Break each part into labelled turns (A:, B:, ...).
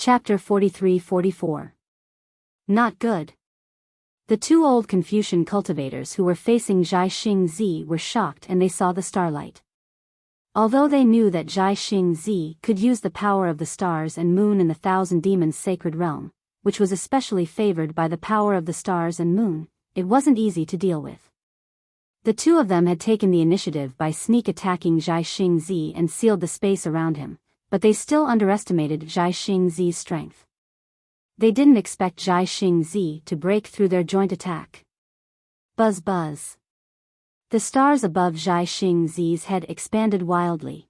A: Chapter 43-44. Not good. The two old Confucian cultivators who were facing Zhai Xingzi were shocked and they saw the starlight. Although they knew that Zhai Xingzi could use the power of the stars and moon in the Thousand Demons' sacred realm, which was especially favored by the power of the stars and moon, it wasn't easy to deal with. The two of them had taken the initiative by sneak attacking Zhai Xingzi and sealed the space around him, but they still underestimated Zhai Xingzi's strength. They didn't expect Zhai Xingzi to break through their joint attack. Buzz buzz. The stars above Zhai Xingzi's head expanded wildly.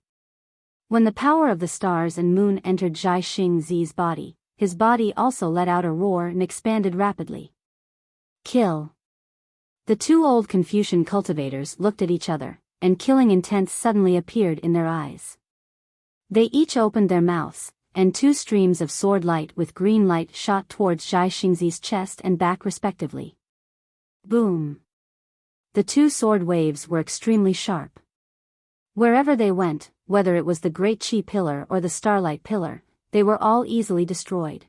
A: When the power of the stars and moon entered Zhai Xingzi's body, his body also let out a roar and expanded rapidly. Kill. The two old Confucian cultivators looked at each other, and killing intent suddenly appeared in their eyes. They each opened their mouths, and two streams of sword light with green light shot towards Zhai Xingzi's chest and back respectively. Boom! The two sword waves were extremely sharp. Wherever they went, whether it was the Great Chi Pillar or the Starlight Pillar, they were all easily destroyed.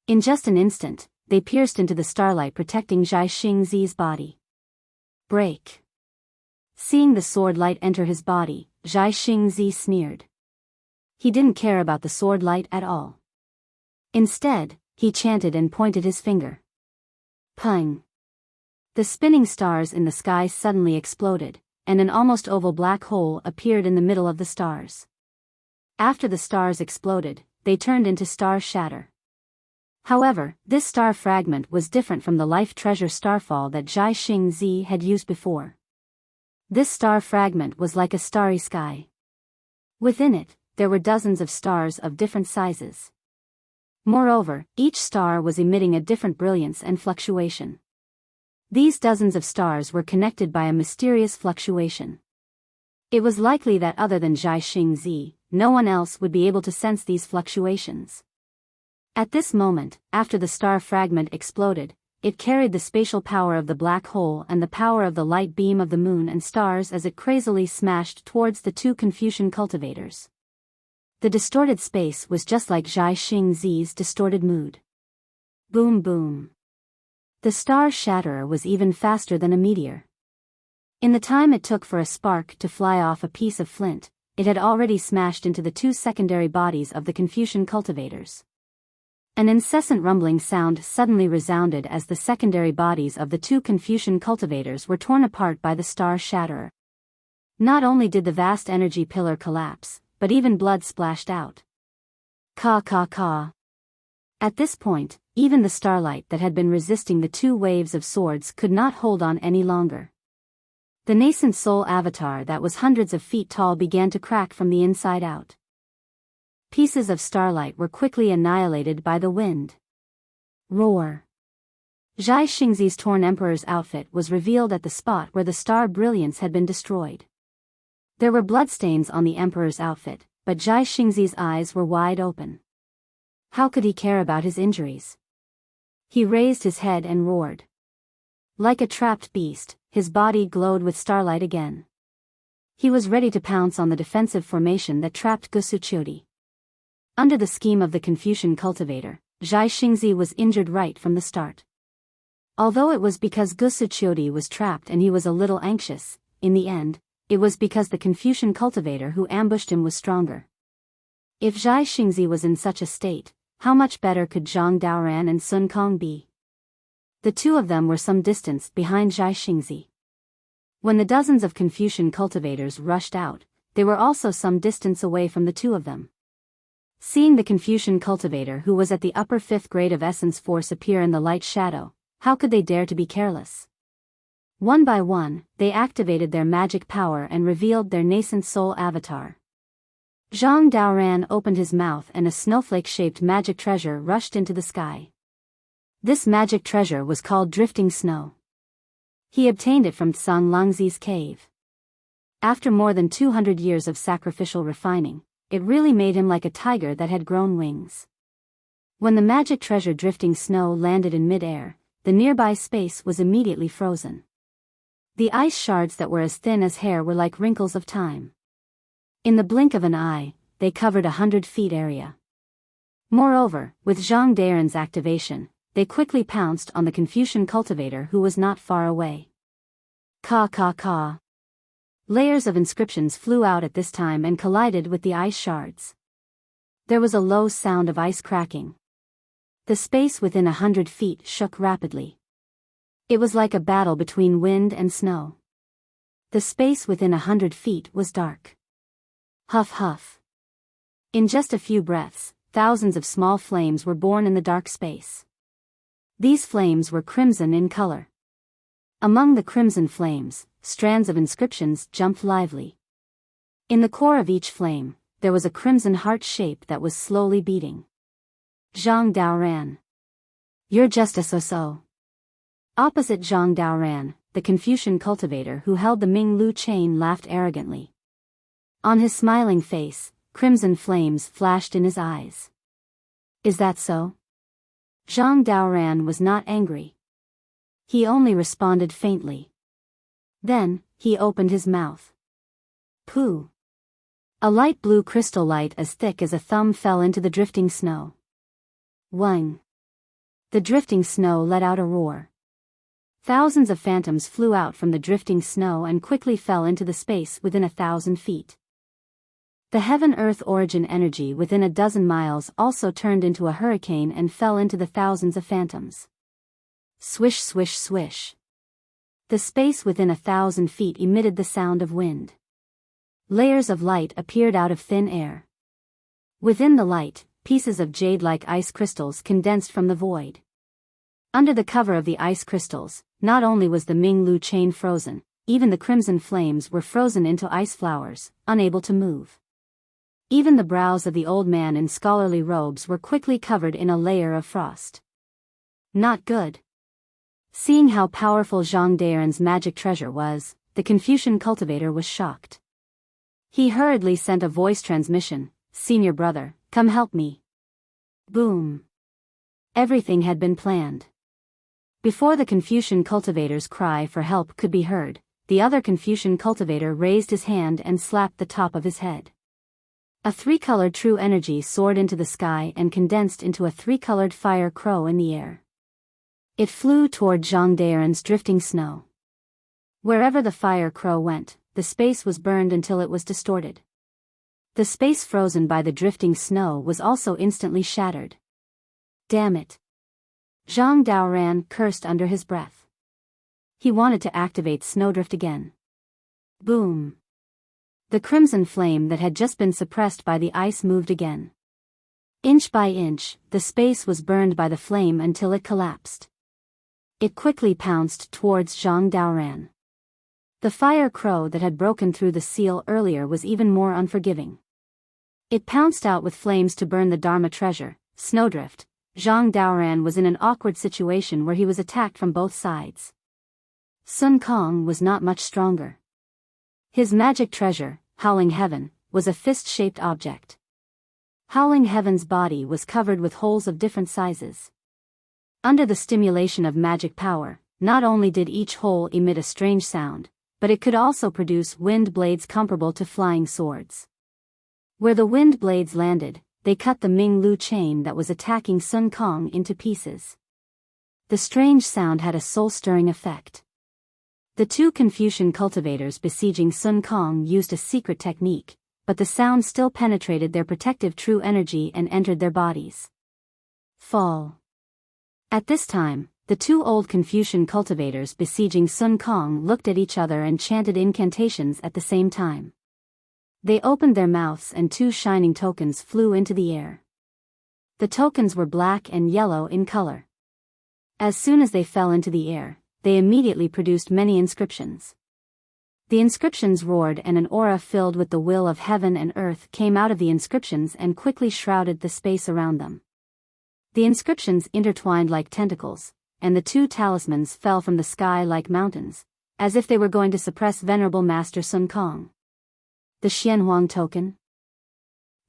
A: In just an instant, they pierced into the starlight protecting Zhai Xingzi's body. Break! Seeing the sword light enter his body, Zhai Xingzi sneered. He didn't care about the sword light at all. Instead, he chanted and pointed his finger. Pung! The spinning stars in the sky suddenly exploded, and an almost oval black hole appeared in the middle of the stars. After the stars exploded, they turned into star shatter. However, this star fragment was different from the life treasure starfall that Zhai Xingzi had used before. This star fragment was like a starry sky. Within it, there were dozens of stars of different sizes. Moreover, each star was emitting a different brilliance and fluctuation. These dozens of stars were connected by a mysterious fluctuation. It was likely that other than Zhai Xingzi, no one else would be able to sense these fluctuations. At this moment, after the star fragment exploded, it carried the spatial power of the black hole and the power of the light beam of the moon and stars as it crazily smashed towards the two Confucian cultivators. The distorted space was just like Zhai Xingzi's distorted mood. Boom boom. The star shatterer was even faster than a meteor. In the time it took for a spark to fly off a piece of flint, it had already smashed into the two secondary bodies of the Confucian cultivators. An incessant rumbling sound suddenly resounded as the secondary bodies of the two Confucian cultivators were torn apart by the star shatterer. Not only did the vast energy pillar collapse, but even blood splashed out. Caw caw caw. At this point, even the starlight that had been resisting the two waves of swords could not hold on any longer. The nascent soul avatar that was hundreds of feet tall began to crack from the inside out. Pieces of starlight were quickly annihilated by the wind. Roar! Zhai Xingzi's torn emperor's outfit was revealed at the spot where the star brilliance had been destroyed. There were bloodstains on the emperor's outfit, but Zhai Xingzi's eyes were wide open. How could he care about his injuries? He raised his head and roared. Like a trapped beast, his body glowed with starlight again. He was ready to pounce on the defensive formation that trapped Gusuchoti. Under the scheme of the Confucian cultivator, Zhai Xingzi was injured right from the start. Although it was because Gusuchoti was trapped and he was a little anxious, in the end, it was because the Confucian cultivator who ambushed him was stronger. If Zhai Xingzi was in such a state, how much better could Zhang Daoran and Sun Kong be? The two of them were some distance behind Zhai Xingzi. When the dozens of Confucian cultivators rushed out, they were also some distance away from the two of them. Seeing the Confucian cultivator who was at the upper fifth grade of essence force appear in the light shadow, how could they dare to be careless? One by one, they activated their magic power and revealed their nascent soul avatar. Zhang Daoran opened his mouth and a snowflake-shaped magic treasure rushed into the sky. This magic treasure was called Drifting Snow. He obtained it from Tsang Langzi's cave. After more than 200 years of sacrificial refining, it really made him like a tiger that had grown wings. When the magic treasure Drifting Snow landed in mid-air, the nearby space was immediately frozen. The ice shards that were as thin as hair were like wrinkles of time. In the blink of an eye, they covered 100 feet area. Moreover, with Zhang Daren's activation, they quickly pounced on the Confucian cultivator who was not far away. Ka ka ka. Layers of inscriptions flew out at this time and collided with the ice shards. There was a low sound of ice cracking. The space within 100 feet shook rapidly. It was like a battle between wind and snow. The space within 100 feet was dark. Huff huff. In just a few breaths, thousands of small flames were born in the dark space. These flames were crimson in color. Among the crimson flames, strands of inscriptions jumped lively. In the core of each flame, there was a crimson heart shape that was slowly beating. Zhang Daoran. You're just a so-so. Opposite Zhang Daoran, the Confucian cultivator who held the Ming Lu chain laughed arrogantly. On his smiling face, crimson flames flashed in his eyes. Is that so? Zhang Daoran was not angry. He only responded faintly. Then, he opened his mouth. Pooh. A light blue crystal light as thick as a thumb fell into the drifting snow. Wang. The drifting snow let out a roar. Thousands of phantoms flew out from the drifting snow and quickly fell into the space within 1,000 feet. The heaven-earth origin energy within a dozen miles also turned into a hurricane and fell into the thousands of phantoms. Swish swish swish. The space within 1,000 feet emitted the sound of wind. Layers of light appeared out of thin air. Within the light, pieces of jade-like ice crystals condensed from the void. Under the cover of the ice crystals, not only was the Ming Lu chain frozen, even the crimson flames were frozen into ice flowers, unable to move. Even the brows of the old man in scholarly robes were quickly covered in a layer of frost. Not good. Seeing how powerful Zhang Daren's magic treasure was, the Confucian cultivator was shocked. He hurriedly sent a voice transmission, "Senior brother, come help me." Boom. Everything had been planned. Before the Confucian cultivator's cry for help could be heard, the other Confucian cultivator raised his hand and slapped the top of his head. A three-colored true energy soared into the sky and condensed into a three-colored fire crow in the air. It flew toward Zhang Daren's drifting snow. Wherever the fire crow went, the space was burned until it was distorted. The space frozen by the drifting snow was also instantly shattered. Damn it. Zhang Daoran cursed under his breath. He wanted to activate Snowdrift again. Boom. The crimson flame that had just been suppressed by the ice moved again. Inch by inch, the space was burned by the flame until it collapsed. It quickly pounced towards Zhang Daoran. The fire crow that had broken through the seal earlier was even more unforgiving. It pounced out with flames to burn the Dharma treasure, Snowdrift. Zhang Daoran was in an awkward situation where he was attacked from both sides. Sun Kong was not much stronger. His magic treasure, Howling Heaven, was a fist-shaped object. Howling Heaven's body was covered with holes of different sizes. Under the stimulation of magic power, not only did each hole emit a strange sound, but it could also produce wind blades comparable to flying swords. Where the wind blades landed, they cut the Ming Lu chain that was attacking Sun Kong into pieces. The strange sound had a soul-stirring effect. The two Confucian cultivators besieging Sun Kong used a secret technique, but the sound still penetrated their protective true energy and entered their bodies. Fall. At this time, the two old Confucian cultivators besieging Sun Kong looked at each other and chanted incantations at the same time. They opened their mouths and two shining tokens flew into the air. The tokens were black and yellow in color. As soon as they fell into the air, they immediately produced many inscriptions. The inscriptions roared and an aura filled with the will of heaven and earth came out of the inscriptions and quickly shrouded the space around them. The inscriptions intertwined like tentacles, and the two talismans fell from the sky like mountains, as if they were going to suppress Venerable Master Sun Kong. The Xianhuang token?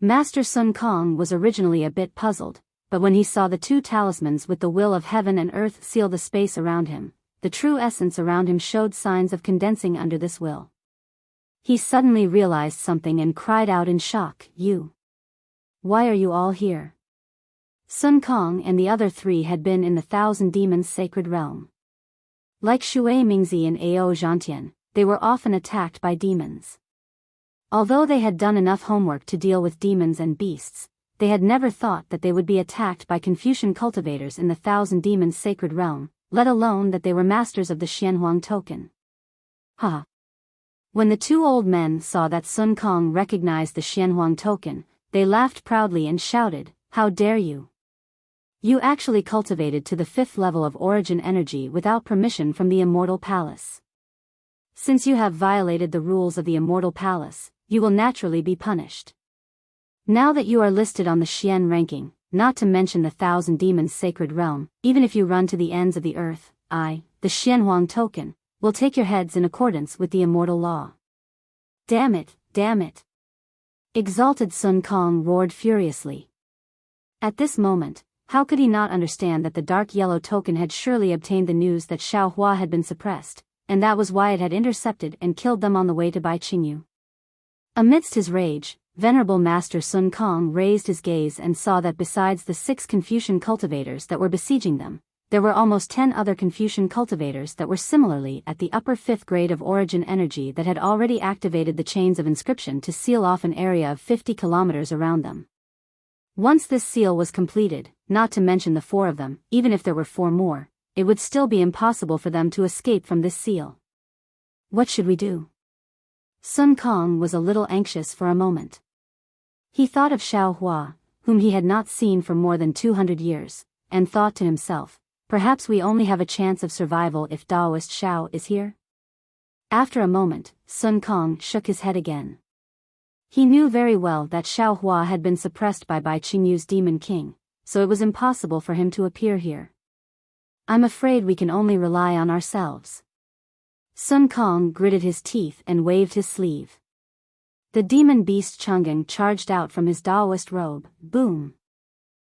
A: Master Sun Kong was originally a bit puzzled, but when he saw the two talismans with the will of heaven and earth seal the space around him, the true essence around him showed signs of condensing under this will. He suddenly realized something and cried out in shock, "You! Why are you all here?" Sun Kong and the other three had been in the Thousand Demons' sacred realm. Like Shui Mingzi and Ao Zhantian, they were often attacked by demons. Although they had done enough homework to deal with demons and beasts, they had never thought that they would be attacked by Confucian cultivators in the Thousand Demons' sacred realm, let alone that they were masters of the Xianhuang token. Ha! When the two old men saw that Sun Kong recognized the Xianhuang token, they laughed proudly and shouted, "How dare you! You actually cultivated to the 5th level of origin energy without permission from the Immortal Palace. Since you have violated the rules of the Immortal Palace, you will naturally be punished. Now that you are listed on the Xian ranking, not to mention the Thousand Demons' sacred realm, even if you run to the ends of the earth, I, the Xianhuang token, will take your heads in accordance with the immortal law." Damn it, damn it! Exalted Sun Kong roared furiously. At this moment, how could he not understand that the dark yellow token had surely obtained the news that Xiao Hua had been suppressed, and that was why it had intercepted and killed them on the way to Bai Qingyu. Amidst his rage, Venerable Master Sun Kong raised his gaze and saw that besides the 6 Confucian cultivators that were besieging them, there were almost 10 other Confucian cultivators that were similarly at the upper 5th grade of origin energy that had already activated the chains of inscription to seal off an area of 50 kilometers around them. Once this seal was completed, not to mention the 4 of them, even if there were 4 more, it would still be impossible for them to escape from this seal. What should we do? Sun Kong was a little anxious for a moment. He thought of Xiao Hua, whom he had not seen for more than 200 years, and thought to himself, perhaps we only have a chance of survival if Daoist Xiao is here? After a moment, Sun Kong shook his head again. He knew very well that Xiao Hua had been suppressed by Bai Qingyu's Demon King, so it was impossible for him to appear here. I'm afraid we can only rely on ourselves. Sun Kong gritted his teeth and waved his sleeve. The demon beast Chang'an charged out from his Daoist robe, boom!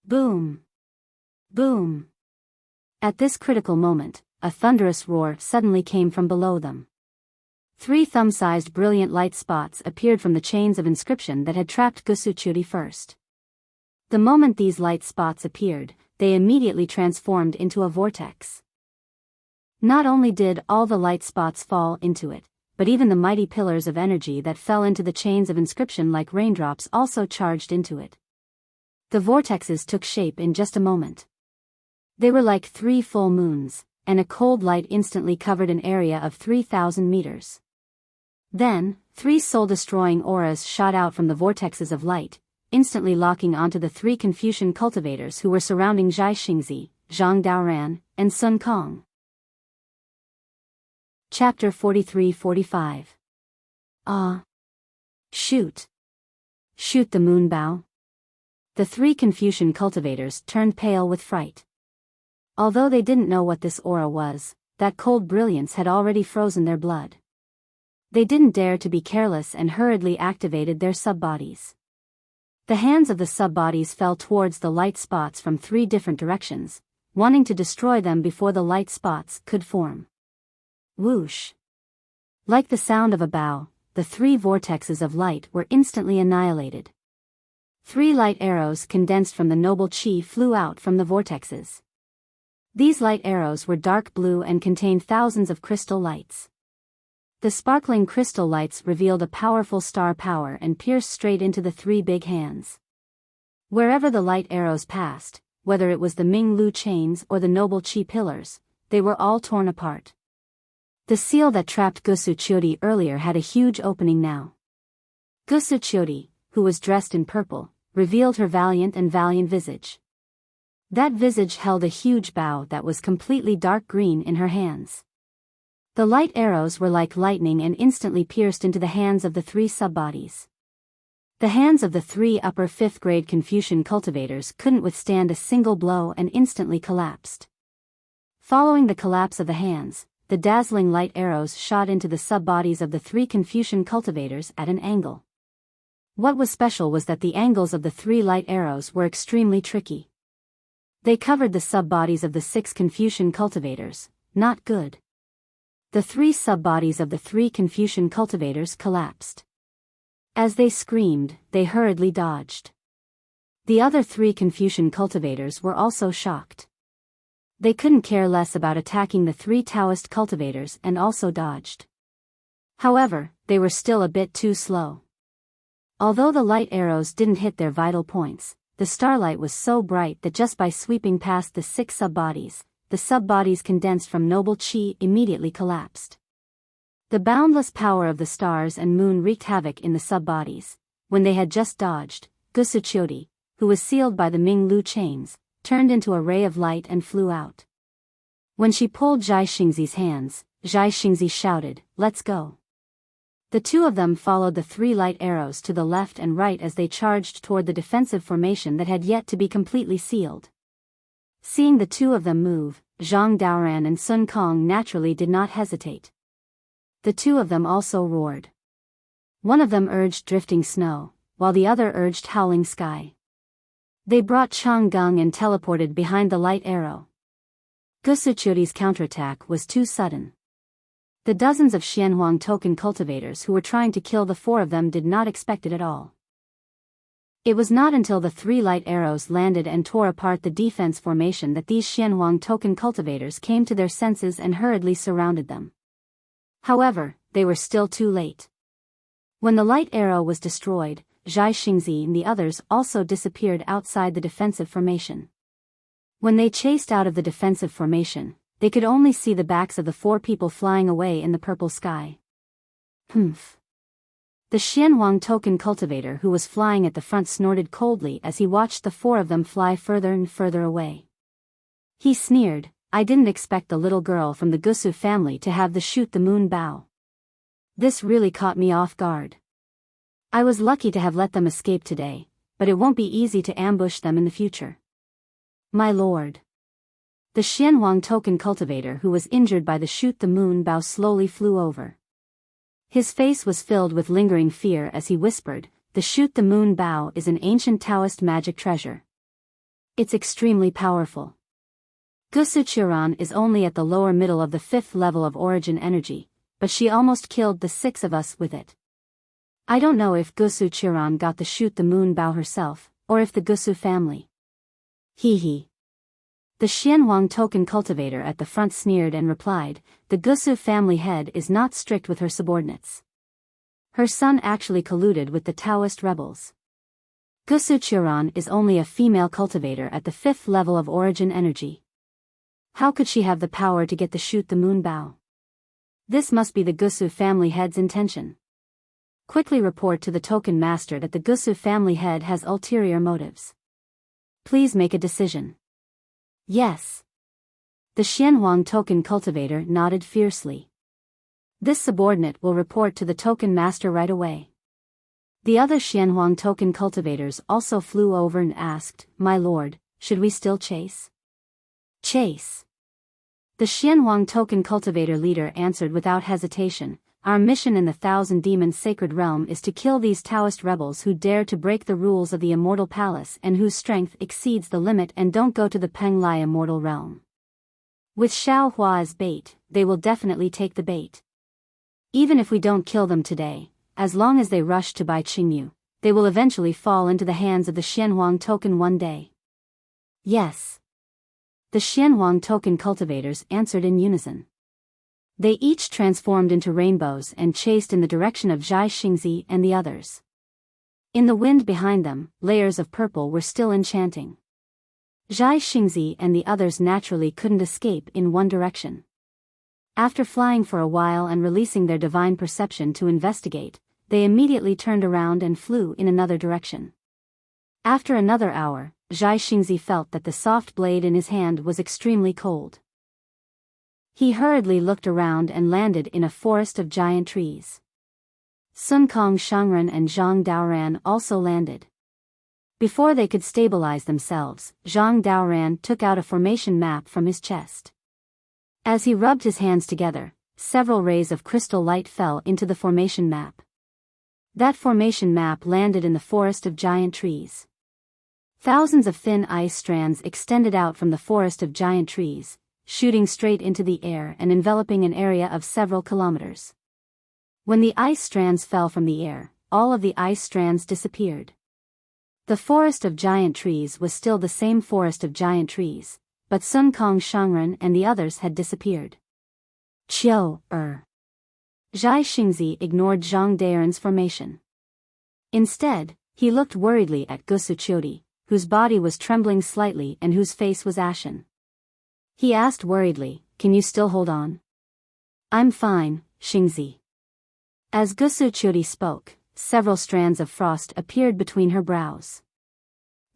A: Boom! Boom! At this critical moment, a thunderous roar suddenly came from below them. 3 thumb-sized brilliant light spots appeared from the chains of inscription that had trapped Gusuchuri first. The moment these light spots appeared, they immediately transformed into a vortex. Not only did all the light spots fall into it, but even the mighty pillars of energy that fell into the chains of inscription like raindrops also charged into it. The vortexes took shape in just a moment. They were like 3 full moons, and a cold light instantly covered an area of 3,000 meters. Then, 3 soul-destroying auras shot out from the vortexes of light, instantly locking onto the 3 Confucian cultivators who were surrounding Zhai Xingzi, Zhang Daoran, and Sun Kong. Chapter 43-45. Shoot! Shoot the moonbow! The 3 Confucian cultivators turned pale with fright. Although they didn't know what this aura was, that cold brilliance had already frozen their blood. They didn't dare to be careless and hurriedly activated their subbodies. The hands of the subbodies fell towards the light spots from 3 different directions, wanting to destroy them before the light spots could form. Whoosh! Like the sound of a bow, the 3 vortexes of light were instantly annihilated. 3 light arrows condensed from the noble chi flew out from the vortexes. These light arrows were dark blue and contained thousands of crystal lights. The sparkling crystal lights revealed a powerful star power and pierced straight into the 3 big hands. Wherever the light arrows passed, whether it was the Ming Lu chains or the noble chi pillars, they were all torn apart. The seal that trapped Gusuchuri earlier had a huge opening now. Gusuchuri, who was dressed in purple, revealed her valiant visage. That visage held a huge bow that was completely dark green in her hands. The light arrows were like lightning and instantly pierced into the hands of the 3 subbodies. The hands of the 3 upper 5th grade Confucian cultivators couldn't withstand a single blow and instantly collapsed. Following the collapse of the hands, the dazzling light arrows shot into the subbodies of the 3 Confucian cultivators at an angle. What was special was that the angles of the 3 light arrows were extremely tricky. They covered the subbodies of the 6 Confucian cultivators, not good. The 3 subbodies of the 3 Confucian cultivators collapsed. As they screamed, they hurriedly dodged. The other 3 Confucian cultivators were also shocked. They couldn't care less about attacking the 3 Taoist cultivators and also dodged. However, they were still a bit too slow. Although the light arrows didn't hit their vital points, the starlight was so bright that just by sweeping past the 6 sub-bodies, the sub-bodies condensed from noble qi immediately collapsed. The boundless power of the stars and moon wreaked havoc in the sub-bodies. When they had just dodged, Gusuchiodi, who was sealed by the Ming-Lu chains, turned into a ray of light and flew out. When she pulled Zhai Xingzi's hands, Zhai Xingzi shouted, "Let's go." The 2 of them followed the 3 light arrows to the left and right as they charged toward the defensive formation that had yet to be completely sealed. Seeing the 2 of them move, Zhang Daoran and Sun Kong naturally did not hesitate. The 2 of them also roared. One of them urged drifting snow, while the other urged howling sky. They brought Chang Gung and teleported behind the light arrow. Gusuchiodi's counterattack was too sudden. The dozens of Xianhuang token cultivators who were trying to kill the 4 of them did not expect it at all. It was not until the 3 light arrows landed and tore apart the defense formation that these Xianhuang token cultivators came to their senses and hurriedly surrounded them. However, they were still too late. When the light arrow was destroyed, Zhai Xingzi and the others also disappeared outside the defensive formation. When they chased out of the defensive formation, they could only see the backs of the 4 people flying away in the purple sky. Humph. The Xianhuang token cultivator who was flying at the front snorted coldly as he watched the 4 of them fly further and further away. He sneered, "I didn't expect the little girl from the Gusu family to have the shoot the moon bow. This really caught me off guard. I was lucky to have let them escape today, but it won't be easy to ambush them in the future. My lord." The Xianhuang token cultivator who was injured by the shoot the moon bow slowly flew over. His face was filled with lingering fear as he whispered, "The shoot the moon bow is an ancient Taoist magic treasure. It's extremely powerful. Gusuchiran is only at the lower middle of the 5th level of origin energy, but she almost killed the 6 of us with it. I don't know if Gusuchiran got the shoot the moon bow herself, or if the Gusu family." Hee hee. The Xianhuang token cultivator at the front sneered and replied, "The Gusu family head is not strict with her subordinates. Her son actually colluded with the Taoist rebels. Gusuchiran is only a female cultivator at the 5th level of origin energy. How could she have the power to get the shoot the moon bow? This must be the Gusu family head's intention. Quickly report to the token master that the Gusu family head has ulterior motives. Please make a decision." "Yes." The Xianhuang token cultivator nodded fiercely. "This subordinate will report to the token master right away." The other Xianhuang token cultivators also flew over and asked, "My lord, should we still chase?" "Chase." The Xianhuang token cultivator leader answered without hesitation, "Our mission in the 1,000 Demons Sacred Realm is to kill these Taoist rebels who dare to break the rules of the Immortal Palace and whose strength exceeds the limit and don't go to the Penglai Immortal Realm. With Xiao Hua as bait, they will definitely take the bait. Even if we don't kill them today, as long as they rush to Bai Qingyu, they will eventually fall into the hands of the Xianhuang token one day." "Yes." The Xianhuang token cultivators answered in unison. They each transformed into rainbows and chased in the direction of Zhai Xingzi and the others. In the wind behind them, layers of purple were still enchanting. Zhai Xingzi and the others naturally couldn't escape in one direction. After flying for a while and releasing their divine perception to investigate, they immediately turned around and flew in another direction. After another hour, Zhai Xingzi felt that the soft blade in his hand was extremely cold. He hurriedly looked around and landed in a forest of giant trees. Sun Kong Shangren and Zhang Daoran also landed. Before they could stabilize themselves, Zhang Daoran took out a formation map from his chest. As he rubbed his hands together, several rays of crystal light fell into the formation map. That formation map landed in the forest of giant trees. Thousands of thin ice strands extended out from the forest of giant trees, shooting straight into the air and enveloping an area of several kilometers. When the ice strands fell from the air, all of the ice strands disappeared. The forest of giant trees was still the same forest of giant trees, but Sun Kong, Shangren and the others had disappeared. Zhai Xingzi ignored Zhang Daren's formation. Instead, he looked worriedly at Gusu, whose body was trembling slightly and whose face was ashen. He asked worriedly, "Can you still hold on?" "I'm fine, Xingzi." As Gusu spoke, several strands of frost appeared between her brows.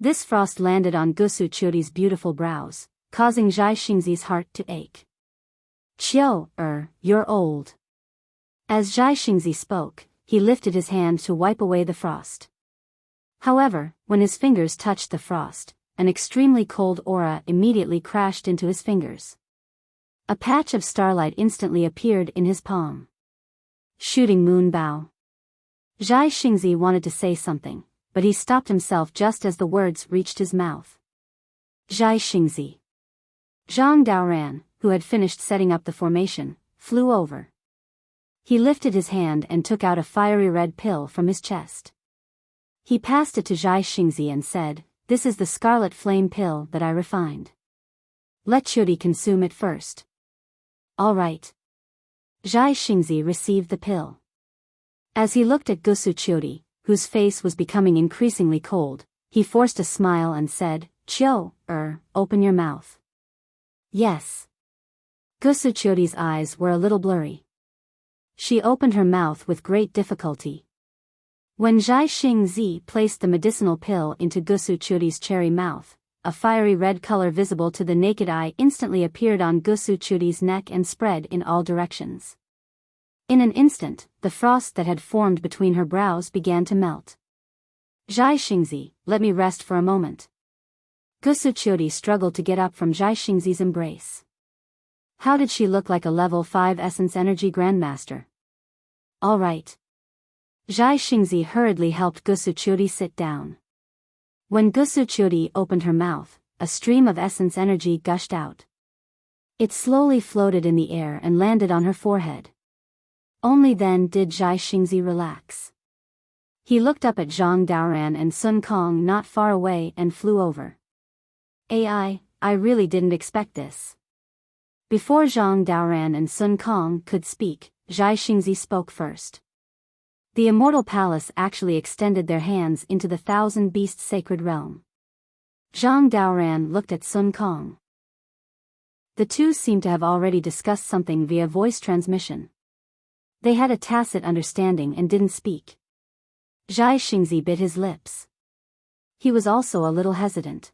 A: This frost landed on Gusu's beautiful brows, causing Zhai Xingzi's heart to ache. You're old." As Zhai Xingzi spoke, he lifted his hand to wipe away the frost. However, when his fingers touched the frost, an extremely cold aura immediately crashed into his fingers. A patch of starlight instantly appeared in his palm. Shooting moon bow. Zhai Xingzi wanted to say something, but he stopped himself just as the words reached his mouth. Zhai Xingzi. Zhang Daoran, who had finished setting up the formation, flew over. He lifted his hand and took out a fiery red pill from his chest. He passed it to Zhai Xingzi and said, "This is the scarlet flame pill that I refined. Let Chudi consume it first." "All right." Zhai Xingzi received the pill. As he looked at Gusu, whose face was becoming increasingly cold, he forced a smile and said, Open your mouth." "Yes." Gusu's eyes were a little blurry. She opened her mouth with great difficulty. When Zhai Xingzi placed the medicinal pill into Gusu's cherry mouth, a fiery red color visible to the naked eye instantly appeared on Gusu's neck and spread in all directions. In an instant, the frost that had formed between her brows began to melt. "Zhai Xingzi, let me rest for a moment." Gusu struggled to get up from Zhai Xingzi's embrace. How did she look like a level 5 Essence Energy Grandmaster? "All right." Zhai Xingzi hurriedly helped Gusu sit down. When Gusu opened her mouth, a stream of essence energy gushed out. It slowly floated in the air and landed on her forehead. Only then did Zhai Xingzi relax. He looked up at Zhang Daoran and Sun Kong not far away and flew over. I really didn't expect this." Before Zhang Daoran and Sun Kong could speak, Zhai Xingzi spoke first. The Immortal Palace actually extended their hands into the Thousand Beasts Sacred Realm. Zhang Daoran looked at Sun Kong. The two seemed to have already discussed something via voice transmission. They had a tacit understanding and didn't speak. Zhai Xingzi bit his lips. He was also a little hesitant.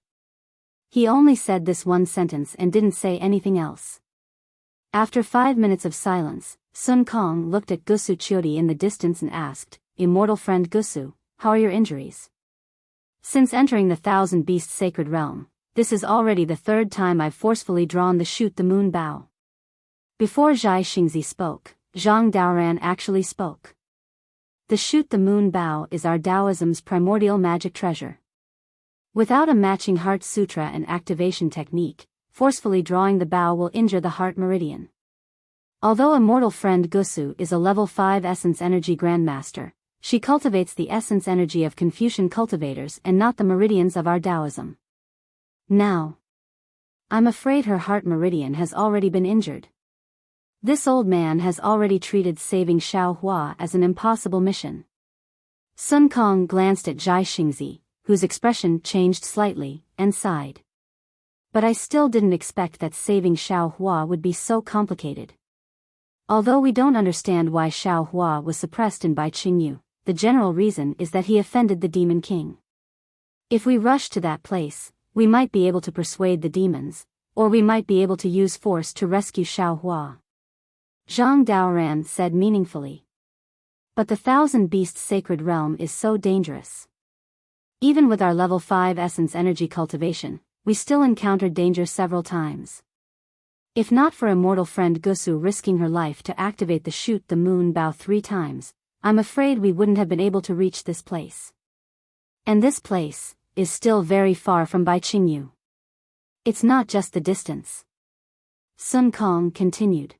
A: He only said this one sentence and didn't say anything else. After 5 minutes of silence, Sun Kong looked at Gusu in the distance and asked, "Immortal friend Gusu, how are your injuries?" "Since entering the Thousand Beasts Sacred Realm, this is already the 3rd time I've forcefully drawn the Shoot the Moon bow." Before Zhai Xingzi spoke, Zhang Daoran actually spoke. "The Shoot the Moon bow is our Taoism's primordial magic treasure. Without a matching heart sutra and activation technique, forcefully drawing the bow will injure the heart meridian. Although immortal friend Gusu is a level 5 Essence Energy Grandmaster, she cultivates the essence energy of Confucian cultivators and not the meridians of our Taoism. Now, I'm afraid her heart meridian has already been injured. This old man has already treated saving Xiao Hua as an impossible mission." Sun Kong glanced at Zhai Xingzi, whose expression changed slightly, and sighed. "But I still didn't expect that saving Xiao Hua would be so complicated. Although we don't understand why Xiao Hua was suppressed in Bai Qingyu, the general reason is that he offended the Demon King. If we rush to that place, we might be able to persuade the demons, or we might be able to use force to rescue Xiao Hua." Zhang Daoran said meaningfully. "But the Thousand Beasts Sacred Realm is so dangerous. Even with our level 5 essence energy cultivation, we still encountered danger several times. If not for immortal friend Gusu risking her life to activate the Shoot the Moon bow 3 times, I'm afraid we wouldn't have been able to reach this place. And this place is still very far from Bai Qingyu. It's not just the distance." Sun Kong continued.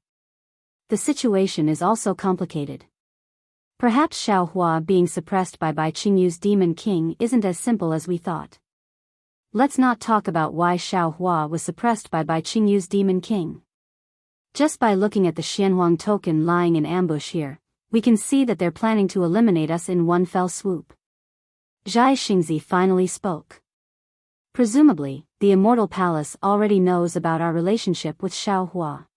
A: "The situation is also complicated. Perhaps Xiaohua being suppressed by Bai Qingyu's Demon King isn't as simple as we thought. Let's not talk about why Xiaohua was suppressed by Bai Qingyu's Demon King. Just by looking at the Xianhuang token lying in ambush here, we can see that they're planning to eliminate us in one fell swoop. Zhai Xingzi finally spoke. Presumably, the Immortal Palace already knows about our relationship with Xiaohua.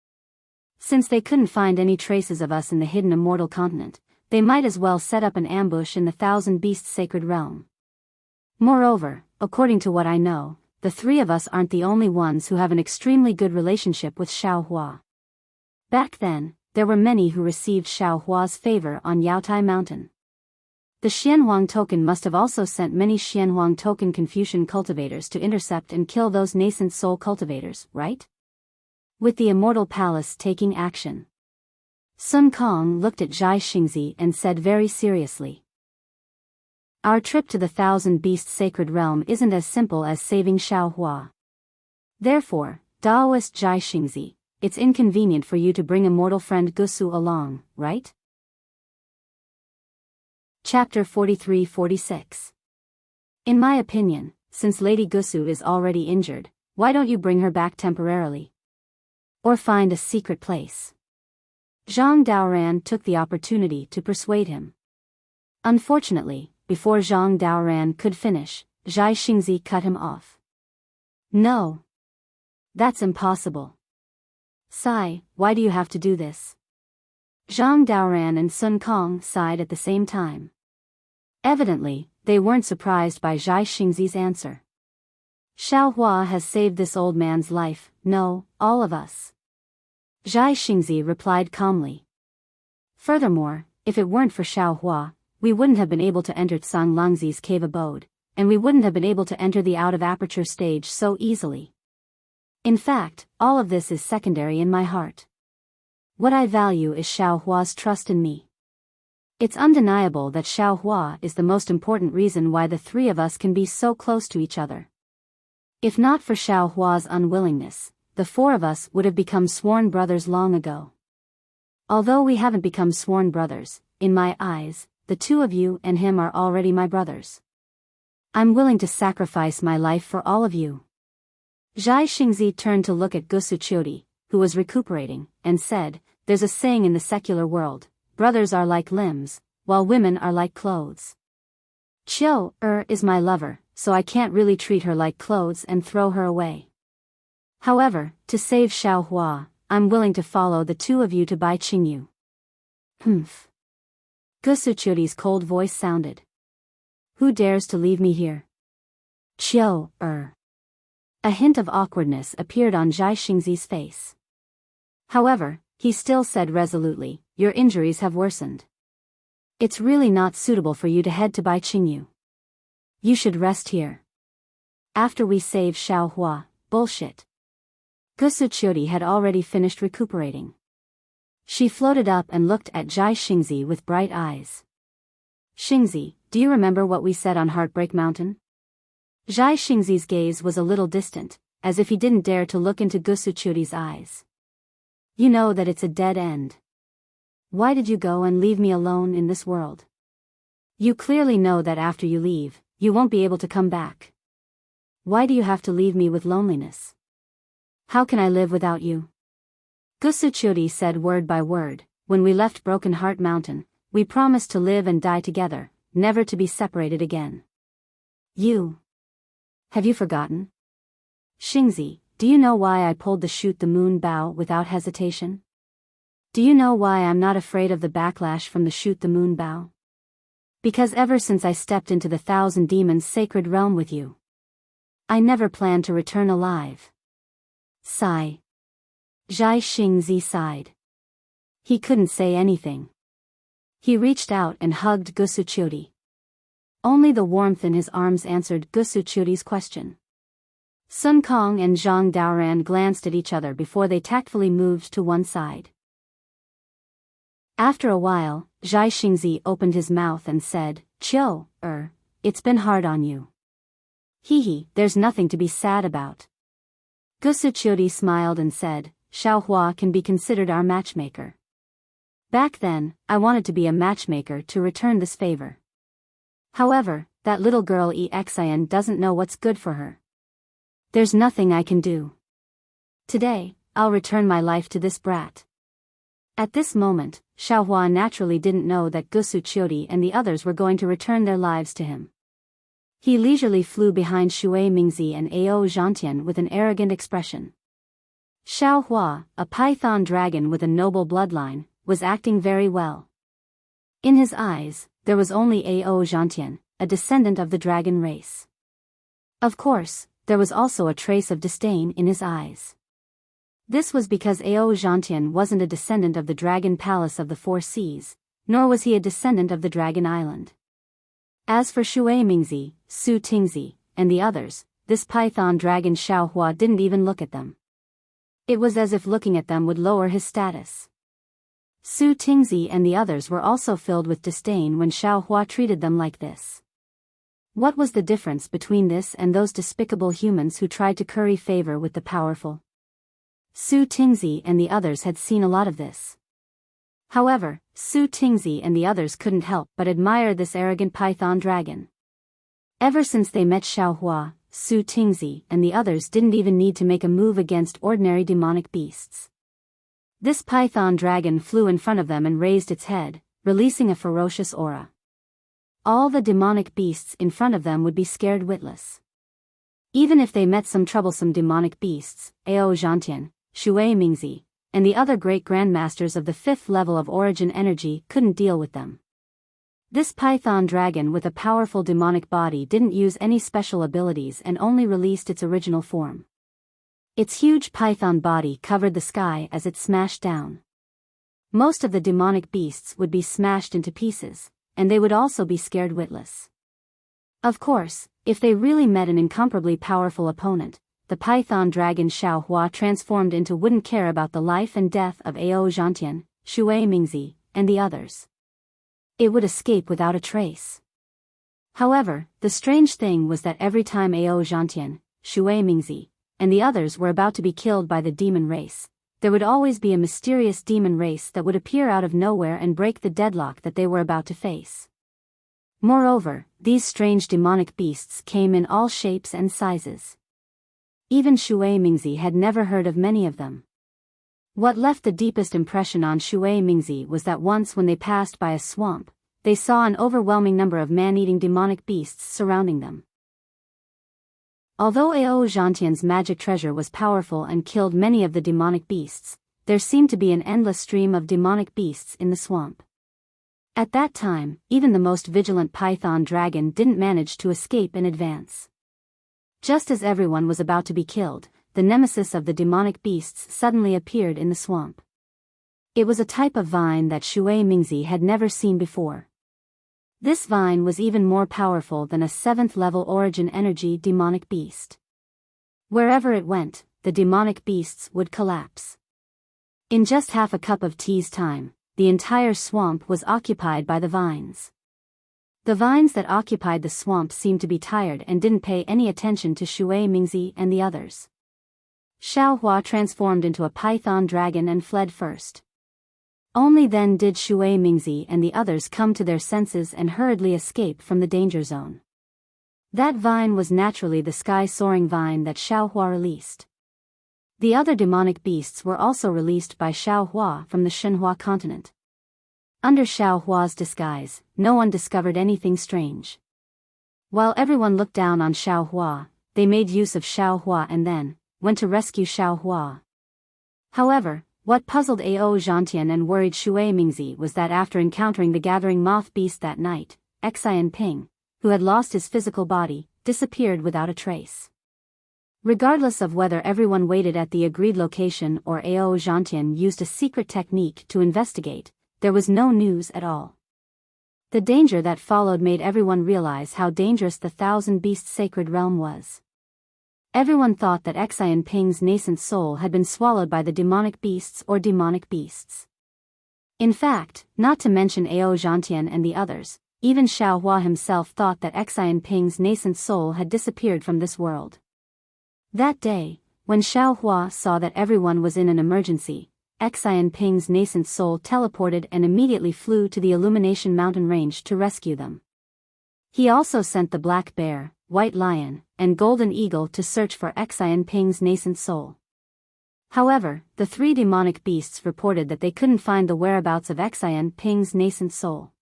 A: Since they couldn't find any traces of us in the hidden Immortal Continent, they might as well set up an ambush in the Thousand Beasts Sacred Realm. Moreover, according to what I know, the three of us aren't the only ones who have an extremely good relationship with Xiaohua. Back then, there were many who received Xiaohua's favor on Yaotai Mountain. The Xianhuang token must have also sent many Xianhuang token Confucian cultivators to intercept and kill those nascent soul cultivators, right? With the Immortal Palace taking action. Sun Kong looked at Zhai Xingzi and said very seriously. Our trip to the Thousand Beasts Sacred Realm isn't as simple as saving Xiaohua. Therefore, Daoist Zhai Xingzi, it's inconvenient for you to bring immortal friend Gusu along, right? Chapter 43-46. In my opinion, since Lady Gusu is already injured, why don't you bring her back temporarily? Or find a secret place? Zhang Daoran took the opportunity to persuade him. Unfortunately, before Zhang Daoran could finish, Zhai Xingzi cut him off. No. That's impossible. Sigh, why do you have to do this? Zhang Daoran and Sun Kong sighed at the same time. Evidently, they weren't surprised by Zhai Xingzi's answer. Xiaohua has saved this old man's life, no, all of us. Zhai Xingzi replied calmly. Furthermore, if it weren't for Xiaohua, we wouldn't have been able to enter Tsang Langzi's cave abode, and we wouldn't have been able to enter the out-of-aperture stage so easily. In fact, all of this is secondary in my heart. What I value is Xiaohua's trust in me. It's undeniable that Xiaohua is the most important reason why the three of us can be so close to each other. If not for Xiaohua's unwillingness, the four of us would have become sworn brothers long ago. Although we haven't become sworn brothers, in my eyes, the two of you and him are already my brothers. I'm willing to sacrifice my life for all of you. Zhai Xingzi turned to look at Gusu Qiudi, who was recuperating, and said, there's a saying in the secular world, brothers are like limbs, while women are like clothes. Qiu is my lover, so I can't really treat her like clothes and throw her away. However, to save Xiaohua, I'm willing to follow the two of you to Bai Qingyu. Humph. Gusu Qiudi's cold voice sounded. Who dares to leave me here? Qiu. A hint of awkwardness appeared on Zhai Xingzi's face. However, he still said resolutely, your injuries have worsened. It's really not suitable for you to head to Bai Qingyu. You should rest here. After we save Xiaohua, bullshit. Gusu Qiudi had already finished recuperating. She floated up and looked at Zhai Xingzi with bright eyes. Xingzi, do you remember what we said on Heartbreak Mountain? Zhai Xingzi's gaze was a little distant, as if he didn't dare to look into Gusu Qiudi's eyes. You know that it's a dead end. Why did you go and leave me alone in this world? You clearly know that after you leave, you won't be able to come back. Why do you have to leave me with loneliness? How can I live without you? Gusu Qiudi said word by word, when we left Broken Heart Mountain, we promised to live and die together, never to be separated again. You. Have you forgotten? Xingzi, do you know why I pulled the Shoot the Moon bow without hesitation? Do you know why I'm not afraid of the backlash from the Shoot the Moon bow? Because ever since I stepped into the Thousand Demons Sacred Realm with you, I never planned to return alive. Sigh. Zhai Xingzi sighed. He couldn't say anything. He reached out and hugged Gusu Qiudi. Only the warmth in his arms answered Gusu Qiudi's question. Sun Kong and Zhang Daoran glanced at each other before they tactfully moved to one side. After a while, Zhai Xingzi opened his mouth and said, Qiu, it's been hard on you. Hee, there's nothing to be sad about. Gusu Qiudi smiled and said, Xiaohua can be considered our matchmaker. Back then, I wanted to be a matchmaker to return this favor. However, that little girl Exian doesn't know what's good for her. There's nothing I can do. Today, I'll return my life to this brat. At this moment, Xiaohua naturally didn't know that Gusu Qiudi and the others were going to return their lives to him. He leisurely flew behind Shui Mingzi and Ao Zhantian with an arrogant expression. Xiaohua, a python dragon with a noble bloodline, was acting very well. In his eyes, there was only Ao Zhantian, a descendant of the dragon race. Of course, there was also a trace of disdain in his eyes. This was because Ao Zhantian wasn't a descendant of the Dragon Palace of the Four Seas, nor was he a descendant of the Dragon Island. As for Shui Mingzi, Su Tingzi, and the others, this python dragon Xiaohua didn't even look at them. It was as if looking at them would lower his status. Su Tingzi and the others were also filled with disdain when Xiaohua treated them like this. What was the difference between this and those despicable humans who tried to curry favor with the powerful? Su Tingzi and the others had seen a lot of this. However, Su Tingzi and the others couldn't help but admire this arrogant python dragon. Ever since they met Xiaohua, Su Tingzi and the others didn't even need to make a move against ordinary demonic beasts. This python dragon flew in front of them and raised its head, releasing a ferocious aura. All the demonic beasts in front of them would be scared witless. Even if they met some troublesome demonic beasts, Ao Zhantian, Shui Mingzi, and the other great grandmasters of the 5th level of origin energy couldn't deal with them. This python dragon with a powerful demonic body didn't use any special abilities and only released its original form. Its huge python body covered the sky as it smashed down. Most of the demonic beasts would be smashed into pieces, and they would also be scared witless. Of course, if they really met an incomparably powerful opponent, the python dragon Xiaohua transformed into wouldn't care about the life and death of Ao Zhantian, Shui Mingzi, and the others. It would escape without a trace. However, the strange thing was that every time Ao Zhantian, Shui Mingzi, and the others were about to be killed by the demon race, there would always be a mysterious demon race that would appear out of nowhere and break the deadlock that they were about to face. Moreover, these strange demonic beasts came in all shapes and sizes. Even Shui Mingzi had never heard of many of them. What left the deepest impression on Shui Mingzi was that once when they passed by a swamp, they saw an overwhelming number of man-eating demonic beasts surrounding them. Although Ao Zhantian's magic treasure was powerful and killed many of the demonic beasts, there seemed to be an endless stream of demonic beasts in the swamp. At that time, even the most vigilant python dragon didn't manage to escape in advance. Just as everyone was about to be killed, the nemesis of the demonic beasts suddenly appeared in the swamp. It was a type of vine that Shui Mingzi had never seen before. This vine was even more powerful than a 7th level origin energy demonic beast. Wherever it went, the demonic beasts would collapse. In just half a cup of tea's time, the entire swamp was occupied by the vines. The vines that occupied the swamp seemed to be tired and didn't pay any attention to Shui Mingzi and the others. Xiaohua transformed into a python dragon and fled first. Only then did Shui Mingzi and the others come to their senses and hurriedly escape from the danger zone. That vine was naturally the sky-soaring vine that Xiaohua released. The other demonic beasts were also released by Xiaohua from the Shenhua continent. Under Xiaohua's disguise, no one discovered anything strange. While everyone looked down on Xiaohua, they made use of Xiaohua and then went to rescue Xiaohua. However, what puzzled Ao Zhantian and worried Shui Mingzi was that after encountering the gathering moth beast that night, Enchanting, who had lost his physical body, disappeared without a trace. Regardless of whether everyone waited at the agreed location or Ao Zhantian used a secret technique to investigate, there was no news at all. The danger that followed made everyone realize how dangerous the Thousand Beasts Sacred Realm was. Everyone thought that Enchanting's nascent soul had been swallowed by the demonic beasts or demonic beasts. In fact, not to mention Ao Zhantian and the others, even Xiaohua himself thought that Enchanting's nascent soul had disappeared from this world. That day, when Xiaohua saw that everyone was in an emergency, Xian Ping's nascent soul teleported and immediately flew to the Illumination Mountain range to rescue them. He also sent the Black Bear, White Lion, and Golden Eagle to search for Xian Ping's nascent soul. However, the three demonic beasts reported that they couldn't find the whereabouts of Xian Ping's nascent soul.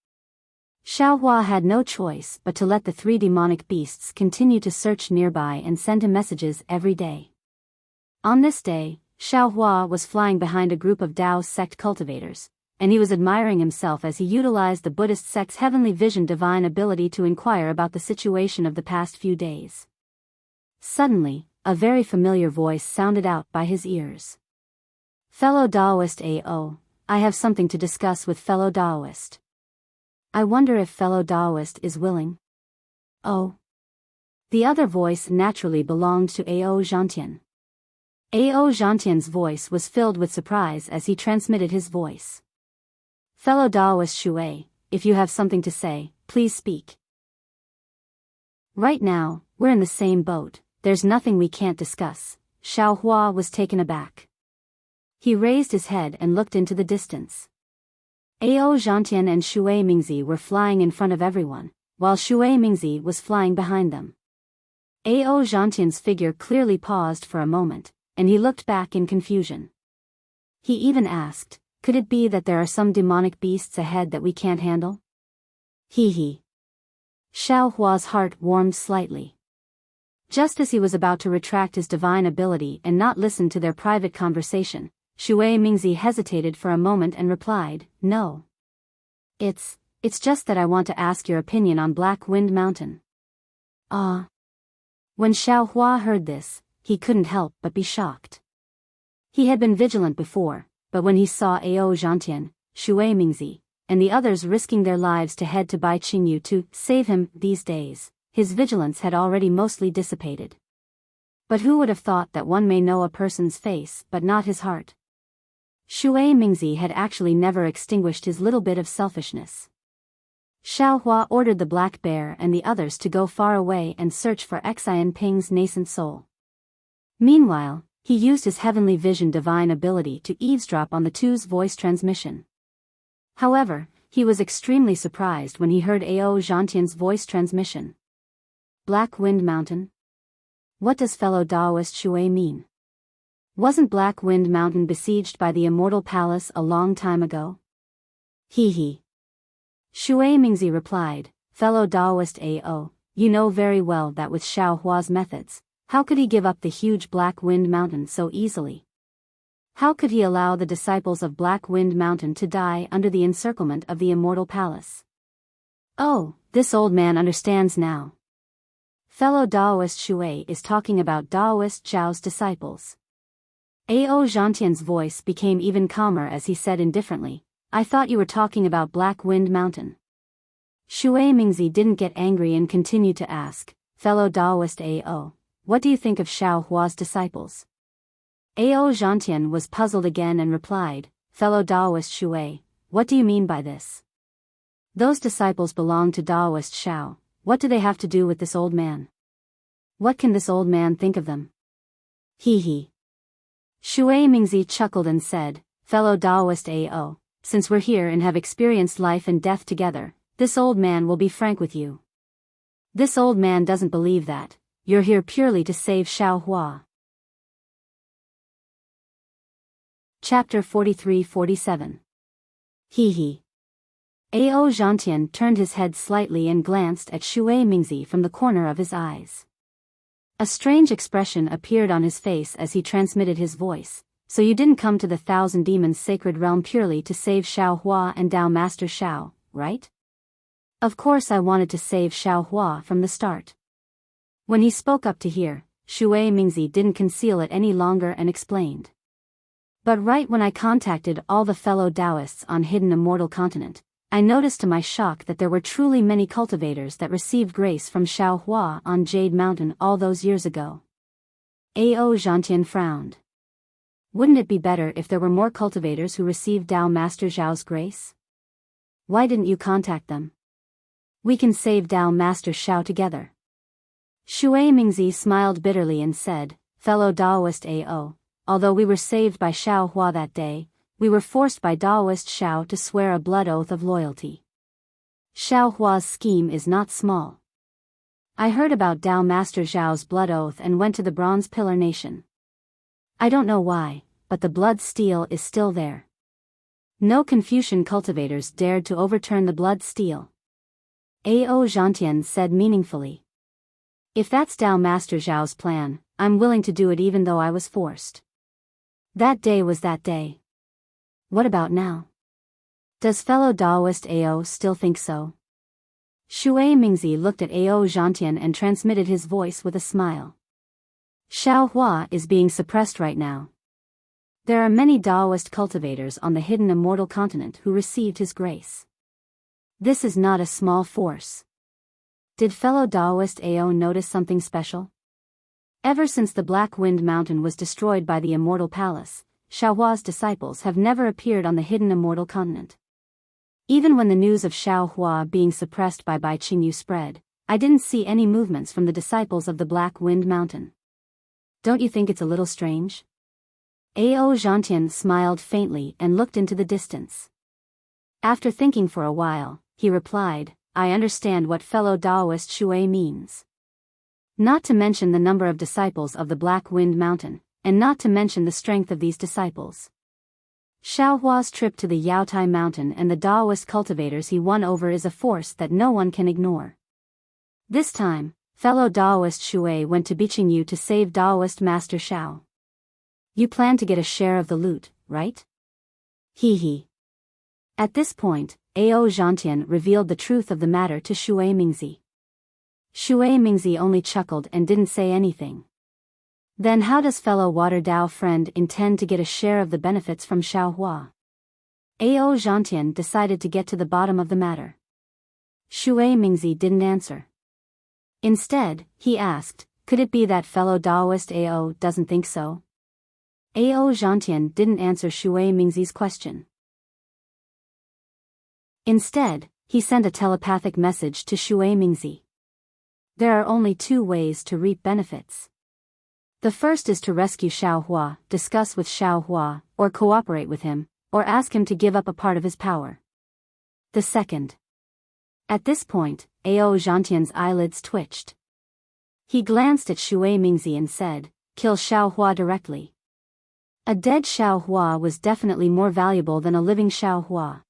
A: Xiaohua had no choice but to let the three demonic beasts continue to search nearby and send him messages every day. On this day, Xiaohua was flying behind a group of Dao sect cultivators, and he was admiring himself as he utilized the Buddhist sect's heavenly vision divine ability to inquire about the situation of the past few days. Suddenly, a very familiar voice sounded out by his ears. Fellow Taoist AO, I have something to discuss with fellow Taoist. I wonder if fellow Taoist is willing. Oh. The other voice naturally belonged to Ao Zhantian. Ao Zhantian's voice was filled with surprise as he transmitted his voice. Fellow Taoist Shui, if you have something to say, please speak. Right now, we're in the same boat, there's nothing we can't discuss. Xiaohua was taken aback. He raised his head and looked into the distance. Ao Zhantian and Shui Mingzi were flying in front of everyone, while Shui Mingzi was flying behind them. Ao Zhantian's figure clearly paused for a moment, and he looked back in confusion. He even asked, could it be that there are some demonic beasts ahead that we can't handle? Hee. Xiaohua's heart warmed slightly. Just as he was about to retract his divine ability and not listen to their private conversation, Shui Mingzi hesitated for a moment and replied, no. It's just that I want to ask your opinion on Black Wind Mountain. Ah. When Xiaohua heard this, he couldn't help but be shocked. He had been vigilant before, but when he saw Ao Zhantian, Shui Mingzi, and the others risking their lives to head to Bai Qingyu to save him these days, his vigilance had already mostly dissipated. But who would have thought that one may know a person's face but not his heart? Shui Mingzi had actually never extinguished his little bit of selfishness. Xiaohua ordered the Black Bear and the others to go far away and search for Xian Ping's nascent soul. Meanwhile, he used his heavenly vision divine ability to eavesdrop on the two's voice transmission. However, he was extremely surprised when he heard Ao Zhantian's voice transmission. Black Wind Mountain? What does fellow Taoist Shui mean? Wasn't Black Wind Mountain besieged by the Immortal Palace a long time ago? Hee. Shui Mingzi replied, fellow Taoist Ao, you know very well that with Xiaohua's methods, how could he give up the huge Black Wind Mountain so easily? How could he allow the disciples of Black Wind Mountain to die under the encirclement of the Immortal Palace? Oh, this old man understands now. Fellow Taoist Shui is talking about Taoist Zhao's disciples. Ao Zhantian's voice became even calmer as he said indifferently, I thought you were talking about Black Wind Mountain. Shui Mingzi didn't get angry and continued to ask, fellow Taoist Ao, what do you think of Xiaohua's disciples? Ao Zhantian was puzzled again and replied, fellow Taoist Shui, what do you mean by this? Those disciples belong to Taoist Xiao, what do they have to do with this old man? What can this old man think of them? Hee. Shui Mingzi chuckled and said, fellow Taoist Ao, since we're here and have experienced life and death together, this old man will be frank with you. This old man doesn't believe that, you're here purely to save Xiaohua. Chapter 43-47. Hee. Ao Zhantian turned his head slightly and glanced at Shui Mingzi from the corner of his eyes. A strange expression appeared on his face as he transmitted his voice, so you didn't come to the Thousand Demons Sacred Realm purely to save Xiaohua and Tao Master Xiao, right? Of course I wanted to save Xiaohua from the start. When he spoke up to hear, Shui Mingzi didn't conceal it any longer and explained. But right when I contacted all the fellow Taoists on Hidden Immortal Continent, I noticed to my shock that there were truly many cultivators that received grace from Xiaohua on Jade Mountain all those years ago. Ao Zhantian frowned. Wouldn't it be better if there were more cultivators who received Tao Master Zhao's grace? Why didn't you contact them? We can save Tao Master Xiao together. Shui Mingzi smiled bitterly and said, fellow Taoist Ao, although we were saved by Xiaohua that day, we were forced by Daoist Shao to swear a blood oath of loyalty. Shao Hua's scheme is not small. I heard about Dao Master Zhao's blood oath and went to the Bronze Pillar Nation. I don't know why, but the blood steel is still there. No Confucian cultivators dared to overturn the blood steel. Ao Zhantian said meaningfully. If that's Dao Master Zhao's plan, I'm willing to do it even though I was forced. That day was that day. What about now? Does fellow Daoist Ao still think so? Shui Mingzi looked at Ao Zhantian and transmitted his voice with a smile. Shao Hua is being suppressed right now. There are many Daoist cultivators on the hidden immortal continent who received his grace. This is not a small force. Did fellow Daoist Ao notice something special? Ever since the Black Wind Mountain was destroyed by the Immortal Palace, Shao Hua's disciples have never appeared on the hidden immortal continent. Even when the news of Shao Hua being suppressed by Bai Qingyu spread, I didn't see any movements from the disciples of the Black Wind Mountain. Don't you think it's a little strange? Ao Zhantian smiled faintly and looked into the distance. After thinking for a while, he replied, I understand what fellow Daoist Shui means. Not to mention the number of disciples of the Black Wind Mountain, and not to mention the strength of these disciples. Shao Hua's trip to the Yaotai Mountain and the Daoist cultivators he won over is a force that no one can ignore. This time, fellow Daoist Shui went to Biqingyu to save Daoist Master Shao. You plan to get a share of the loot, right? He. At this point, Ao Zhantian revealed the truth of the matter to Shui Mingzi. Shui Mingzi only chuckled and didn't say anything. Then how does fellow Water Dao friend intend to get a share of the benefits from Shao Hua? Ao Zhantian decided to get to the bottom of the matter. Shui Mingzi didn't answer. Instead, he asked, could it be that fellow Daoist Ao doesn't think so? Ao Zhantian didn't answer Shui Mingzi's question. Instead, he sent a telepathic message to Shui Mingzi. There are only two ways to reap benefits. The first is to rescue Shao Hua, discuss with Shao Hua, or cooperate with him, or ask him to give up a part of his power. The second. At this point, Ao Zhantian's eyelids twitched. He glanced at Shui Mingzi and said, kill Shao Hua directly. A dead Shao Hua was definitely more valuable than a living Shao Hua.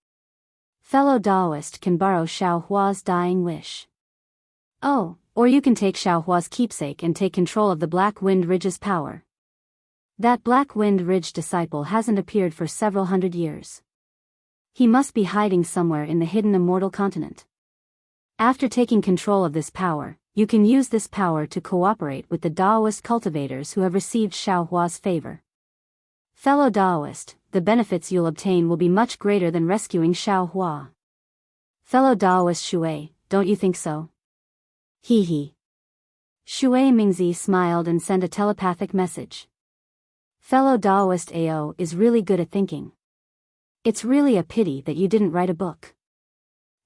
A: Fellow Daoist can borrow Shao Hua's dying wish. Oh, or you can take Shao Hua's keepsake and take control of the Black Wind Ridge's power. That Black Wind Ridge disciple hasn't appeared for several hundred years. He must be hiding somewhere in the hidden immortal continent. After taking control of this power, you can use this power to cooperate with the Daoist cultivators who have received Shao Hua's favor. Fellow Daoist, the benefits you'll obtain will be much greater than rescuing Shao Hua. Fellow Daoist Shui, don't you think so? He. Shui Mingzi smiled and sent a telepathic message. Fellow Daoist Ao is really good at thinking. It's really a pity that you didn't write a book.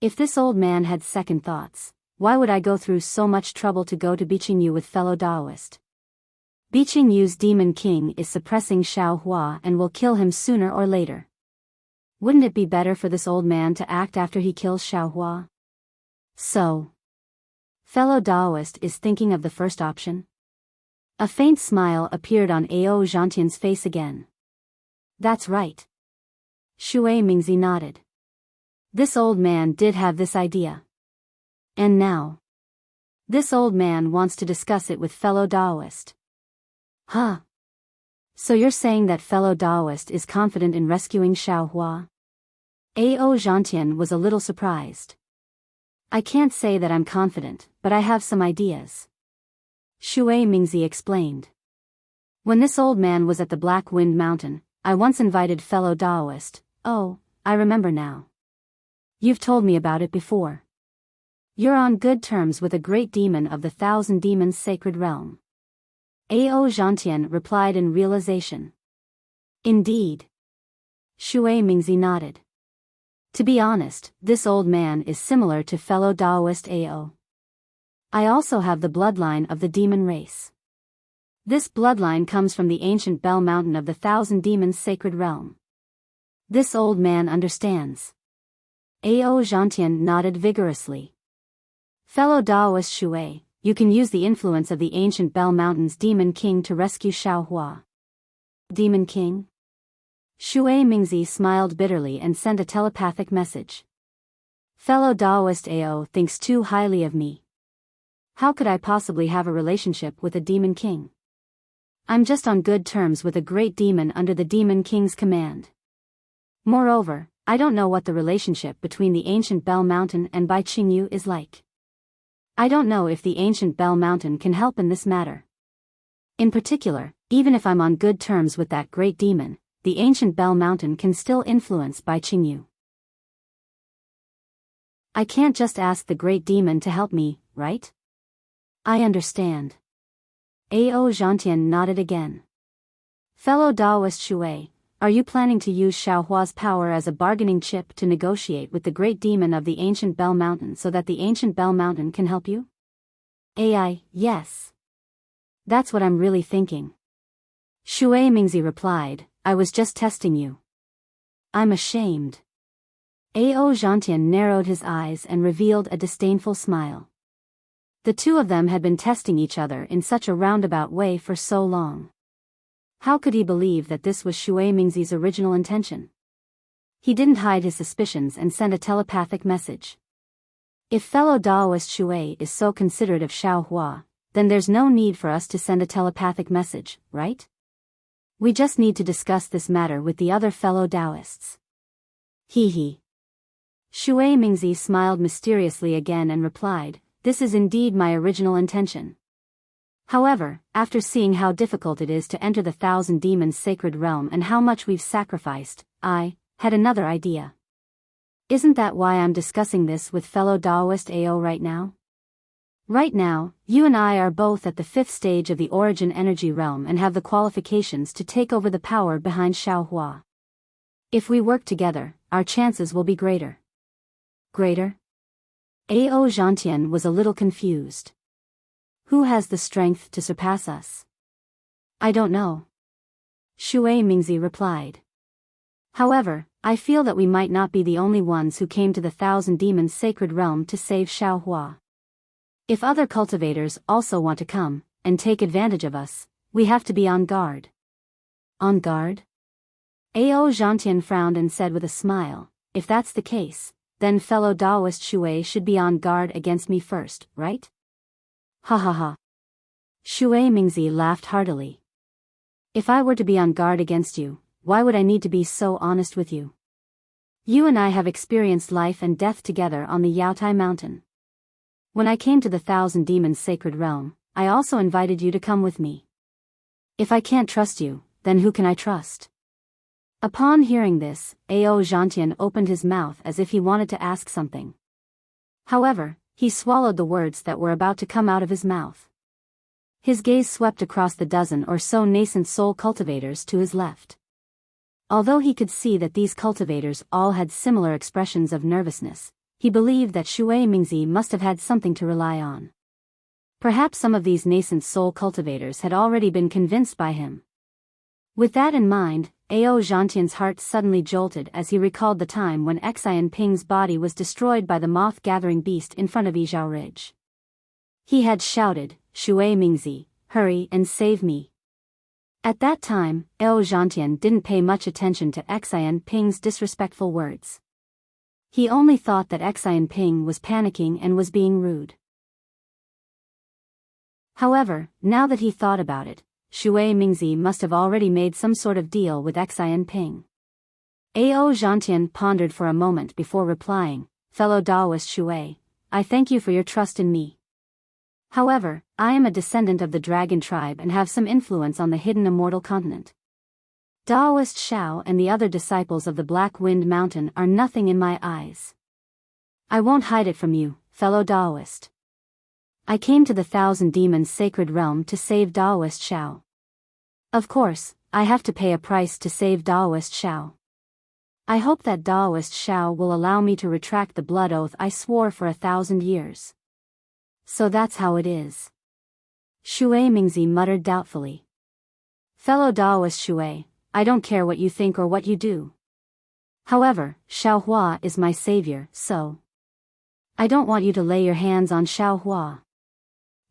A: If this old man had second thoughts, why would I go through so much trouble to go to Biqingyu with fellow Daoist? Biqingyu's Demon King is suppressing Shao Hua and will kill him sooner or later. Wouldn't it be better for this old man to act after he kills Shao Hua? So, fellow Daoist is thinking of the first option? A faint smile appeared on Ao Zhantian's face again. That's right. Shui Mingzi nodded. This old man did have this idea. And now, this old man wants to discuss it with fellow Daoist. Huh. So you're saying that fellow Daoist is confident in rescuing Shao Hua? Ao Zhantian was a little surprised. I can't say that I'm confident, but I have some ideas. Shui Mingzi explained. When this old man was at the Black Wind Mountain, I once invited fellow Daoist. Oh, I remember now. You've told me about it before. You're on good terms with a great demon of the 1,000 Demons Sacred Realm. Ao Zhantian replied in realization. Indeed. Shui Mingzi nodded. To be honest, this old man is similar to fellow Daoist Ao. I also have the bloodline of the demon race. This bloodline comes from the ancient Bell Mountain of the 1,000 Demons Sacred Realm. This old man understands. Ao Zhantian nodded vigorously. Fellow Daoist Shui, you can use the influence of the ancient Bell Mountain's Demon King to rescue Xiaohua. Demon King? Shui Mingzi smiled bitterly and sent a telepathic message. Fellow Daoist Ao thinks too highly of me. How could I possibly have a relationship with a Demon King? I'm just on good terms with a great demon under the Demon King's command. Moreover, I don't know what the relationship between the ancient Bell Mountain and Bai Qingyu is like. I don't know if the ancient Bell Mountain can help in this matter. In particular, even if I'm on good terms with that great demon, the ancient Bell Mountain can still influence Bai Qingyu. I can't just ask the great demon to help me, right? I understand. Ao Zhantian nodded again. Fellow Daoist Shui, are you planning to use Xiaohua's power as a bargaining chip to negotiate with the great demon of the ancient Bell Mountain so that the ancient Bell Mountain can help you? AI, yes. That's what I'm really thinking. Shui Mingzi replied, I was just testing you. I'm ashamed. Ao Zhantian narrowed his eyes and revealed a disdainful smile. The two of them had been testing each other in such a roundabout way for so long. How could he believe that this was Shui Mingzi's original intention? He didn't hide his suspicions and sent a telepathic message. If fellow Daoist Shui is so considerate of Xiaohua, then there's no need for us to send a telepathic message, right? We just need to discuss this matter with the other fellow Daoists. He. Shui Mingzi smiled mysteriously again and replied, this is indeed my original intention. However, after seeing how difficult it is to enter the Thousand Demons' sacred realm and how much we've sacrificed, I had another idea. Isn't that why I'm discussing this with fellow Daoist Ao right now? Right now, you and I are both at the 5th stage of the origin energy realm and have the qualifications to take over the power behind Xiaohua. If we work together, our chances will be greater. Greater? Ao Zhantian was a little confused. Who has the strength to surpass us? I don't know. Shui Mingzi replied. However, I feel that we might not be the only ones who came to the Thousand Demons' sacred realm to save Xiaohua. If other cultivators also want to come and take advantage of us, we have to be on guard. On guard? Ao Zhantian frowned and said with a smile, if that's the case, then fellow Daoist Shui should be on guard against me first, right? Ha ha ha. Shui Mingzi laughed heartily. If I were to be on guard against you, why would I need to be so honest with you? You and I have experienced life and death together on the Yaotai Mountain. When I came to the Thousand Demons' sacred realm, I also invited you to come with me. If I can't trust you, then who can I trust? Upon hearing this, Ao Zhantian opened his mouth as if he wanted to ask something. However, he swallowed the words that were about to come out of his mouth. His gaze swept across the dozen or so nascent soul cultivators to his left. Although he could see that these cultivators all had similar expressions of nervousness, he believed that Shui Mingzi must have had something to rely on. Perhaps some of these nascent soul cultivators had already been convinced by him. With that in mind, Ao Zhantian's heart suddenly jolted as he recalled the time when Enchanting's body was destroyed by the moth-gathering beast in front of Yizhao Ridge. He had shouted, Shui Mingzi, hurry and save me. At that time, Ao Zhantian didn't pay much attention to Enchanting's disrespectful words. He only thought that Enchanting was panicking and was being rude. However, now that he thought about it, Shui Mingzi must have already made some sort of deal with Enchanting. Ao Zhantian pondered for a moment before replying, fellow Daoist Shui, I thank you for your trust in me. However, I am a descendant of the dragon tribe and have some influence on the hidden immortal continent. Daoist Shao and the other disciples of the Black Wind Mountain are nothing in my eyes. I won't hide it from you, fellow Daoist. I came to the Thousand Demons' sacred realm to save Daoist Shao. Of course, I have to pay a price to save Daoist Shao. I hope that Daoist Shao will allow me to retract the blood oath I swore for 1,000 years. So that's how it is. Shui Mingzi muttered doubtfully. Fellow Daoist Shui, I don't care what you think or what you do. However, Xiaohua is my savior, so I don't want you to lay your hands on Xiaohua.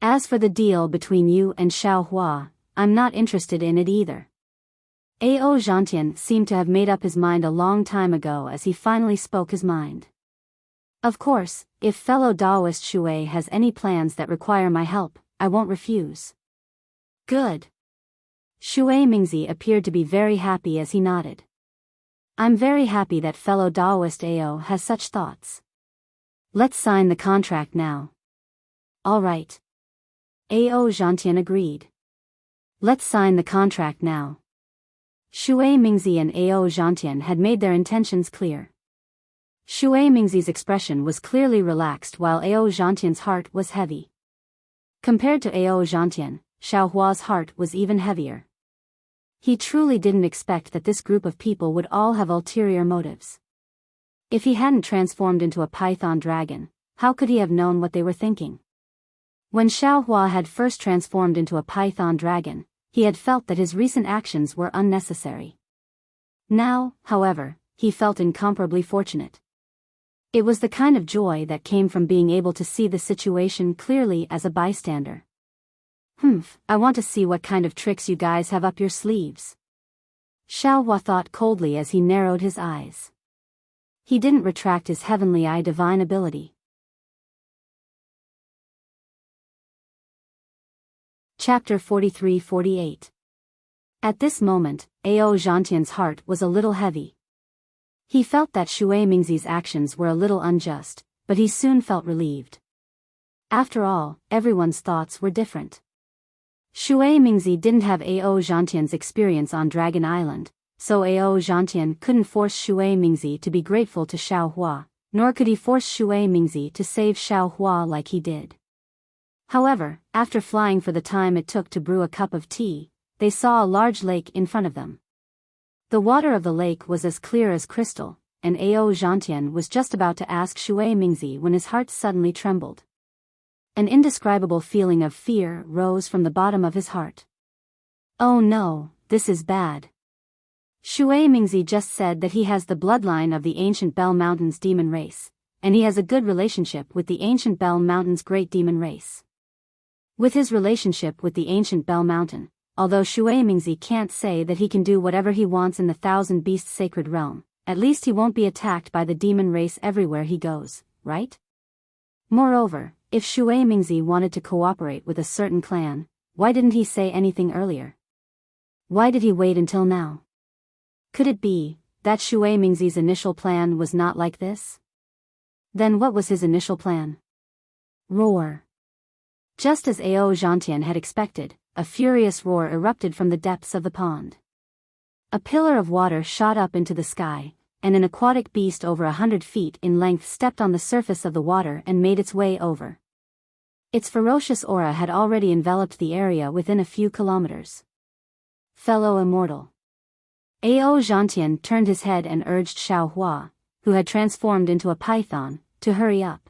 A: As for the deal between you and Xiaohua, I'm not interested in it either. Ao Zhantian seemed to have made up his mind a long time ago as he finally spoke his mind. Of course, if fellow Daoist Shui has any plans that require my help, I won't refuse. Good. Shui Mingzi appeared to be very happy as he nodded. I'm very happy that fellow Daoist Ao has such thoughts. Let's sign the contract now. All right. Ao Zhantian agreed. Let's sign the contract now. Shui Mingzi and Ao Zhantian had made their intentions clear. Shui Mingzi's expression was clearly relaxed while Ao Zhantian's heart was heavy. Compared to Ao Zhantian, Xiaohua's heart was even heavier. He truly didn't expect that this group of people would all have ulterior motives. If he hadn't transformed into a python dragon, how could he have known what they were thinking? When Xiaohua had first transformed into a python dragon, he had felt that his recent actions were unnecessary. Now, however, he felt incomparably fortunate. It was the kind of joy that came from being able to see the situation clearly as a bystander. I want to see what kind of tricks you guys have up your sleeves. Xiaohua thought coldly as he narrowed his eyes. He didn't retract his heavenly eye divine ability. Chapter 43-48. At this moment, Ao Zhantian's heart was a little heavy. He felt that Shui Mingzi's actions were a little unjust, but he soon felt relieved. After all, everyone's thoughts were different. Shui Mingzi didn't have Ao Zhantian's experience on Dragon Island, so Ao Zhantian couldn't force Shui Mingzi to be grateful to Xiaohua, nor could he force Shui Mingzi to save Xiaohua like he did. However, after flying for the time it took to brew a cup of tea, they saw a large lake in front of them. The water of the lake was as clear as crystal, and Ao Zhantian was just about to ask Shui Mingzi when his heart suddenly trembled. An indescribable feeling of fear rose from the bottom of his heart. Oh no, this is bad. Shui Mingzi just said that he has the bloodline of the Ancient Bell Mountain's demon race, and he has a good relationship with the Ancient Bell Mountain's great demon race. With his relationship with the Ancient Bell Mountain, although Shui Mingzi can't say that he can do whatever he wants in the Thousand Beasts Sacred Realm, at least he won't be attacked by the demon race everywhere he goes, right? Moreover, if Shui Mingzi wanted to cooperate with a certain clan, why didn't he say anything earlier? Why did he wait until now? Could it be that Shui Mingzi's initial plan was not like this? Then what was his initial plan? Roar. Just as Ao Zhantian had expected, a furious roar erupted from the depths of the pond. A pillar of water shot up into the sky, and an aquatic beast over 100 feet in length stepped on the surface of the water and made its way over. Its ferocious aura had already enveloped the area within a few kilometers. Fellow immortal. Ao Zhantian turned his head and urged Xiaohua, who had transformed into a python, to hurry up.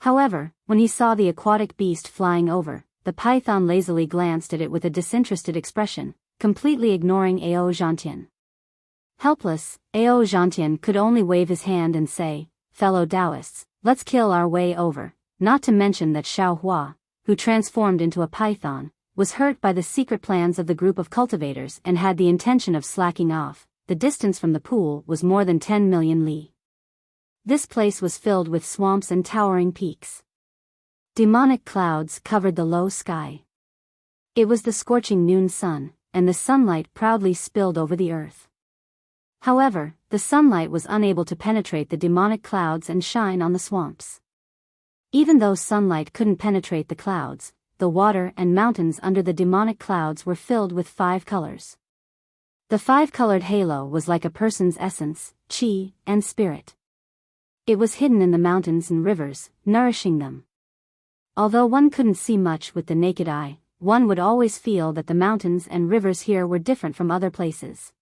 A: However, when he saw the aquatic beast flying over, the python lazily glanced at it with a disinterested expression, completely ignoring Ao Zhantian. Helpless, Ao Zhantian could only wave his hand and say, "Fellow Taoists, let's kill our way over," not to mention that Xiaohua, who transformed into a python, was hurt by the secret plans of the group of cultivators and had the intention of slacking off. The distance from the pool was more than 10 million li. This place was filled with swamps and towering peaks. Demonic clouds covered the low sky. It was the scorching noon sun, and the sunlight proudly spilled over the earth. However, the sunlight was unable to penetrate the demonic clouds and shine on the swamps. Even though sunlight couldn't penetrate the clouds, the water and mountains under the demonic clouds were filled with 5 colors. The 5-colored halo was like a person's essence, chi, and spirit. It was hidden in the mountains and rivers, nourishing them. Although one couldn't see much with the naked eye, one would always feel that the mountains and rivers here were different from other places.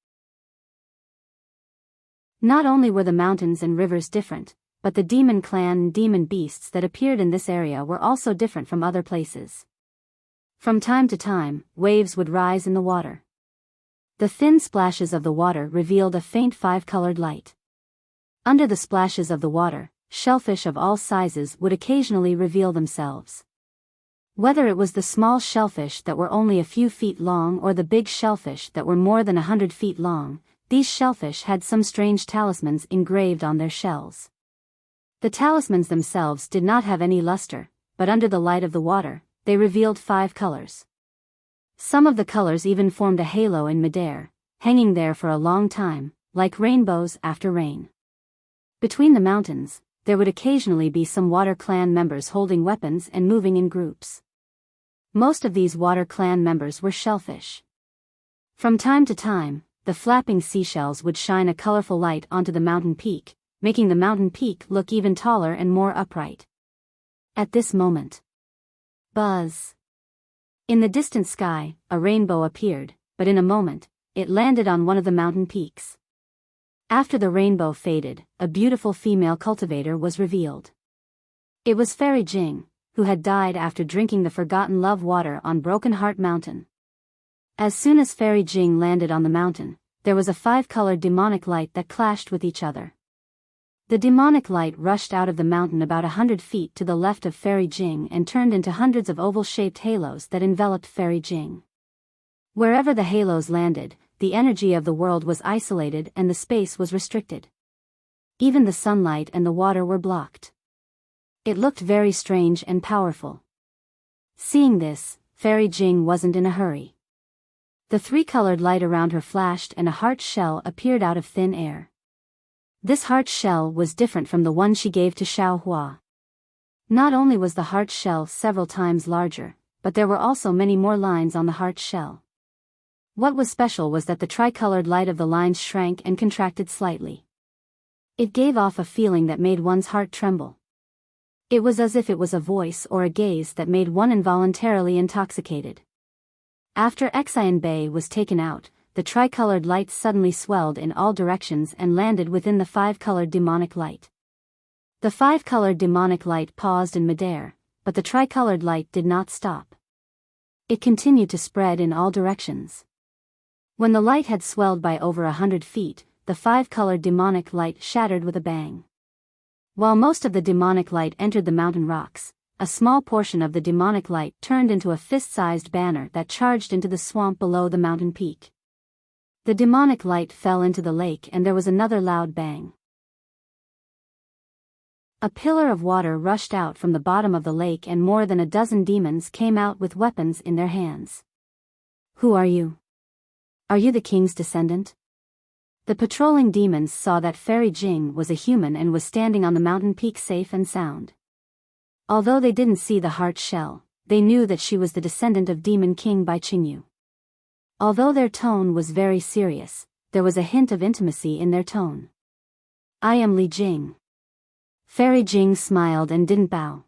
A: Not only were the mountains and rivers different, but the demon clan and demon beasts that appeared in this area were also different from other places. From time to time, waves would rise in the water. The thin splashes of the water revealed a faint five-colored light. Under the splashes of the water, shellfish of all sizes would occasionally reveal themselves. Whether it was the small shellfish that were only a few feet long or the big shellfish that were more than 100 feet long, these shellfish had some strange talismans engraved on their shells. The talismans themselves did not have any luster, but under the light of the water, they revealed 5 colors. Some of the colors even formed a halo in midair, hanging there for a long time, like rainbows after rain. Between the mountains, there would occasionally be some water clan members holding weapons and moving in groups. Most of these water clan members were shellfish. From time to time, the flapping seashells would shine a colorful light onto the mountain peak, making the mountain peak look even taller and more upright. At this moment, buzz! In the distant sky, a rainbow appeared, but in a moment, it landed on one of the mountain peaks. After the rainbow faded, a beautiful female cultivator was revealed. It was Fairy Jing, who had died after drinking the forgotten love water on Broken Heart Mountain. As soon as Fairy Jing landed on the mountain, there was a 5-colored demonic light that clashed with each other. The demonic light rushed out of the mountain about 100 feet to the left of Fairy Jing and turned into hundreds of oval-shaped halos that enveloped Fairy Jing. Wherever the halos landed, the energy of the world was isolated and the space was restricted. Even the sunlight and the water were blocked. It looked very strange and powerful. Seeing this, Fairy Jing wasn't in a hurry. The 3-colored light around her flashed and a heart shell appeared out of thin air. This heart shell was different from the one she gave to Xiao Hua. Not only was the heart shell several times larger, but there were also many more lines on the heart shell. What was special was that the tricolored light of the lines shrank and contracted slightly. It gave off a feeling that made one's heart tremble. It was as if it was a voice or a gaze that made one involuntarily intoxicated. After Xian Bei was taken out, the tricolored light suddenly swelled in all directions and landed within the 5-colored demonic light. The 5-colored demonic light paused in midair, but the tricolored light did not stop. It continued to spread in all directions. When the light had swelled by over 100 feet, the 5-colored demonic light shattered with a bang. While most of the demonic light entered the mountain rocks, a small portion of the demonic light turned into a fist-sized banner that charged into the swamp below the mountain peak. The demonic light fell into the lake and there was another loud bang. A pillar of water rushed out from the bottom of the lake and more than a dozen demons came out with weapons in their hands. Who are you? Are you the king's descendant? The patrolling demons saw that Fairy Jing was a human and was standing on the mountain peak safe and sound. Although they didn't see the heart shell, they knew that she was the descendant of Demon King Bai Qingyu. Although their tone was very serious, there was a hint of intimacy in their tone. I am Li Jing. Fairy Jing smiled and didn't bow.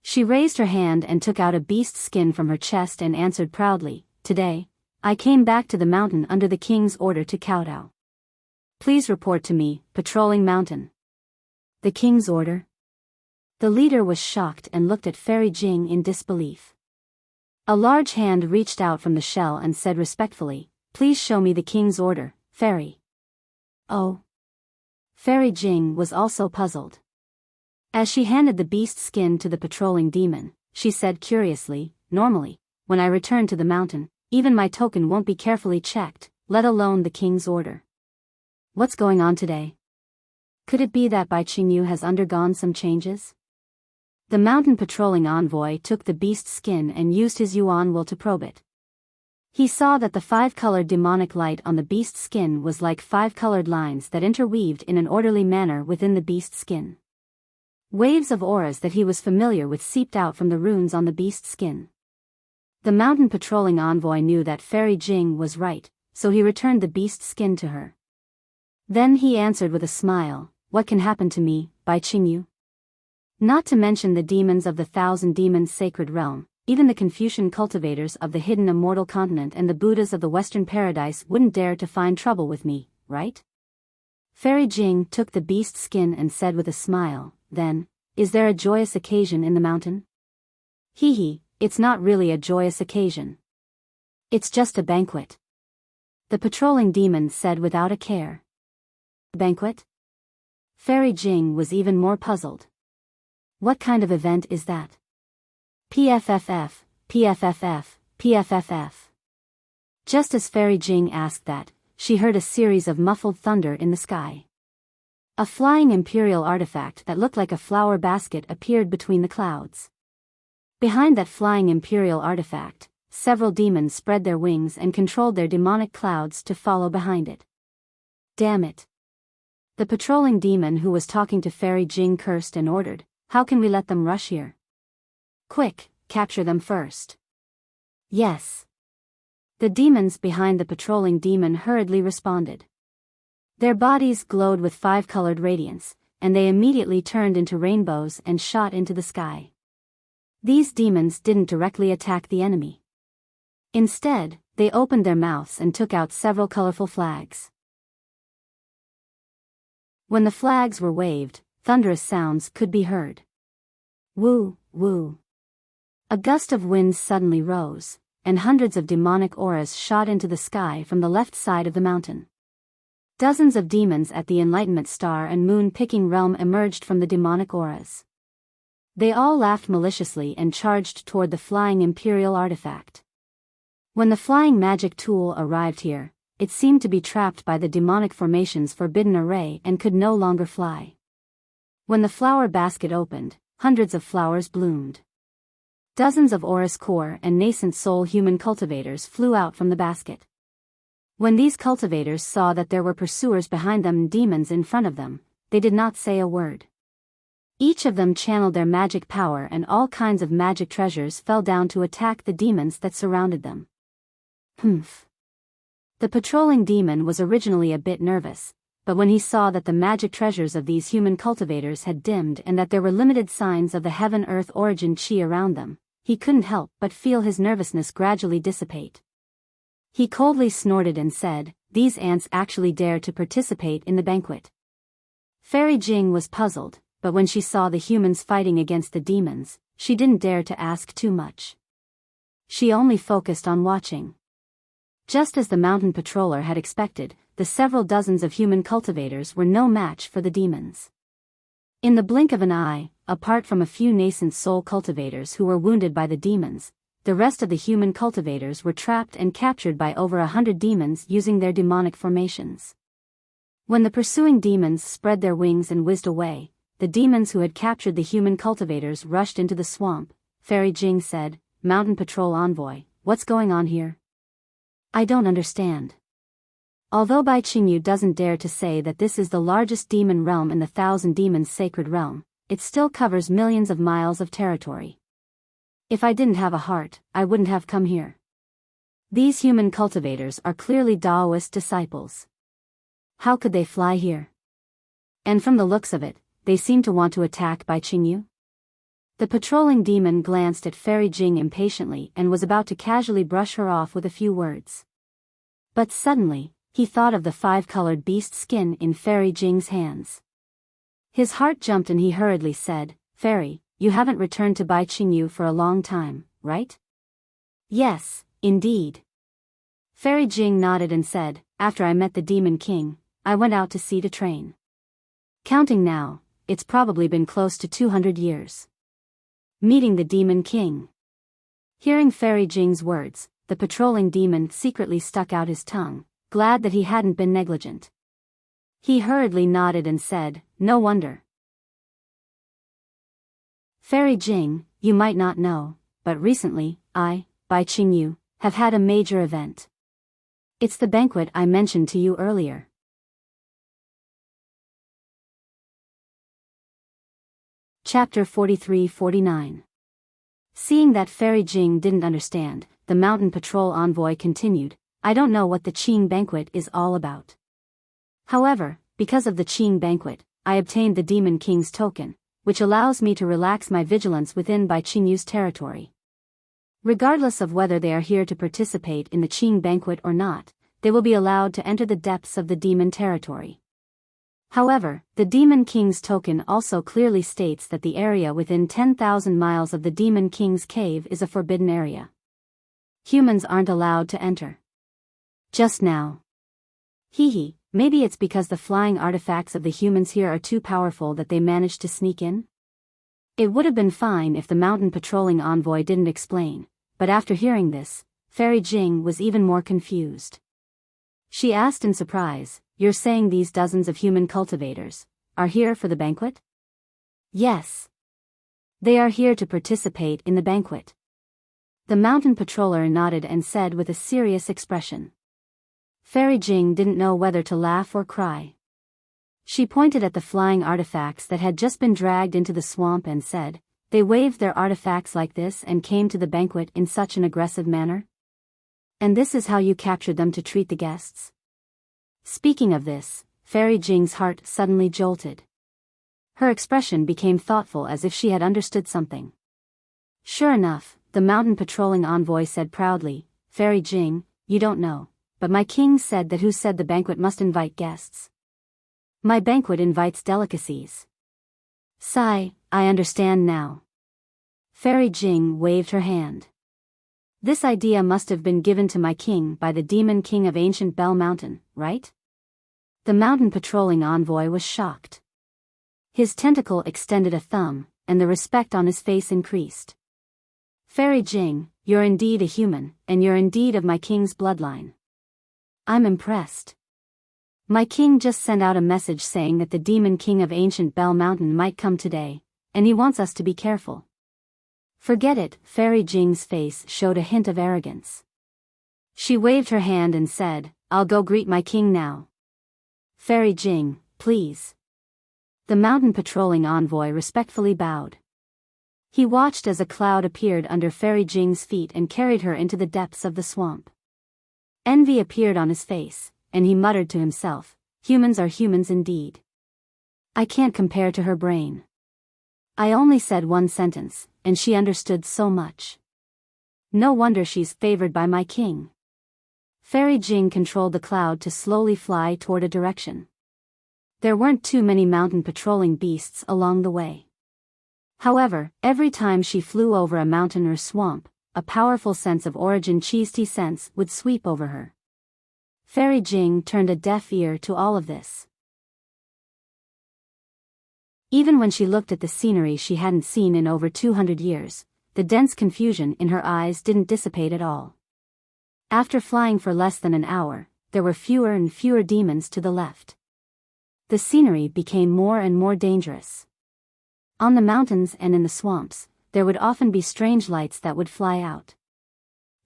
A: She raised her hand and took out a beast skin from her chest and answered proudly, Today, I came back to the mountain under the king's order to kowtow. Please report to me, patrolling mountain. The king's order? The leader was shocked and looked at Fairy Jing in disbelief. A large hand reached out from the shell and said respectfully, Please show me the king's order, Fairy. Oh. Fairy Jing was also puzzled. As she handed the beast skin to the patrolling demon, she said curiously, Normally, when I return to the mountain, even my token won't be carefully checked, let alone the king's order. What's going on today? Could it be that Bai Qingyu has undergone some changes? The mountain patrolling envoy took the beast skin and used his yuan will to probe it. He saw that the 5-colored demonic light on the beast skin was like 5-colored lines that interweaved in an orderly manner within the beast skin. Waves of auras that he was familiar with seeped out from the runes on the beast skin. The mountain patrolling envoy knew that Fairy Jing was right, so he returned the beast skin to her. Then he answered with a smile, What can happen to me, Bai Qingyu? Not to mention the demons of the 1,000 demons sacred realm, even the Confucian cultivators of the hidden immortal continent and the Buddhas of the Western paradise wouldn't dare to find trouble with me, right? Fairy Jing took the beast skin and said with a smile, Then, is there a joyous occasion in the mountain? Hee, it's not really a joyous occasion. It's just a banquet. the patrolling demon said without a care. Banquet? Fairy Jing was even more puzzled. What kind of event is that? PFFF, PFFF, PFFF. Just as Fairy Jing asked that, she heard a series of muffled thunder in the sky. A flying imperial artifact that looked like a flower basket appeared between the clouds. Behind that flying imperial artifact, several demons spread their wings and controlled their demonic clouds to follow behind it. Damn it. The patrolling demon who was talking to Fairy Jing cursed and ordered, "How can we let them rush here? Quick, capture them first." Yes. The demons behind the patrolling demon hurriedly responded. Their bodies glowed with 5-colored radiance, and they immediately turned into rainbows and shot into the sky. These demons didn't directly attack the enemy. Instead, they opened their mouths and took out several colorful flags. When the flags were waved, thunderous sounds could be heard. Woo, woo. A gust of wind suddenly rose, and hundreds of demonic auras shot into the sky from the left side of the mountain. Dozens of demons at the Enlightenment Star and Moon-picking realm emerged from the demonic auras. They all laughed maliciously and charged toward the flying imperial artifact. When the flying magic tool arrived here, it seemed to be trapped by the demonic formation's forbidden array and could no longer fly. When the flower basket opened, hundreds of flowers bloomed. Dozens of Aurus core and nascent soul human cultivators flew out from the basket. When these cultivators saw that there were pursuers behind them and demons in front of them, they did not say a word. Each of them channeled their magic power and all kinds of magic treasures fell down to attack the demons that surrounded them. Humph. The patrolling demon was originally a bit nervous, but when he saw that the magic treasures of these human cultivators had dimmed and that there were limited signs of the heaven-earth origin chi around them, he couldn't help but feel his nervousness gradually dissipate. He coldly snorted and said, "These ants actually dare to participate in the banquet." Fairy Jing was puzzled, but when she saw the humans fighting against the demons, she didn't dare to ask too much. She only focused on watching. Just as the mountain patroller had expected, the several dozens of human cultivators were no match for the demons. In the blink of an eye, apart from a few nascent soul cultivators who were wounded by the demons, the rest of the human cultivators were trapped and captured by over 100 demons using their demonic formations. When the pursuing demons spread their wings and whizzed away, the demons who had captured the human cultivators rushed into the swamp. Fairy Jing said, "Mountain Patrol Envoy, what's going on here? I don't understand." Although Bai Qingyu doesn't dare to say that this is the largest demon realm in the Thousand Demons Sacred Realm, it still covers millions of miles of territory. If I didn't have a heart, I wouldn't have come here. These human cultivators are clearly Taoist disciples. How could they fly here? And from the looks of it, they seem to want to attack Bai Qingyu. The patrolling demon glanced at Fairy Jing impatiently and was about to casually brush her off with a few words. But suddenly, he thought of the 5-colored beast skin in Fairy Jing's hands. His heart jumped and he hurriedly said, "Fairy, you haven't returned to Bai Qingyu for a long time, right?" "Yes, indeed." Fairy Jing nodded and said, "After I met the Demon King, I went out to sea to train. Counting now, it's probably been close to 200 years. Meeting the Demon King." Hearing Fairy Jing's words, the patrolling demon secretly stuck out his tongue, glad that he hadn't been negligent. He hurriedly nodded and said, "No wonder." "Fairy Jing, you might not know, but recently, I, Bai Qingyu, have had a major event. It's the banquet I mentioned to you earlier." Chapter 43-49. Seeing that Fairy Jing didn't understand, the Mountain Patrol Envoy continued, "I don't know what the Qing banquet is all about. However, because of the Qing banquet, I obtained the Demon King's token, which allows me to relax my vigilance within Bai Qingyu's territory. Regardless of whether they are here to participate in the Qing banquet or not, they will be allowed to enter the depths of the demon territory. However, the Demon King's token also clearly states that the area within 10,000 miles of the Demon King's cave is a forbidden area. Humans aren't allowed to enter. Just now. Hee, maybe it's because the flying artifacts of the humans here are too powerful that they managed to sneak in? It would have been fine if the mountain patrolling envoy didn't explain, but after hearing this, Fairy Jing was even more confused. She asked in surprise, "You're saying these dozens of human cultivators are here for the banquet?" "Yes. They are here to participate in the banquet." The mountain patroller nodded and said with a serious expression. Fairy Jing didn't know whether to laugh or cry. She pointed at the flying artifacts that had just been dragged into the swamp and said, "They waved their artifacts like this and came to the banquet in such an aggressive manner? And this is how you captured them to treat the guests?" Speaking of this, Fairy Jing's heart suddenly jolted. Her expression became thoughtful as if she had understood something. "Sure enough," the mountain patrolling envoy said proudly, "Fairy Jing, you don't know, but my king said that who said the banquet must invite guests. My banquet invites delicacies." Sigh, I understand now. Fairy Jing waved her hand. This idea must have been given to my king by the demon king of ancient Bell Mountain, right? The mountain patrolling envoy was shocked. His tentacle extended a thumb, and the respect on his face increased. "Fairy Jing, you're indeed a human, and you're indeed of my king's bloodline. I'm impressed. My king just sent out a message saying that the demon king of ancient Bell Mountain might come today, and he wants us to be careful." "Forget it," Fairy Jing's face showed a hint of arrogance. She waved her hand and said, "I'll go greet my king now." "Fairy Jing, please." The mountain patrolling envoy respectfully bowed. He watched as a cloud appeared under Fairy Jing's feet and carried her into the depths of the swamp. Envy appeared on his face, and he muttered to himself, "Humans are humans indeed. I can't compare to her brain. I only said one sentence, and she understood so much. No wonder she's favored by my king." Fairy Jing controlled the cloud to slowly fly toward a direction. There weren't too many mountain patrolling beasts along the way. However, every time she flew over a mountain or swamp, a powerful sense of origin cheese tea sense would sweep over her. Fairy Jing turned a deaf ear to all of this. Even when she looked at the scenery she hadn't seen in over 200 years, the dense confusion in her eyes didn't dissipate at all. After flying for less than an hour, there were fewer and fewer demons to the left. The scenery became more and more dangerous. On the mountains and in the swamps, there would often be strange lights that would fly out.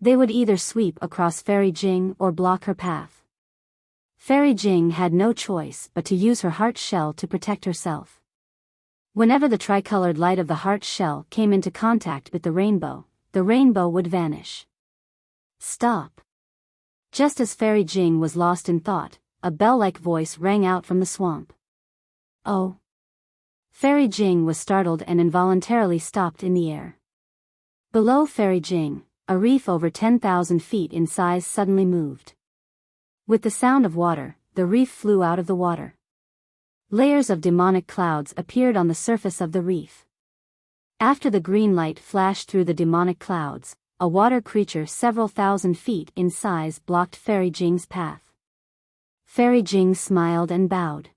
A: They would either sweep across Fairy Jing or block her path. Fairy Jing had no choice but to use her heart shell to protect herself. Whenever the tricolored light of the heart shell came into contact with the rainbow would vanish. "Stop." Just as Fairy Jing was lost in thought, a bell-like voice rang out from the swamp. "Oh." Fairy Jing was startled and involuntarily stopped in the air. Below Fairy Jing, a reef over 10,000 feet in size suddenly moved. With the sound of water, the reef flew out of the water. Layers of demonic clouds appeared on the surface of the reef. After the green light flashed through the demonic clouds, a water creature several thousand feet in size blocked Fairy Jing's path. Fairy Jing smiled and bowed.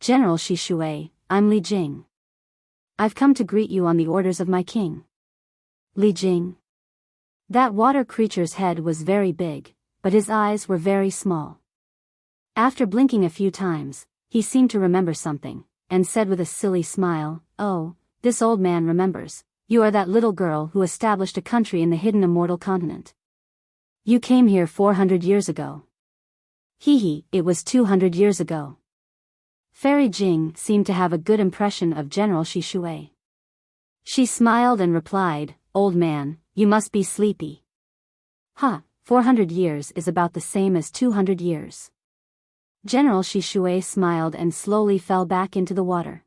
A: "General Shishui, I'm Li Jing. I've come to greet you on the orders of my king." "Li Jing?" That water creature's head was very big, but his eyes were very small. After blinking a few times, he seemed to remember something, and said with a silly smile, "Oh, this old man remembers. You are that little girl who established a country in the hidden immortal continent. You came here 400 years ago." "Hee, it was 200 years ago." Fairy Jing seemed to have a good impression of General Shishui. She smiled and replied, "Old man, you must be sleepy." 400 years is about the same as 200 years. General Shishui smiled and slowly fell back into the water.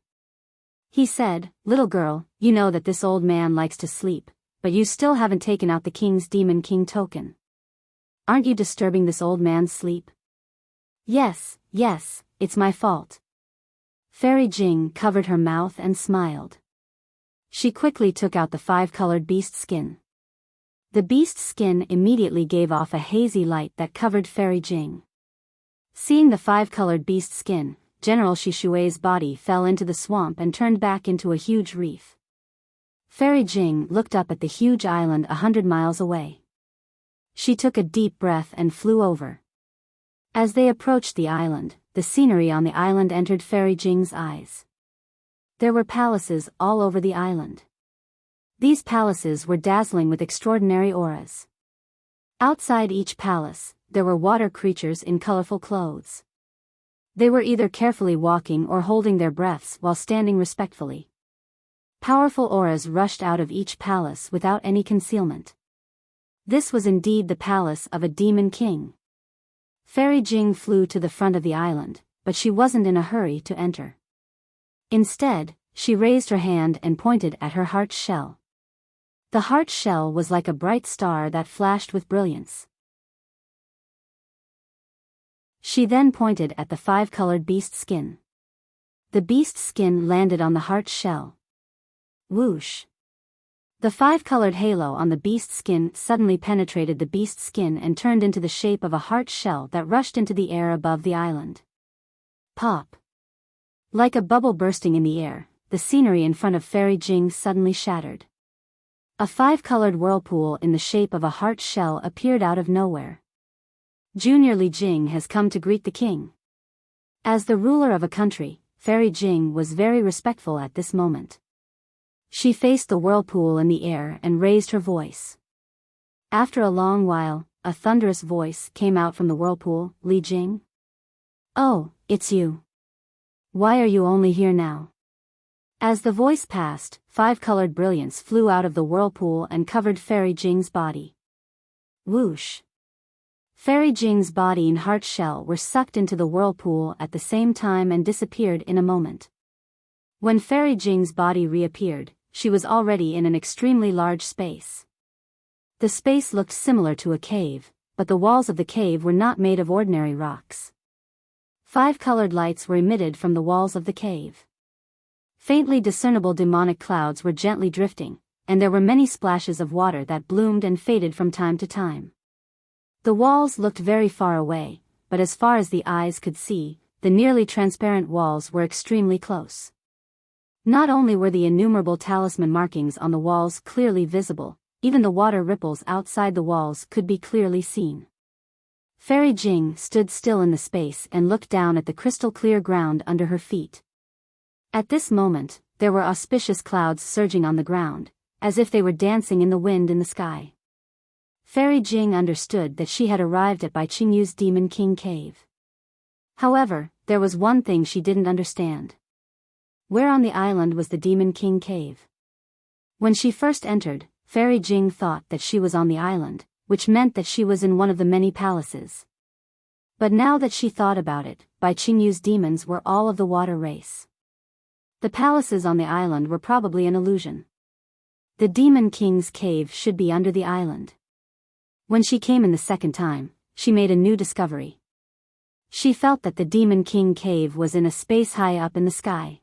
A: He said, "Little girl, you know that this old man likes to sleep, but you still haven't taken out the king's demon king token. Aren't you disturbing this old man's sleep?" Yes, it's my fault." Fairy Jing covered her mouth and smiled. She quickly took out the 5-colored beast skin. The beast's skin immediately gave off a hazy light that covered Fairy Jing. Seeing the five-colored beast skin, General Shishui's body fell into the swamp and turned back into a huge reef. Fairy Jing looked up at the huge island 100 miles away. She took a deep breath and flew over. As they approached the island, the scenery on the island entered Fairy Jing's eyes. There were palaces all over the island. These palaces were dazzling with extraordinary auras. Outside each palace, there were water creatures in colorful clothes. They were either carefully walking or holding their breaths while standing respectfully. Powerful auras rushed out of each palace without any concealment. This was indeed the palace of a demon king. Fairy Jing flew to the front of the island, but she wasn't in a hurry to enter. Instead, she raised her hand and pointed at her heart shell. The heart shell was like a bright star that flashed with brilliance. She then pointed at the five-colored beast skin. The beast skin landed on the heart shell. Whoosh! The five-colored halo on the beast skin suddenly penetrated the beast skin and turned into the shape of a heart shell that rushed into the air above the island. Pop! Like a bubble bursting in the air, the scenery in front of Fairy Jing suddenly shattered. A five-colored whirlpool in the shape of a heart shell appeared out of nowhere. Junior Li Jing has come to greet the king. As the ruler of a country, Fairy Jing was very respectful at this moment. She faced the whirlpool in the air and raised her voice. After a long while, a thunderous voice came out from the whirlpool. Li Jing? Oh, it's you. Why are you only here now? As the voice passed, five-colored brilliance flew out of the whirlpool and covered Fairy Jing's body. Whoosh! Fairy Jing's body and heart shell were sucked into the whirlpool at the same time and disappeared in a moment. When Fairy Jing's body reappeared, she was already in an extremely large space. The space looked similar to a cave, but the walls of the cave were not made of ordinary rocks. Five-colored lights were emitted from the walls of the cave. Faintly discernible demonic clouds were gently drifting, and there were many splashes of water that bloomed and faded from time to time. The walls looked very far away, but as far as the eyes could see, the nearly transparent walls were extremely close. Not only were the innumerable talisman markings on the walls clearly visible, even the water ripples outside the walls could be clearly seen. Fairy Jing stood still in the space and looked down at the crystal-clear ground under her feet. At this moment, there were auspicious clouds surging on the ground, as if they were dancing in the wind in the sky. Fairy Jing understood that she had arrived at Bai Qingyu's Demon King Cave. However, there was one thing she didn't understand. Where on the island was the Demon King Cave? When she first entered, Fairy Jing thought that she was on the island, which meant that she was in one of the many palaces. But now that she thought about it, Bai Qingyu's demons were all of the water race. The palaces on the island were probably an illusion. The Demon King's cave should be under the island. When she came in the second time, she made a new discovery. She felt that the Demon King cave was in a space high up in the sky.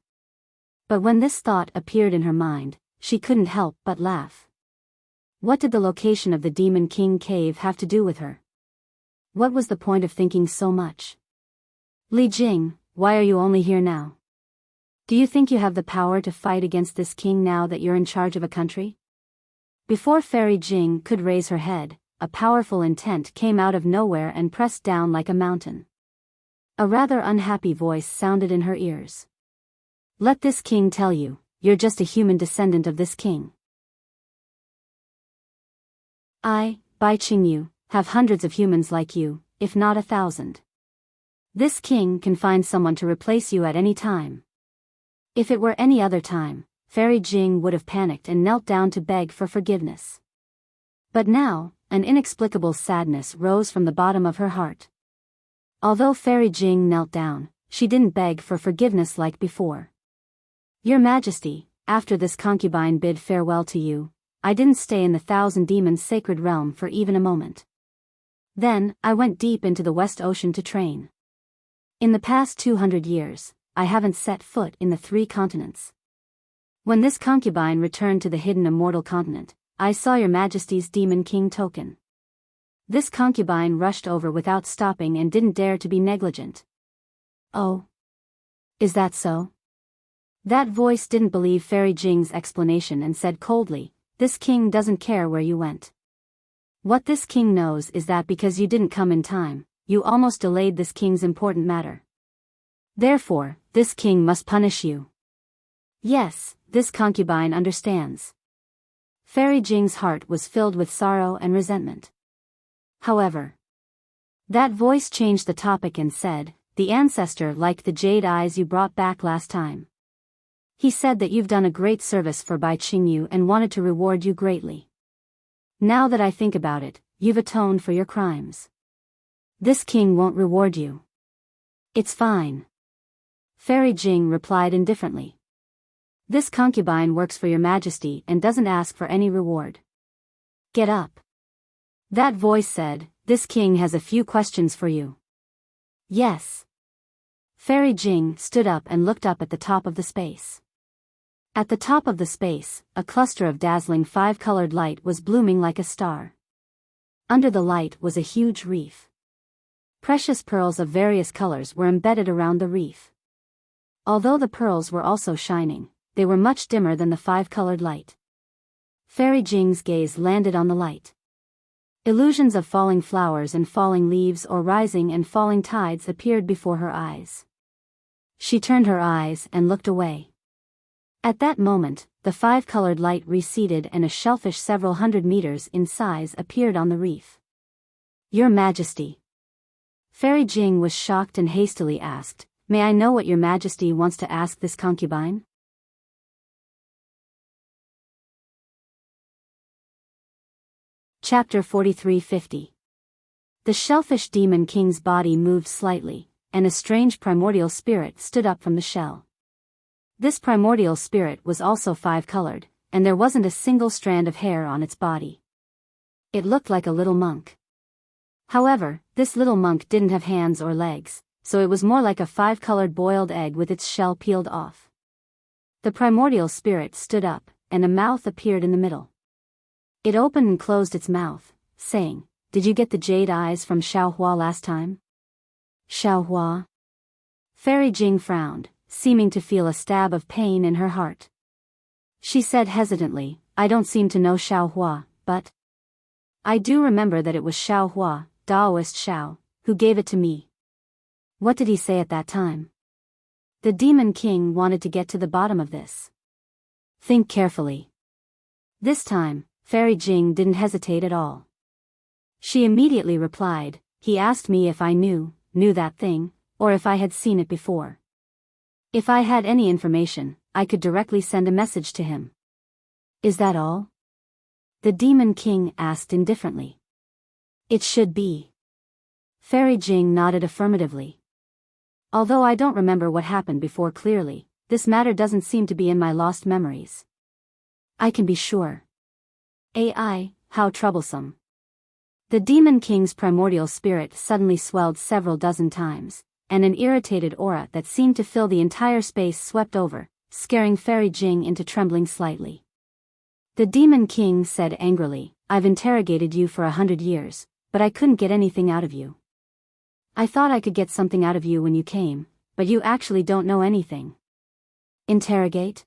A: But when this thought appeared in her mind, she couldn't help but laugh. What did the location of the Demon King cave have to do with her? What was the point of thinking so much? Li Jing, why are you only here now? Do you think you have the power to fight against this king now that you're in charge of a country? Before Fairy Jing could raise her head, a powerful intent came out of nowhere and pressed down like a mountain. A rather unhappy voice sounded in her ears. Let this king tell you, you're just a human descendant of this king. I, Bai Qingyu, have hundreds of humans like you, if not 1,000. This king can find someone to replace you at any time. If it were any other time, Fairy Jing would have panicked and knelt down to beg for forgiveness. But now, an inexplicable sadness rose from the bottom of her heart. Although Fairy Jing knelt down, she didn't beg for forgiveness like before. Your Majesty, after this concubine bid farewell to you, I didn't stay in the 1,000 Demons' sacred realm for even a moment. Then, I went deep into the West Ocean to train. In the past 200 years, I haven't set foot in the 3 continents. When this concubine returned to the hidden immortal continent, I saw your majesty's demon king token. This concubine rushed over without stopping and didn't dare to be negligent. Oh. Is that so? That voice didn't believe Fairy Jing's explanation and said coldly, this king doesn't care where you went. What this king knows is that because you didn't come in time, you almost delayed this king's important matter. Therefore, this king must punish you. Yes, this concubine understands. Fairy Jing's heart was filled with sorrow and resentment. However, that voice changed the topic and said, the ancestor liked the jade eyes you brought back last time. He said that you've done a great service for Bai Qingyu and wanted to reward you greatly. Now that I think about it, you've atoned for your crimes. This king won't reward you. It's fine. Fairy Jing replied indifferently. This concubine works for your majesty and doesn't ask for any reward. Get up. That voice said, this king has a few questions for you. Yes. Fairy Jing stood up and looked up at the top of the space. At the top of the space, a cluster of dazzling five-colored light was blooming like a star. Under the light was a huge reef. Precious pearls of various colors were embedded around the reef. Although the pearls were also shining, they were much dimmer than the five-colored light. Fairy Jing's gaze landed on the light. Illusions of falling flowers and falling leaves or rising and falling tides appeared before her eyes. She turned her eyes and looked away. At that moment, the five-colored light receded and a shellfish several hundred meters in size appeared on the reef. Your Majesty. Fairy Jing was shocked and hastily asked, may I know what your Majesty wants to ask this concubine? Chapter 4350. The shellfish demon king's body moved slightly, and a strange primordial spirit stood up from the shell. This primordial spirit was also five-colored, and there wasn't a single strand of hair on its body. It looked like a little monk. However, this little monk didn't have hands or legs, so it was more like a five-colored boiled egg with its shell peeled off. The primordial spirit stood up, and a mouth appeared in the middle. It opened and closed its mouth, saying, did you get the jade eyes from Xiaohua last time? Xiaohua? Fairy Jing frowned, seeming to feel a stab of pain in her heart. She said hesitantly, I don't seem to know Xiaohua, but I do remember that it was Xiaohua, Daoist Xiao, who gave it to me. What did he say at that time? The Demon King wanted to get to the bottom of this. Think carefully. This time, Fairy Jing didn't hesitate at all. She immediately replied, he asked me if I knew that thing, or if I had seen it before. If I had any information, I could directly send a message to him. Is that all? The Demon King asked indifferently. It should be. Fairy Jing nodded affirmatively. Although I don't remember what happened before clearly, this matter doesn't seem to be in my lost memories. I can be sure. AI, how troublesome. The Demon King's primordial spirit suddenly swelled several dozen times, and an irritated aura that seemed to fill the entire space swept over, scaring Fairy Jing into trembling slightly. The Demon King said angrily, I've interrogated you for 100 years, but I couldn't get anything out of you. I thought I could get something out of you when you came, but you actually don't know anything. Interrogate?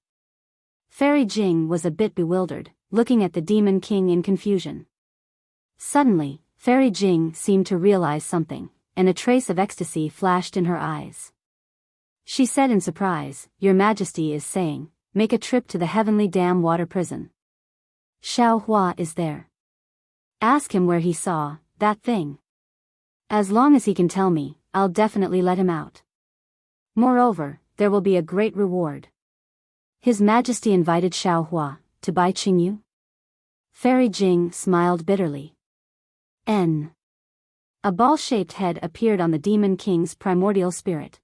A: Fairy Jing was a bit bewildered, looking at the Demon King in confusion. Suddenly, Fairy Jing seemed to realize something, and a trace of ecstasy flashed in her eyes. She said in surprise, Your Majesty is saying, make a trip to the Heavenly Dam Water Prison. Xiaohua is there. Ask him where he saw that thing. As long as he can tell me, I'll definitely let him out. Moreover, there will be a great reward. His Majesty invited Xiaohua to Bai Qingyu? Fairy Jing smiled bitterly. A ball-shaped head appeared on the Demon King's primordial spirit.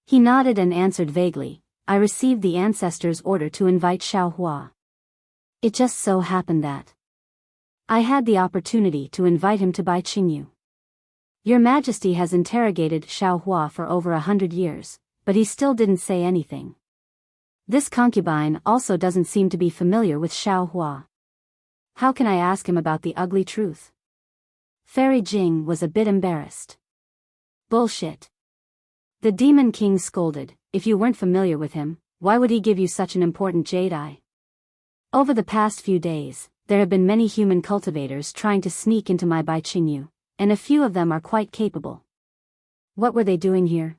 A: He nodded and answered vaguely, I received the ancestor's order to invite Xiaohua. It just so happened that I had the opportunity to invite him to Bai Qingyu. Your Majesty has interrogated Xiaohua for over 100 years, but he still didn't say anything. This concubine also doesn't seem to be familiar with Xiaohua. How can I ask him about the ugly truth? Fairy Jing was a bit embarrassed. Bullshit. The Demon King scolded. If you weren't familiar with him, why would he give you such an important jade eye? Over the past few days, there have been many human cultivators trying to sneak into my Bai Qingyu, and a few of them are quite capable. What were they doing here?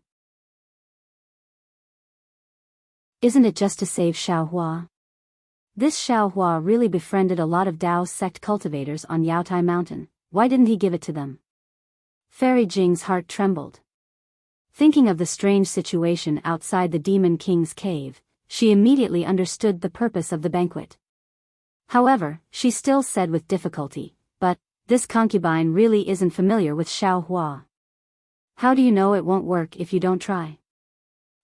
A: Isn't it just to save Xiaohua? This Xiaohua really befriended a lot of Dao sect cultivators on Yaotai Mountain. Why didn't he give it to them? Fairy Jing's heart trembled. Thinking of the strange situation outside the Demon King's cave, she immediately understood the purpose of the banquet. However, she still said with difficulty, but, this concubine really isn't familiar with Xiaohua. How do you know it won't work if you don't try?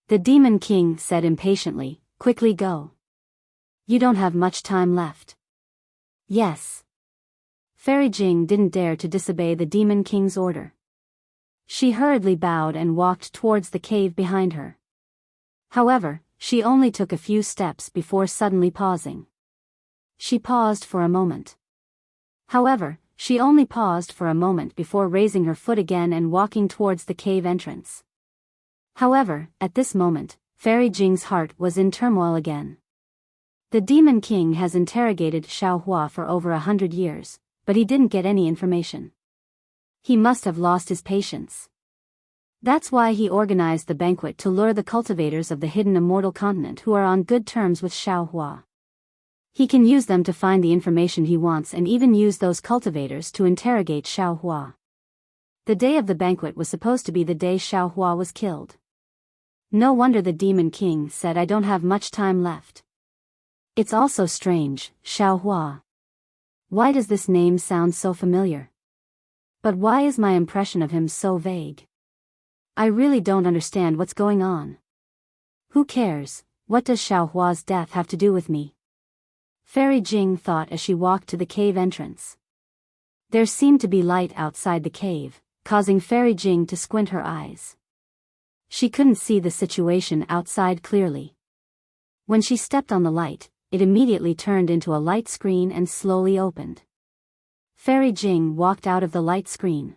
A: The Demon King said impatiently, quickly go. You don't have much time left. Yes. Fairy Jing didn't dare to disobey the Demon King's order. She hurriedly bowed and walked towards the cave behind her. However, she only took a few steps before suddenly pausing. She paused for a moment. However, she only paused for a moment before raising her foot again and walking towards the cave entrance. However, at this moment, Fairy Jing's heart was in turmoil again. The Demon King has interrogated Xiaohua for over 100 years, but he didn't get any information. He must have lost his patience. That's why he organized the banquet to lure the cultivators of the hidden immortal continent who are on good terms with Xiaohua. He can use them to find the information he wants and even use those cultivators to interrogate Xiaohua. The day of the banquet was supposed to be the day Xiaohua was killed. No wonder the Demon King said, I don't have much time left. It's also strange, Xiaohua. Why does this name sound so familiar? But why is my impression of him so vague? I really don't understand what's going on. Who cares? What does Xiaohua's death have to do with me? Fairy Jing thought as she walked to the cave entrance. There seemed to be light outside the cave, causing Fairy Jing to squint her eyes. She couldn't see the situation outside clearly. When she stepped on the light, it immediately turned into a light screen and slowly opened. Fairy Jing walked out of the light screen.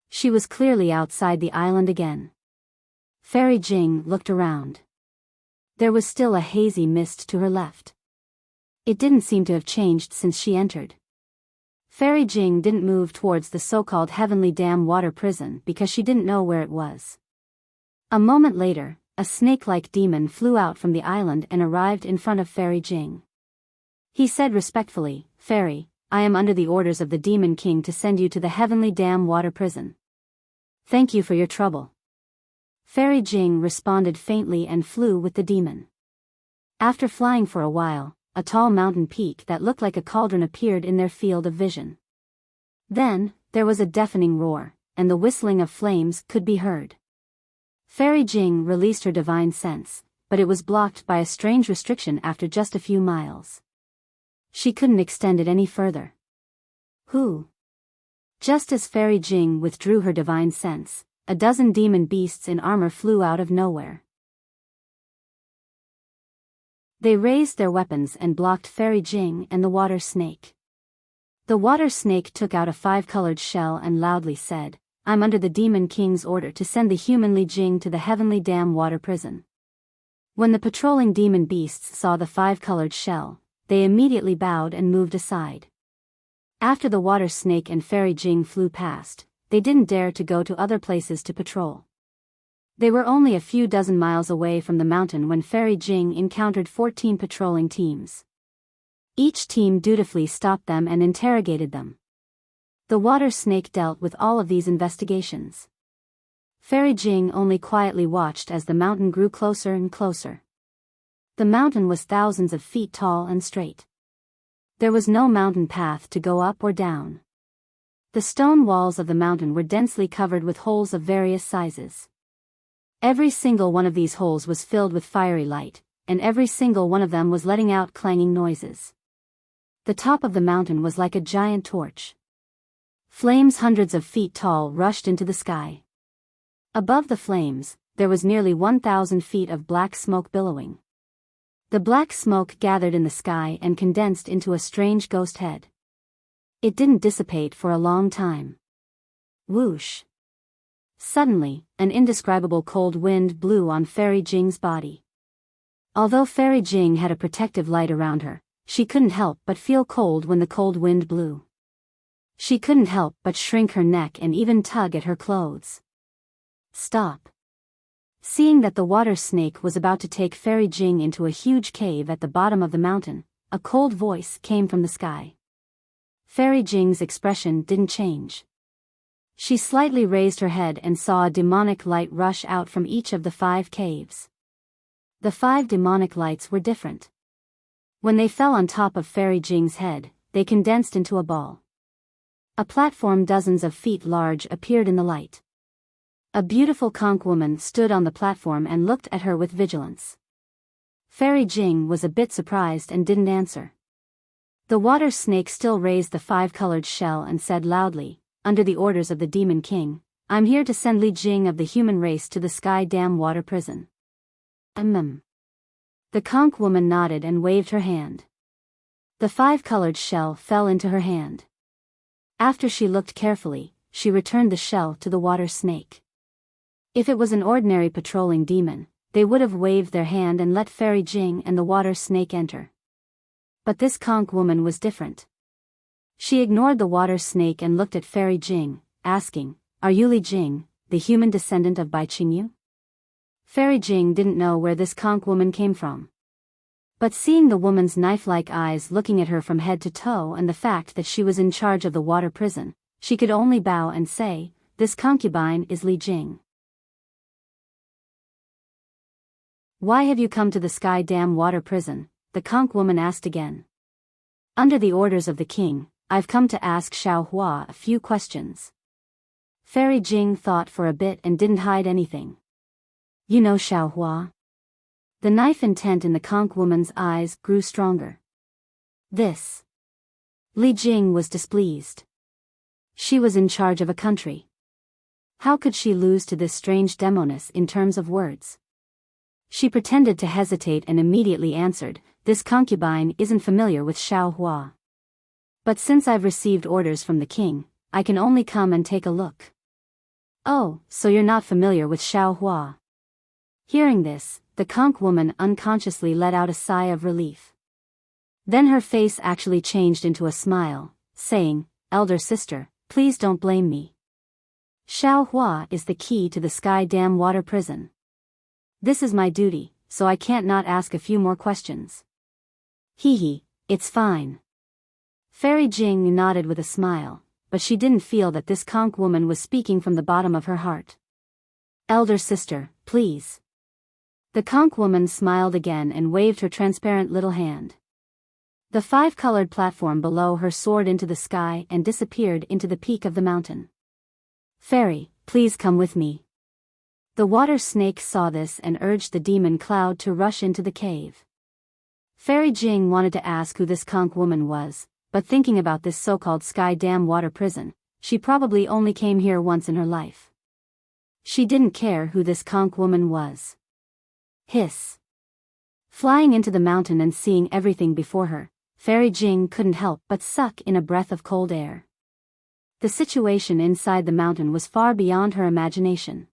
A: She was clearly outside the island again. Fairy Jing looked around. There was still a hazy mist to her left. It didn't seem to have changed since she entered. Fairy Jing didn't move towards the so-called Heavenly Dam water prison because she didn't know where it was. A moment later, a snake-like demon flew out from the island and arrived in front of Fairy Jing. He said respectfully, Fairy, I am under the orders of the Demon King to send you to the Heavenly Dam water prison. Thank you for your trouble. Fairy Jing responded faintly and flew with the demon. After flying for a while, a tall mountain peak that looked like a cauldron appeared in their field of vision. Then, there was a deafening roar, and the whistling of flames could be heard. Fairy Jing released her divine sense, but it was blocked by a strange restriction after just a few miles. She couldn't extend it any further. Who? Just as Fairy Jing withdrew her divine sense, a dozen demon beasts in armor flew out of nowhere. They raised their weapons and blocked Fairy Jing and the water snake. The water snake took out a 5-colored shell and loudly said, I'm under the Demon King's order to send the human Li Jing to the Heavenly Dam water prison. When the patrolling demon beasts saw the 5-colored shell, they immediately bowed and moved aside. After the water snake and Fairy Jing flew past, they didn't dare to go to other places to patrol. They were only a few dozen miles away from the mountain when Fairy Jing encountered 14 patrolling teams. Each team dutifully stopped them and interrogated them. The water snake dealt with all of these investigations. Fairy Jing only quietly watched as the mountain grew closer and closer. The mountain was thousands of feet tall and straight. There was no mountain path to go up or down. The stone walls of the mountain were densely covered with holes of various sizes. Every single one of these holes was filled with fiery light, and every single one of them was letting out clanging noises. The top of the mountain was like a giant torch. Flames hundreds of feet tall rushed into the sky. Above the flames, there was nearly 1,000 feet of black smoke billowing. The black smoke gathered in the sky and condensed into a strange ghost head. It didn't dissipate for a long time. Whoosh! Suddenly, an indescribable cold wind blew on Fairy Jing's body. Although Fairy Jing had a protective light around her, she couldn't help but feel cold when the cold wind blew. She couldn't help but shrink her neck and even tug at her clothes. Stop! Seeing that the water snake was about to take Fairy Jing into a huge cave at the bottom of the mountain, a cold voice came from the sky. Fairy Jing's expression didn't change. She slightly raised her head and saw a demonic light rush out from each of the 5 caves. The 5 demonic lights were different. When they fell on top of Fairy Jing's head, they condensed into a ball. A platform dozens of feet large appeared in the light. A beautiful conch woman stood on the platform and looked at her with vigilance. Fairy Jing was a bit surprised and didn't answer. The water snake still raised the 5-colored shell and said loudly, "Under the orders of the Demon King, I'm here to send Li Jing of the human race to the Sky Dam water prison." The conch woman nodded and waved her hand. The 5-colored shell fell into her hand. After she looked carefully, she returned the shell to the water snake. If it was an ordinary patrolling demon, they would have waved their hand and let Fairy Jing and the water snake enter. But this conch woman was different. She ignored the water snake and looked at Fairy Jing, asking, "Are you Li Jing, the human descendant of Bai Qingyu?" Fairy Jing didn't know where this conch woman came from. But seeing the woman's knife-like eyes looking at her from head to toe and the fact that she was in charge of the water prison, she could only bow and say, "This concubine is Li Jing." "Why have you come to the Sky Dam water prison?" the conch woman asked again. "Under the orders of the king, I've come to ask Xiao Hua a few questions." Fairy Jing thought for a bit and didn't hide anything. "You know Xiao Hua?" The knife intent in the conch woman's eyes grew stronger. This. Li Jing was displeased. She was in charge of a country. How could she lose to this strange demoness in terms of words? She pretended to hesitate and immediately answered, "This concubine isn't familiar with Xiao Hua. But since I've received orders from the king, I can only come and take a look." "Oh, so you're not familiar with Xiao Hua?" Hearing this, the conch woman unconsciously let out a sigh of relief. Then her face actually changed into a smile, saying, "Elder sister, please don't blame me. Xiao Hua is the key to the Sky Dam water prison. This is my duty, so I can't not ask a few more questions." "Hee, it's fine." Fairy Jing nodded with a smile, but she didn't feel that this conch woman was speaking from the bottom of her heart. "Elder sister, please." The conch woman smiled again and waved her transparent little hand. The 5-colored platform below her soared into the sky and disappeared into the peak of the mountain. "Fairy, please come with me." The water snake saw this and urged the demon cloud to rush into the cave. Fairy Jing wanted to ask who this conch woman was, but thinking about this so-called Sky Dam water prison, she probably only came here once in her life. She didn't care who this conch woman was. Hiss. Flying into the mountain and seeing everything before her, Fairy Jing couldn't help but suck in a breath of cold air. The situation inside the mountain was far beyond her imagination.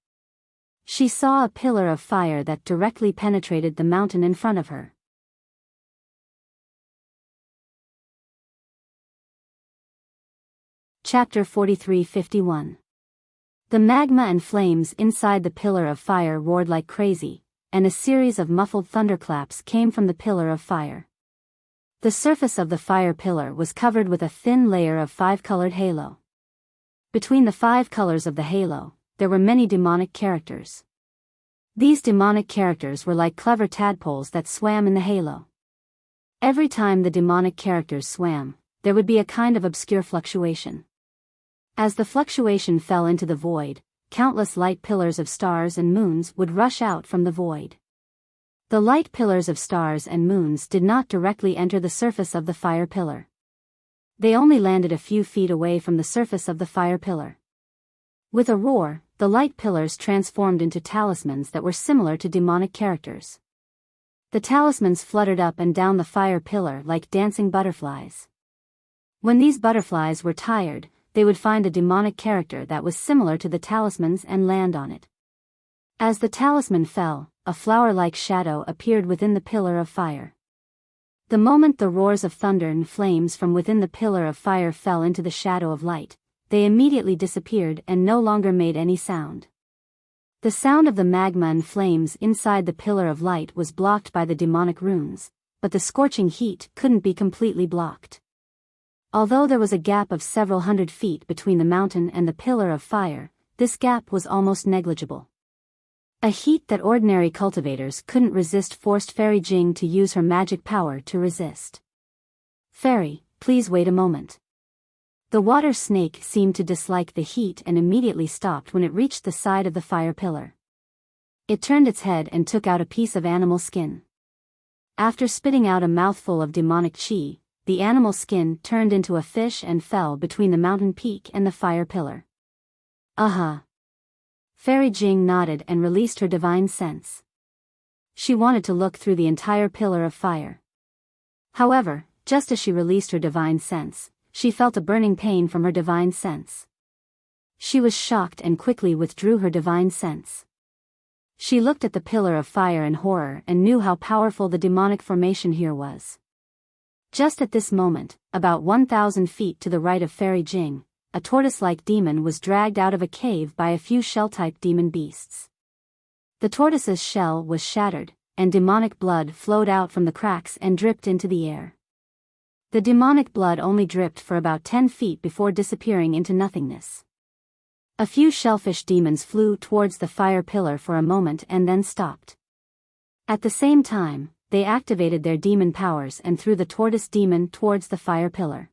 A: She saw a pillar of fire that directly penetrated the mountain in front of her. Chapter 43-51. The magma and flames inside the pillar of fire roared like crazy, and a series of muffled thunderclaps came from the pillar of fire. The surface of the fire pillar was covered with a thin layer of 5-colored halo. Between the 5 colors of the halo, there were many demonic characters. These demonic characters were like clever tadpoles that swam in the halo. Every time the demonic characters swam, there would be a kind of obscure fluctuation. As the fluctuation fell into the void, countless light pillars of stars and moons would rush out from the void. The light pillars of stars and moons did not directly enter the surface of the fire pillar. They only landed a few feet away from the surface of the fire pillar. With a roar, the light pillars transformed into talismans that were similar to demonic characters. The talismans fluttered up and down the fire pillar like dancing butterflies. When these butterflies were tired, they would find a demonic character that was similar to the talismans and land on it. As the talisman fell, a flower-like shadow appeared within the pillar of fire. The moment the roars of thunder and flames from within the pillar of fire fell into the shadow of light, they immediately disappeared and no longer made any sound. The sound of the magma and flames inside the pillar of light was blocked by the demonic runes, but the scorching heat couldn't be completely blocked. Although there was a gap of several hundred feet between the mountain and the pillar of fire, this gap was almost negligible. A heat that ordinary cultivators couldn't resist forced Fairy Jing to use her magic power to resist. "Fairy, please wait a moment." The water snake seemed to dislike the heat and immediately stopped when it reached the side of the fire pillar. It turned its head and took out a piece of animal skin. After spitting out a mouthful of demonic chi, the animal skin turned into a fish and fell between the mountain peak and the fire pillar. "Uh-huh." Fairy Jing nodded and released her divine sense. She wanted to look through the entire pillar of fire. However, just as she released her divine sense, she felt a burning pain from her divine sense. She was shocked and quickly withdrew her divine sense. She looked at the pillar of fire in horror and knew how powerful the demonic formation here was. Just at this moment, about 1,000 feet to the right of Fairy Jing, a tortoise-like demon was dragged out of a cave by a few shell-type demon beasts. The tortoise's shell was shattered, and demonic blood flowed out from the cracks and dripped into the air. The demonic blood only dripped for about 10 feet before disappearing into nothingness. A few shellfish demons flew towards the fire pillar for a moment and then stopped. At the same time, they activated their demon powers and threw the tortoise demon towards the fire pillar.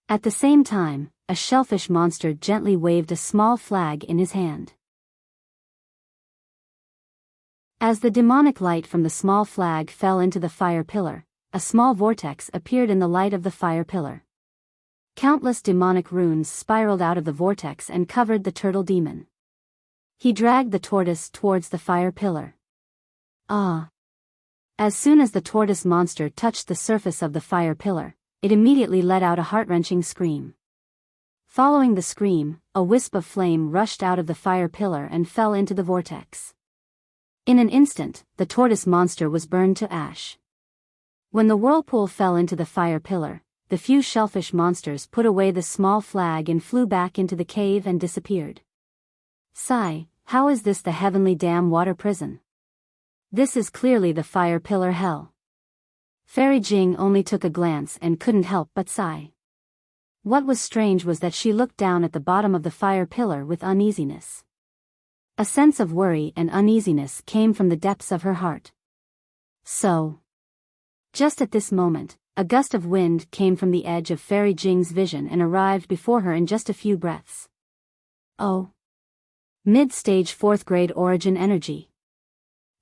A: At the same time, a shellfish monster gently waved a small flag in his hand. As the demonic light from the small flag fell into the fire pillar, a small vortex appeared in the light of the fire pillar. Countless demonic runes spiraled out of the vortex and covered the turtle demon. He dragged the tortoise towards the fire pillar. "Ah!" As soon as the tortoise monster touched the surface of the fire pillar, it immediately let out a heart-wrenching scream. Following the scream, a wisp of flame rushed out of the fire pillar and fell into the vortex. In an instant, the tortoise monster was burned to ash. When the whirlpool fell into the fire pillar, the few shellfish monsters put away the small flag and flew back into the cave and disappeared. "Sigh, how is this the heavenly dam water prison? This is clearly the fire pillar hell." Fairy Jing only took a glance and couldn't help but sigh. What was strange was that she looked down at the bottom of the fire pillar with uneasiness. A sense of worry and uneasiness came from the depths of her heart. Just at this moment, a gust of wind came from the edge of Fairy Jing's vision and arrived before her in just a few breaths. "Oh. Mid-stage 4th grade origin energy.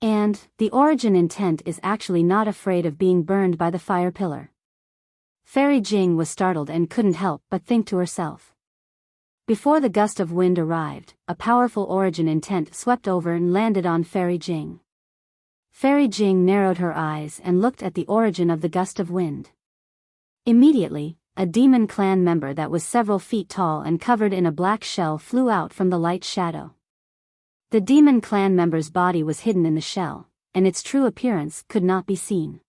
A: And, the origin intent is actually not afraid of being burned by the fire pillar." Fairy Jing was startled and couldn't help but think to herself. Before the gust of wind arrived, a powerful origin intent swept over and landed on Fairy Jing. Fairy Jing narrowed her eyes and looked at the origin of the gust of wind. Immediately, a demon clan member that was several feet tall and covered in a black shell flew out from the light shadow. The demon clan member's body was hidden in the shell, and its true appearance could not be seen.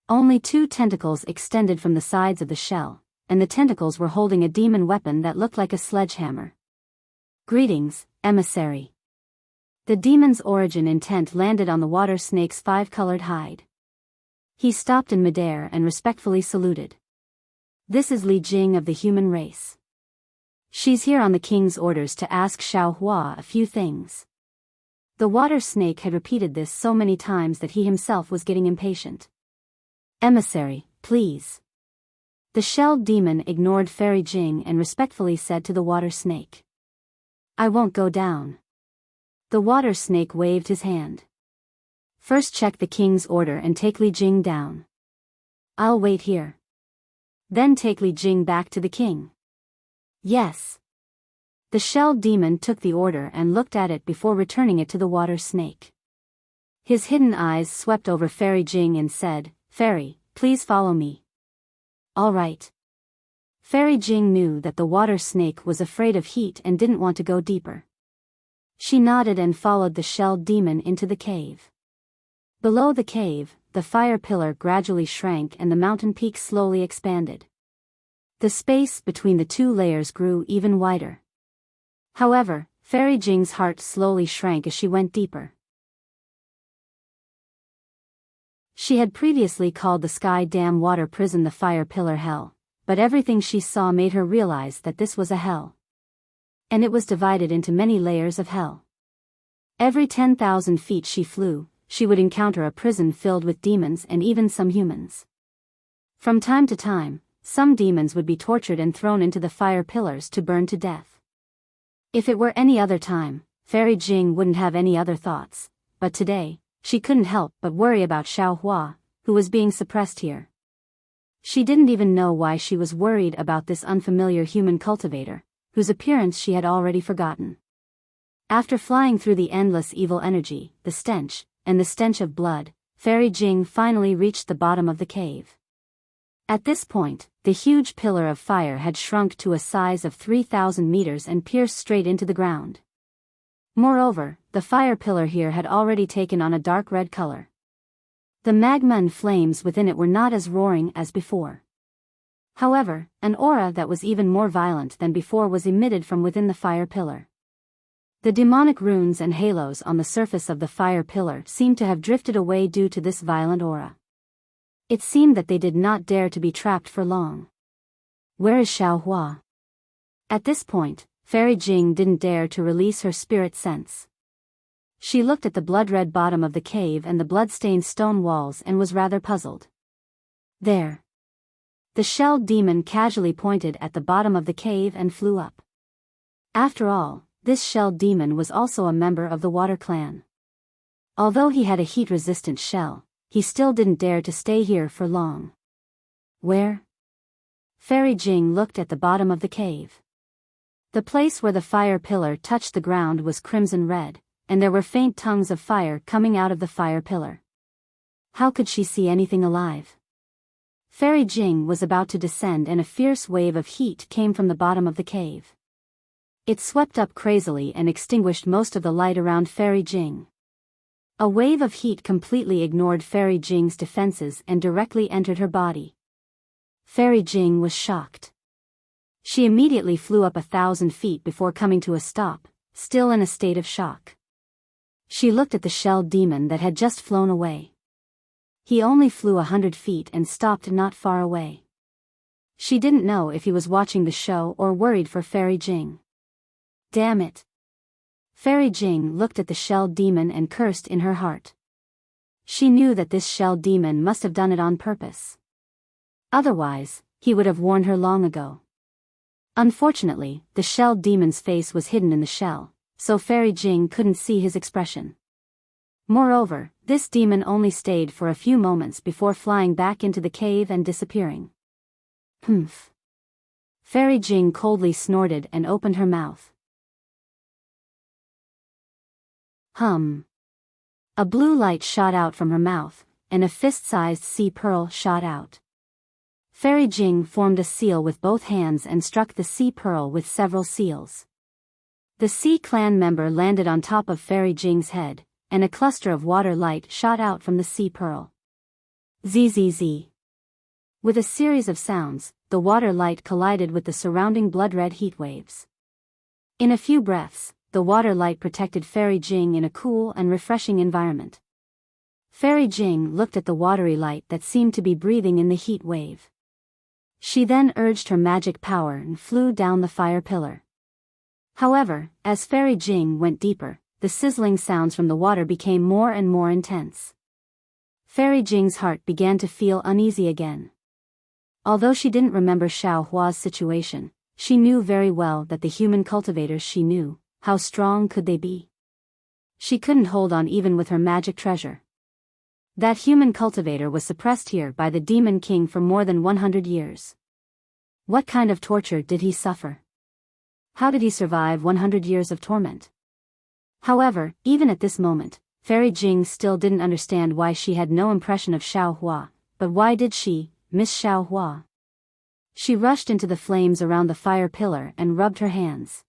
A: Only 2 tentacles extended from the sides of the shell, and the tentacles were holding a demon weapon that looked like a sledgehammer. "Greetings, emissary." The demon's origin intent landed on the water snake's 5-colored hide. He stopped in midair and respectfully saluted. "This is Li Jing of the human race. She's here on the king's orders to ask Xiao Hua a few things." The water snake had repeated this so many times that he himself was getting impatient. "Emissary, please." The shelled demon ignored Fairy Jing and respectfully said to the water snake, "I won't go down." The water snake waved his hand. "First check the king's order and take Li Jing down." "I'll wait here." "Then take Li Jing back to the king." "Yes." The shelled demon took the order and looked at it before returning it to the water snake. His hidden eyes swept over Fairy Jing and said, "Fairy, please follow me." "All right." Fairy Jing knew that the water snake was afraid of heat and didn't want to go deeper. She nodded and followed the shelled demon into the cave. Below the cave, the fire pillar gradually shrank and the mountain peak slowly expanded. The space between the two layers grew even wider. However, Fairy Jing's heart slowly shrank as she went deeper. She had previously called the Sky Dam water prison the fire pillar hell, but everything she saw made her realize that this was a hell. And it was divided into many layers of hell. Every 10,000 feet she flew, she would encounter a prison filled with demons and even some humans. From time to time, some demons would be tortured and thrown into the fire pillars to burn to death. If it were any other time, Fairy Jing wouldn't have any other thoughts, but today, she couldn't help but worry about Xiao Hua, who was being suppressed here. She didn't even know why she was worried about this unfamiliar human cultivator, whose appearance she had already forgotten. After flying through the endless evil energy, the stench, and the stench of blood, Fairy Jing finally reached the bottom of the cave. At this point, the huge pillar of fire had shrunk to a size of 3,000 meters and pierced straight into the ground. Moreover, the fire pillar here had already taken on a dark red color. The magma and flames within it were not as roaring as before. However, an aura that was even more violent than before was emitted from within the fire pillar. The demonic runes and halos on the surface of the fire pillar seemed to have drifted away due to this violent aura. It seemed that they did not dare to be trapped for long. Where is Xiao Hua? At this point, Fairy Jing didn't dare to release her spirit sense. She looked at the blood-red bottom of the cave and the blood-stained stone walls and was rather puzzled. There. The shelled demon casually pointed at the bottom of the cave and flew up. After all, this shelled demon was also a member of the Water Clan. Although he had a heat-resistant shell, he still didn't dare to stay here for long. Where? Fairy Jing looked at the bottom of the cave. The place where the fire pillar touched the ground was crimson red, and there were faint tongues of fire coming out of the fire pillar. How could she see anything alive? Fairy Jing was about to descend and a fierce wave of heat came from the bottom of the cave. It swept up crazily and extinguished most of the light around Fairy Jing. A wave of heat completely ignored Fairy Jing's defenses and directly entered her body. Fairy Jing was shocked. She immediately flew up 1,000 feet before coming to a stop, still in a state of shock. She looked at the shelled demon that had just flown away. He only flew 100 feet and stopped not far away. She didn't know if he was watching the show or worried for Fairy Jing. Damn it! Fairy Jing looked at the shelled demon and cursed in her heart. She knew that this shelled demon must have done it on purpose. Otherwise, he would have warned her long ago. Unfortunately, the shelled demon's face was hidden in the shell, so Fairy Jing couldn't see his expression. Moreover, this demon only stayed for a few moments before flying back into the cave and disappearing. Humph. Fairy Jing coldly snorted and opened her mouth. Hum. A blue light shot out from her mouth, and a fist-sized sea pearl shot out. Fairy Jing formed a seal with both hands and struck the sea pearl with several seals. The Sea Clan member landed on top of Fairy Jing's head, and a cluster of water light shot out from the sea pearl. Zzz. With a series of sounds, the water light collided with the surrounding blood-red heat waves. In a few breaths, the water light protected Fairy Jing in a cool and refreshing environment. Fairy Jing looked at the watery light that seemed to be breathing in the heat wave. She then urged her magic power and flew down the fire pillar. However, as Fairy Jing went deeper, the sizzling sounds from the water became more and more intense. Fairy Jing's heart began to feel uneasy again. Although she didn't remember Xiao Hua's situation, she knew very well that the human cultivators she knew, how strong could they be? She couldn't hold on even with her magic treasure. That human cultivator was suppressed here by the Demon King for more than 100 years. What kind of torture did he suffer? How did he survive 100 years of torment? However, even at this moment, Fairy Jing still didn't understand why she had no impression of Xiao Hua, but why did she miss Xiao Hua? She rushed into the flames around the fire pillar and rubbed her hands.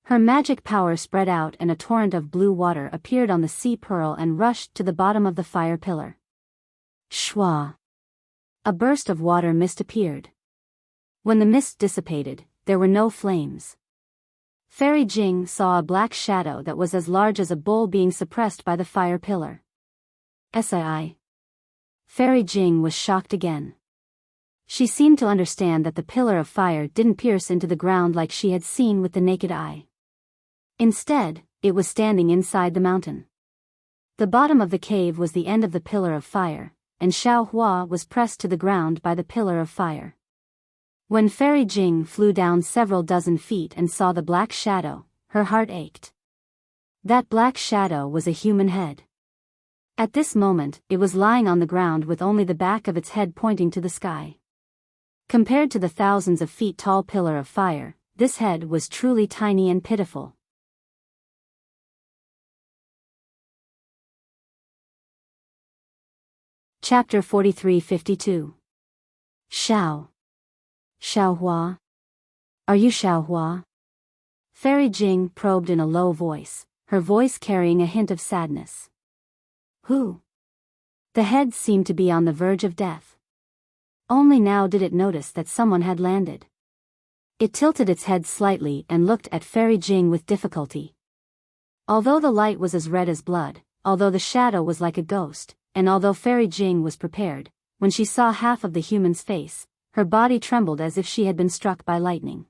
A: Her magic power spread out and a torrent of blue water appeared on the sea pearl and rushed to the bottom of the fire pillar. Shwa! A burst of water mist appeared. When the mist dissipated, there were no flames. Fairy Jing saw a black shadow that was as large as a bull being suppressed by the fire pillar. Sai. Fairy Jing was shocked again. She seemed to understand that the pillar of fire didn't pierce into the ground like she had seen with the naked eye. Instead, it was standing inside the mountain. The bottom of the cave was the end of the pillar of fire, and Xiao Hua was pressed to the ground by the pillar of fire. When Fairy Jing flew down several dozen feet and saw the black shadow, her heart ached. That black shadow was a human head. At this moment, it was lying on the ground with only the back of its head pointing to the sky. Compared to the thousands of feet tall pillar of fire, this head was truly tiny and pitiful. Chapter 43-52. Xiao Hua? Are you Xiao Hua? Fairy Jing probed in a low voice, her voice carrying a hint of sadness. Who? The head seemed to be on the verge of death. Only now did it notice that someone had landed. It tilted its head slightly and looked at Fairy Jing with difficulty. Although the light was as red as blood, although the shadow was like a ghost, and although Fairy Jing was prepared, when she saw half of the human's face, her body trembled as if she had been struck by lightning.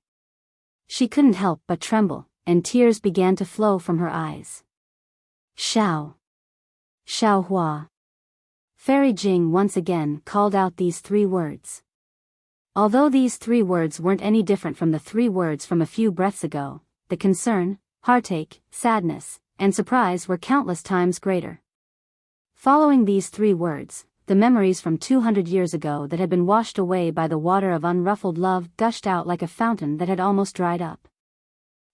A: She couldn't help but tremble, and tears began to flow from her eyes. Xiao Hua. Fairy Jing once again called out these 3 words. Although these 3 words weren't any different from the 3 words from a few breaths ago, the concern, heartache, sadness, and surprise were countless times greater. Following these 3 words, the memories from 200 years ago that had been washed away by the water of unruffled love gushed out like a fountain that had almost dried up.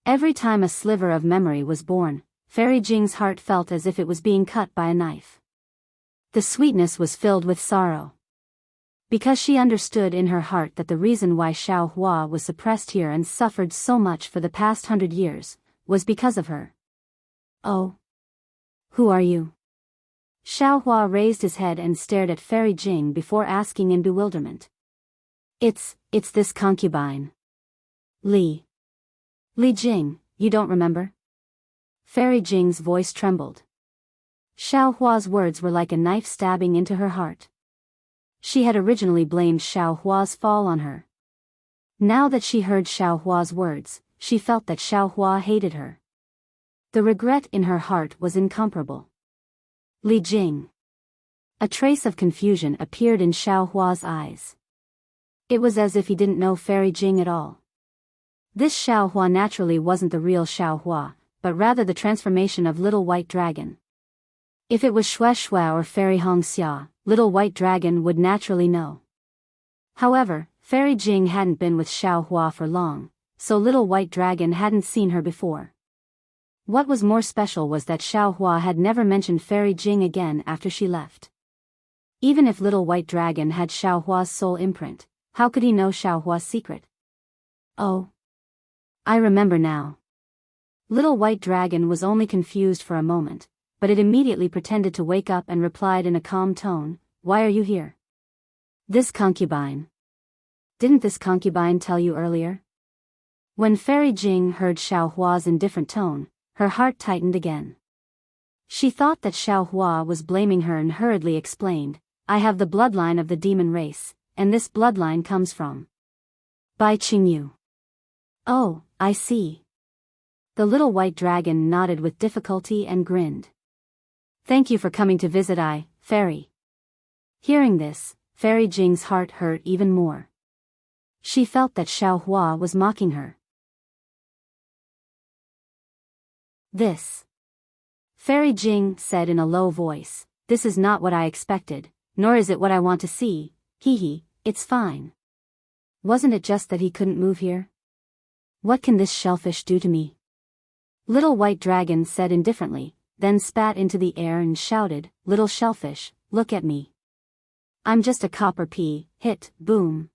A: Every time a sliver of memory was born, Fairy Jing's heart felt as if it was being cut by a knife. The sweetness was filled with sorrow. Because she understood in her heart that the reason why Xiao Hua was suppressed here and suffered so much for the past 100 years, was because of her. Oh. Who are you? Xiao Hua raised his head and stared at Fairy Jing before asking in bewilderment. It's this concubine. Li Jing, you don't remember? Fairy Jing's voice trembled. Xiao Hua's words were like a knife stabbing into her heart. She had originally blamed Xiao Hua's fall on her. Now that she heard Xiao Hua's words, she felt that Xiao Hua hated her. The regret in her heart was incomparable. Li Jing. A trace of confusion appeared in Xiao Hua's eyes. It was as if he didn't know Fairy Jing at all. This Xiao Hua naturally wasn't the real Xiao Hua, but rather the transformation of Little White Dragon. If it was Xue Xue or Fairy Hong Xia, Little White Dragon would naturally know. However, Fairy Jing hadn't been with Xiao Hua for long, so Little White Dragon hadn't seen her before. What was more special was that Xiao Hua had never mentioned Fairy Jing again after she left. Even if Little White Dragon had Xiao Hua's soul imprint, how could he know Xiao Hua's secret? Oh. I remember now. Little White Dragon was only confused for a moment, but it immediately pretended to wake up and replied in a calm tone, "Why are you here?" This concubine. Didn't this concubine tell you earlier? When Fairy Jing heard Xiao Hua's indifferent tone, her heart tightened again. She thought that Xiao Hua was blaming her and hurriedly explained, "I have the bloodline of the demon race, and this bloodline comes from Bai Qingyu." Oh, I see. The Little White Dragon nodded with difficulty and grinned. Thank you for coming to visit Fairy. Hearing this, Fairy Jing's heart hurt even more. She felt that Xiao Hua was mocking her. This. Fairy Jing said in a low voice, "This is not what I expected, nor is it what I want to see, it's fine." Wasn't it just that he couldn't move here? What can this shellfish do to me? Little White Dragon said indifferently, then spat into the air and shouted, "Little shellfish, look at me. I'm just a copper pea." Hit, boom.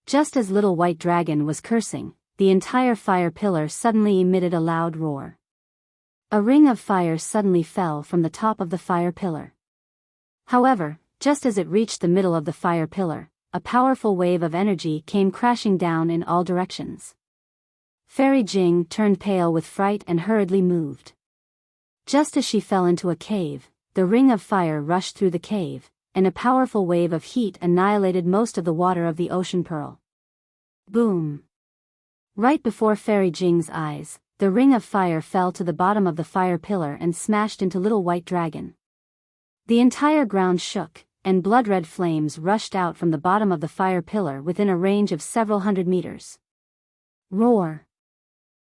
A: Just as Little White Dragon was cursing, the entire fire pillar suddenly emitted a loud roar. A ring of fire suddenly fell from the top of the fire pillar. However, just as it reached the middle of the fire pillar, a powerful wave of energy came crashing down in all directions. Fairy Jing turned pale with fright and hurriedly moved. Just as she fell into a cave, the ring of fire rushed through the cave, and a powerful wave of heat annihilated most of the water of the ocean pearl. Boom! Right before Fairy Jing's eyes, the ring of fire fell to the bottom of the fire pillar and smashed into Little White Dragon. The entire ground shook, and blood-red flames rushed out from the bottom of the fire pillar within a range of several hundred meters. Roar!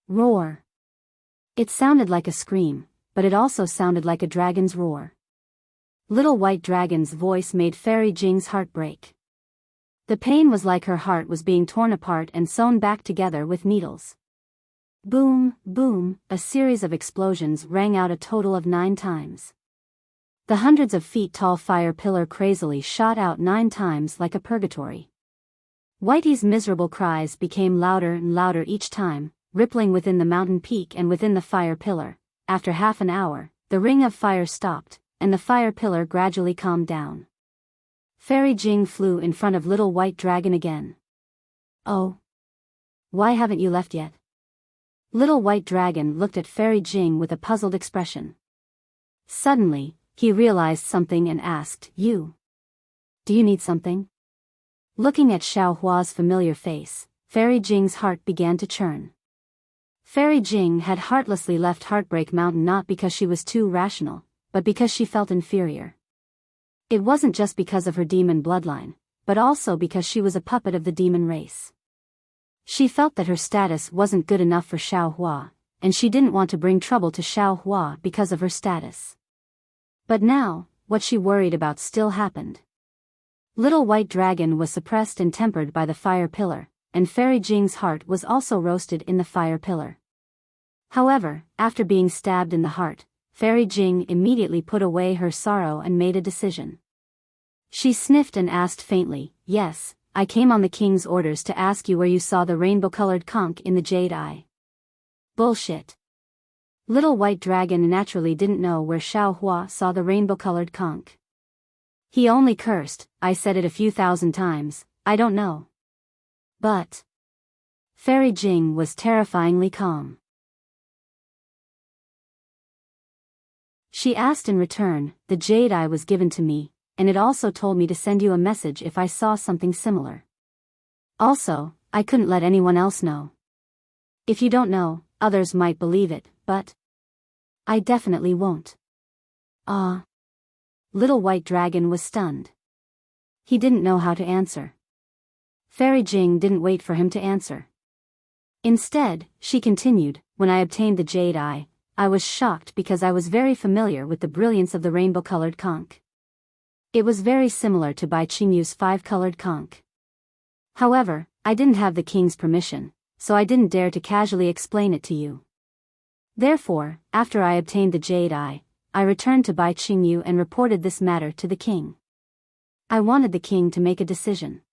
A: Roar! It sounded like a scream, but it also sounded like a dragon's roar. Little White Dragon's voice made Fairy Jing's heart break. The pain was like her heart was being torn apart and sewn back together with needles. Boom, boom, a series of explosions rang out a total of 9 times. The hundreds of feet tall fire pillar crazily shot out 9 times like a purgatory. Whitey's miserable cries became louder and louder each time, rippling within the mountain peak and within the fire pillar. After half an hour, the ring of fire stopped, and the fire pillar gradually calmed down. Fairy Jing flew in front of Little White Dragon again. "Oh. Why haven't you left yet?" Little White Dragon looked at Fairy Jing with a puzzled expression. Suddenly, he realized something and asked, "You? Do you need something?" Looking at Xiao Hua's familiar face, Fairy Jing's heart began to churn. Fairy Jing had heartlessly left Heartbreak Mountain not because she was too rational, but because she felt inferior. It wasn't just because of her demon bloodline, but also because she was a puppet of the demon race. She felt that her status wasn't good enough for Xiao Hua, and she didn't want to bring trouble to Xiao Hua because of her status. But now, what she worried about still happened. Little White Dragon was suppressed and tempered by the fire pillar, and Fairy Jing's heart was also roasted in the fire pillar. However, after being stabbed in the heart, Fairy Jing immediately put away her sorrow and made a decision. She sniffed and asked faintly, "Yes, I came on the king's orders to ask you where you saw the rainbow-colored conch in the jade eye." Bullshit. Little White Dragon naturally didn't know where Xiao Hua saw the rainbow-colored conch. He only cursed, "I said it a few thousand times, I don't know." But Fairy Jing was terrifyingly calm. She asked in return, "The jade eye was given to me, and it also told me to send you a message if I saw something similar. Also, I couldn't let anyone else know. If you don't know, others might believe it, but I definitely won't." Ah. Little White Dragon was stunned. He didn't know how to answer. Fairy Jing didn't wait for him to answer. Instead, she continued, "When I obtained the jade eye, I was shocked because I was very familiar with the brilliance of the rainbow-colored conch. It was very similar to Bai Qingyu's 5-colored conch. However, I didn't have the king's permission, so I didn't dare to casually explain it to you. Therefore, after I obtained the jade eye, I returned to Bai Qingyu and reported this matter to the king. I wanted the king to make a decision."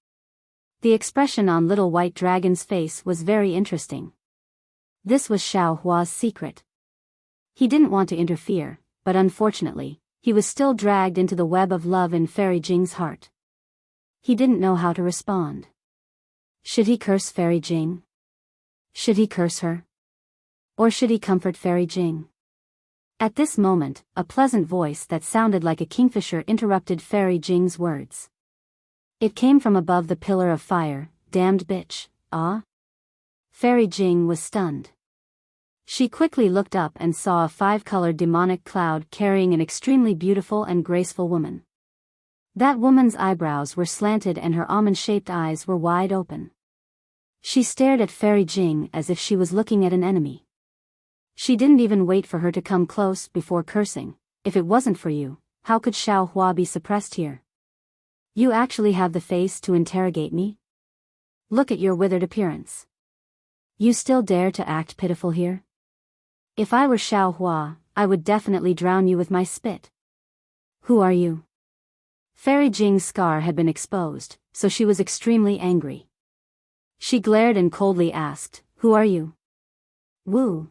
A: The expression on Little White Dragon's face was very interesting. This was Xiao Hua's secret. He didn't want to interfere, but unfortunately, he was still dragged into the web of love in Fairy Jing's heart. He didn't know how to respond. Should he curse Fairy Jing? Should he curse her? Or should he comfort Fairy Jing? At this moment, a pleasant voice that sounded like a kingfisher interrupted Fairy Jing's words. It came from above the pillar of fire. "Damned bitch, ah?" Fairy Jing was stunned. She quickly looked up and saw a 5-colored demonic cloud carrying an extremely beautiful and graceful woman. That woman's eyebrows were slanted and her almond-shaped eyes were wide open. She stared at Fairy Jing as if she was looking at an enemy. She didn't even wait for her to come close before cursing, "If it wasn't for you, how could Xiao Hua be suppressed here? You actually have the face to interrogate me? Look at your withered appearance. You still dare to act pitiful here? If I were Xiao Hua, I would definitely drown you with my spit. Who are you? Fairy Jing's scar had been exposed, so she was extremely angry. She glared and coldly asked, Who are you? Woo.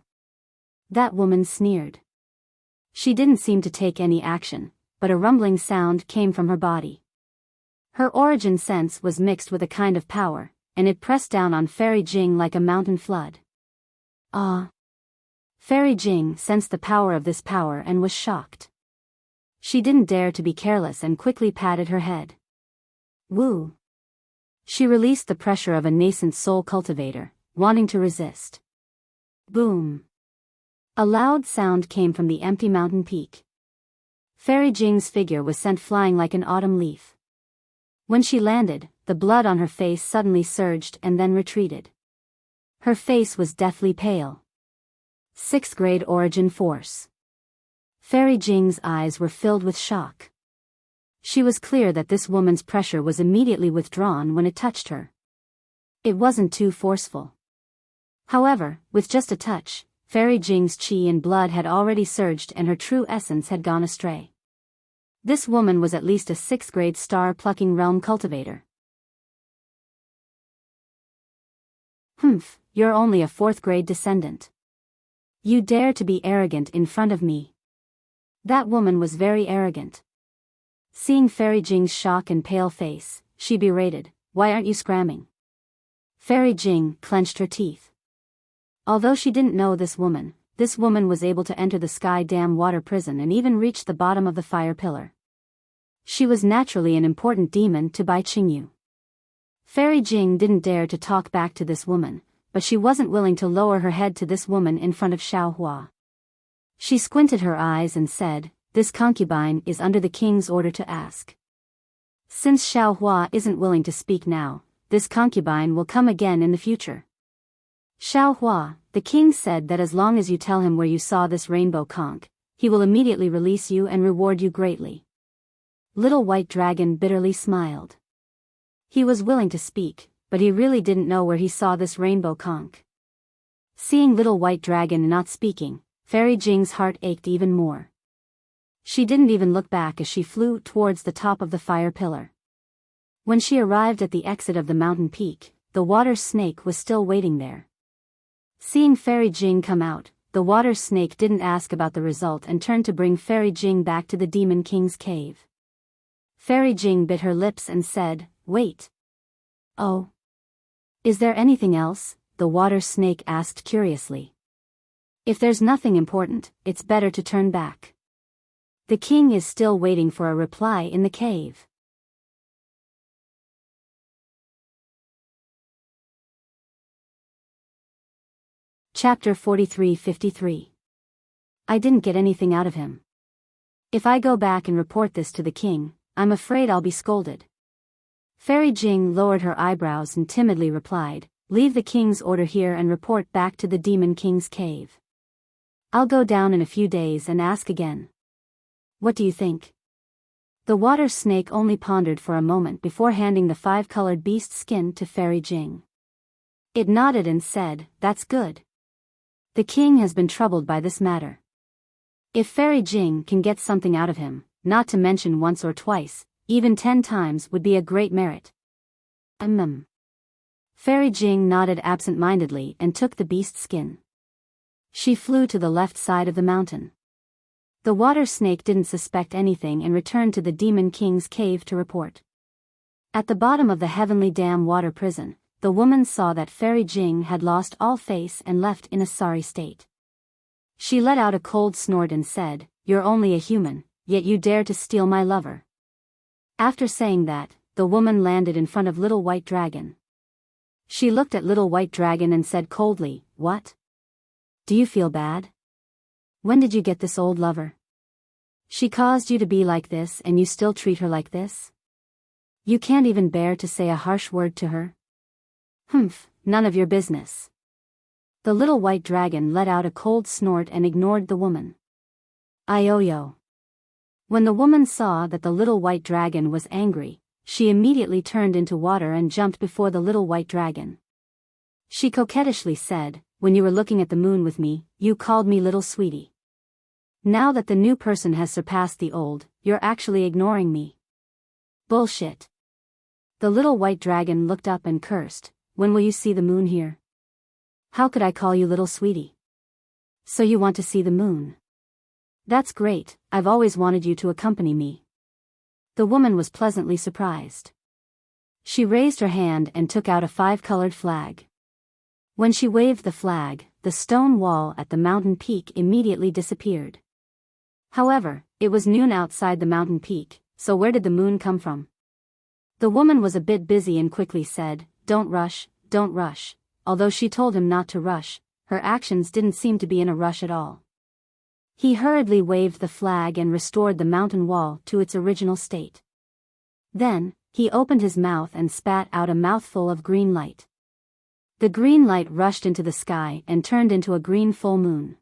A: That woman sneered. She didn't seem to take any action, but a rumbling sound came from her body. Her origin sense was mixed with a kind of power, and it pressed down on Fairy Jing like a mountain flood. Ah! Fairy Jing sensed the power of this power and was shocked. She didn't dare to be careless and quickly patted her head. Woo! She released the pressure of a nascent soul cultivator, wanting to resist. Boom! A loud sound came from the empty mountain peak. Fairy Jing's figure was sent flying like an autumn leaf. When she landed, the blood on her face suddenly surged and then retreated. Her face was deathly pale. 6th grade origin force. Fairy Jing's eyes were filled with shock. She was clear that this woman's pressure was immediately withdrawn when it touched her. It wasn't too forceful. However, with just a touch, Fairy Jing's chi and blood had already surged and her true essence had gone astray. This woman was at least a 6th grade star-plucking realm cultivator. You're only a 4th grade descendant. You dare to be arrogant in front of me. That woman was very arrogant. Seeing Fairy Jing's shock and pale face, she berated, Why aren't you scramming? Fairy Jing clenched her teeth. Although she didn't know this woman was able to enter the Sky Dam water prison and even reach the bottom of the fire pillar. She was naturally an important demon to Bai Qingyu. Fairy Jing didn't dare to talk back to this woman, but she wasn't willing to lower her head to this woman in front of Xiaohua. She squinted her eyes and said, This concubine is under the king's order to ask. Since Xiaohua isn't willing to speak now, this concubine will come again in the future. Xiaohua, the king said that as long as you tell him where you saw this rainbow conch, he will immediately release you and reward you greatly. Little White Dragon bitterly smiled. He was willing to speak, but he really didn't know where he saw this rainbow conch. Seeing Little White Dragon not speaking, Fairy Jing's heart ached even more. She didn't even look back as she flew towards the top of the fire pillar. When she arrived at the exit of the mountain peak, the water snake was still waiting there. Seeing Fairy Jing come out, the water snake didn't ask about the result and turned to bring Fairy Jing back to the Demon King's cave. Fairy Jing bit her lips and said, Wait. Oh. Is there anything else? The water snake asked curiously. If there's nothing important, it's better to turn back. The king is still waiting for a reply in the cave. Chapter 43-53. I didn't get anything out of him. If I go back and report this to the king, I'm afraid I'll be scolded. Fairy Jing lowered her eyebrows and timidly replied, Leave the king's order here and report back to the Demon King's cave. I'll go down in a few days and ask again. What do you think? The water snake only pondered for a moment before handing the 5-colored beast skin to Fairy Jing. It nodded and said, That's good. The king has been troubled by this matter. If Fairy Jing can get something out of him, not to mention once or twice, even 10 times would be a great merit. Fairy Jing nodded absent-mindedly and took the beast skin. She flew to the left side of the mountain. The water snake didn't suspect anything and returned to the Demon King's cave to report. At the bottom of the Heavenly Dam water prison, the woman saw that Fairy Jing had lost all face and left in a sorry state. She let out a cold snort and said, You're only a human, yet you dare to steal my lover. After saying that, the woman landed in front of Little White Dragon. She looked at Little White Dragon and said coldly, What? Do you feel bad? When did you get this old lover? She caused you to be like this and you still treat her like this? You can't even bear to say a harsh word to her? None of your business. The Little White Dragon let out a cold snort and ignored the woman. Ioyo. When the woman saw that the Little White Dragon was angry, she immediately turned into water and jumped before the Little White Dragon. She coquettishly said, When you were looking at the moon with me, you called me little sweetie. Now that the new person has surpassed the old, you're actually ignoring me. Bullshit. The little white dragon looked up and cursed. When will you see the moon here? How could I call you little sweetie? So you want to see the moon? That's great, I've always wanted you to accompany me. The woman was pleasantly surprised. She raised her hand and took out a 5-colored flag. When she waved the flag, the stone wall at the mountain peak immediately disappeared. However, it was noon outside the mountain peak, so where did the moon come from? The woman was a bit busy and quickly said, don't rush, don't rush. Although she told him not to rush, her actions didn't seem to be in a rush at all. He hurriedly waved the flag and restored the mountain wall to its original state. Then, he opened his mouth and spat out a mouthful of green light. The green light rushed into the sky and turned into a green full moon.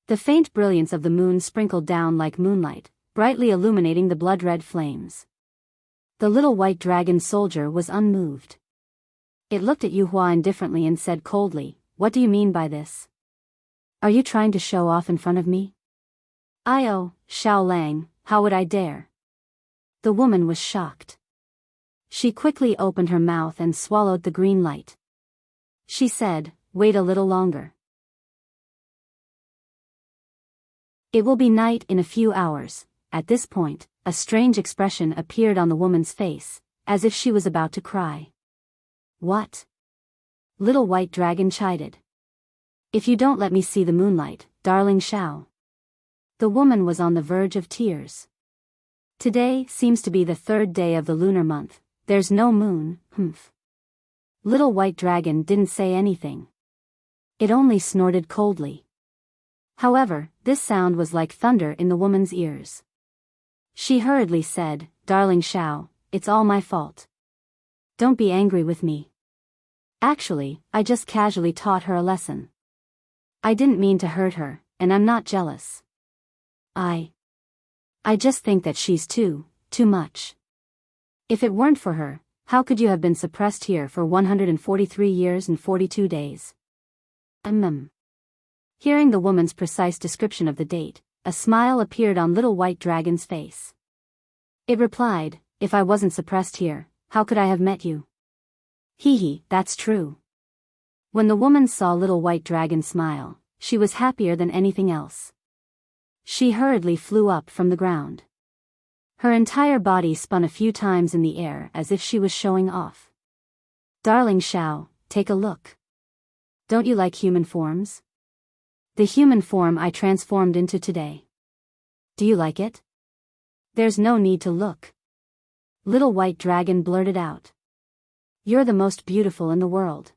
A: The faint brilliance of the moon sprinkled down like moonlight, brightly illuminating the blood-red flames. The little white dragon soldier was unmoved. It looked at Yu Hua indifferently and said coldly, what do you mean by this? Are you trying to show off in front of me? Xiao Lang, how would I dare? The woman was shocked. She quickly opened her mouth and swallowed the green light. She said, wait a little longer. It will be night in a few hours. At this point, a strange expression appeared on the woman's face, as if she was about to cry. What? Little white dragon chided. If you don't let me see the moonlight, darling Xiao. The woman was on the verge of tears. Today seems to be the 3rd day of the lunar month. There's no moon, humph. Little white dragon didn't say anything. It only snorted coldly. However, this sound was like thunder in the woman's ears. She hurriedly said, darling Xiao, it's all my fault. Don't be angry with me. Actually, I just casually taught her a lesson. I didn't mean to hurt her, and I'm not jealous. I just think that she's too much. If it weren't for her, how could you have been suppressed here for 143 years and 42 days? Hearing the woman's precise description of the date, a smile appeared on little white dragon's face. It replied, if I wasn't suppressed here, how could I have met you? Hee, that's true. When the woman saw little white dragon smile, she was happier than anything else. She hurriedly flew up from the ground. Her entire body spun a few times in the air as if she was showing off. Darling Xiao, take a look. Don't you like human forms? The human form I transformed into today. Do you like it? There's no need to look. Little white dragon blurted out. You're the most beautiful in the world.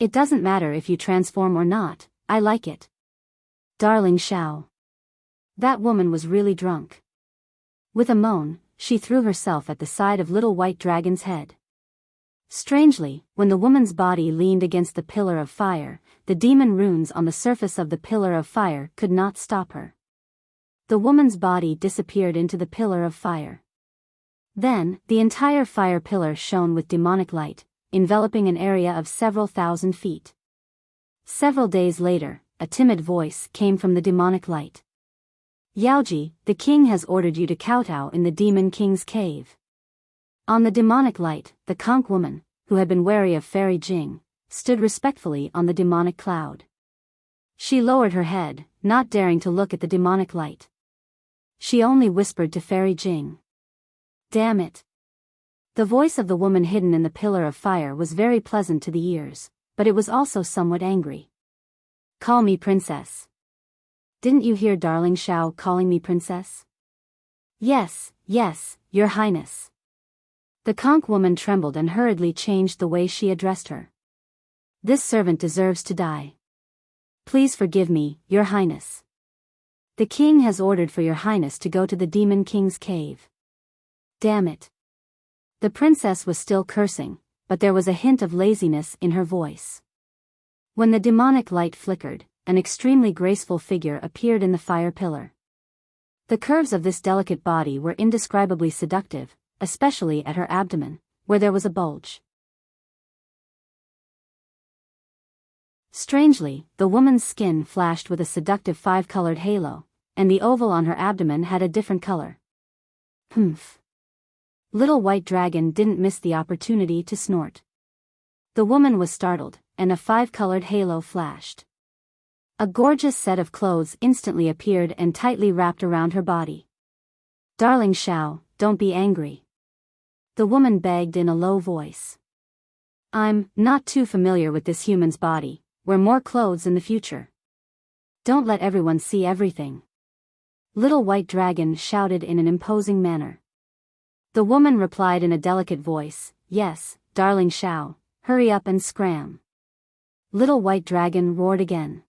A: It doesn't matter if you transform or not, I like it. Darling Xiao. That woman was really drunk. With a moan, she threw herself at the side of little white dragon's head. Strangely, when the woman's body leaned against the pillar of fire, the demon runes on the surface of the pillar of fire could not stop her. The woman's body disappeared into the pillar of fire. Then, the entire fire pillar shone with demonic light, enveloping an area of several thousand feet. Several days later, a timid voice came from the demonic light. Yaoji, the king has ordered you to kowtow in the demon king's cave. On the demonic light, the conch woman, who had been wary of Fairy Jing, stood respectfully on the demonic cloud. She lowered her head, not daring to look at the demonic light. She only whispered to Fairy Jing. Damn it. The voice of the woman hidden in the pillar of fire was very pleasant to the ears, but it was also somewhat angry. Call me princess. Didn't you hear darling Xiao calling me princess? Yes, your highness. The conch woman trembled and hurriedly changed the way she addressed her. This servant deserves to die. Please forgive me, your highness. The king has ordered for your highness to go to the demon king's cave. Damn it. The princess was still cursing, but there was a hint of laziness in her voice. When the demonic light flickered, an extremely graceful figure appeared in the fire pillar. The curves of this delicate body were indescribably seductive, especially at her abdomen, where there was a bulge. Strangely, the woman's skin flashed with a seductive 5-colored halo, and the oval on her abdomen had a different color. Humph. Little White Dragon didn't miss the opportunity to snort. The woman was startled, and a 5-colored halo flashed. A gorgeous set of clothes instantly appeared and tightly wrapped around her body. "Darling Xiao, don't be angry," the woman begged in a low voice. "I'm not too familiar with this human's body. Wear more clothes in the future. Don't let everyone see everything." Little White Dragon shouted in an imposing manner. The woman replied in a delicate voice, "Yes, darling Xiao, hurry up and scram." Little White Dragon roared again.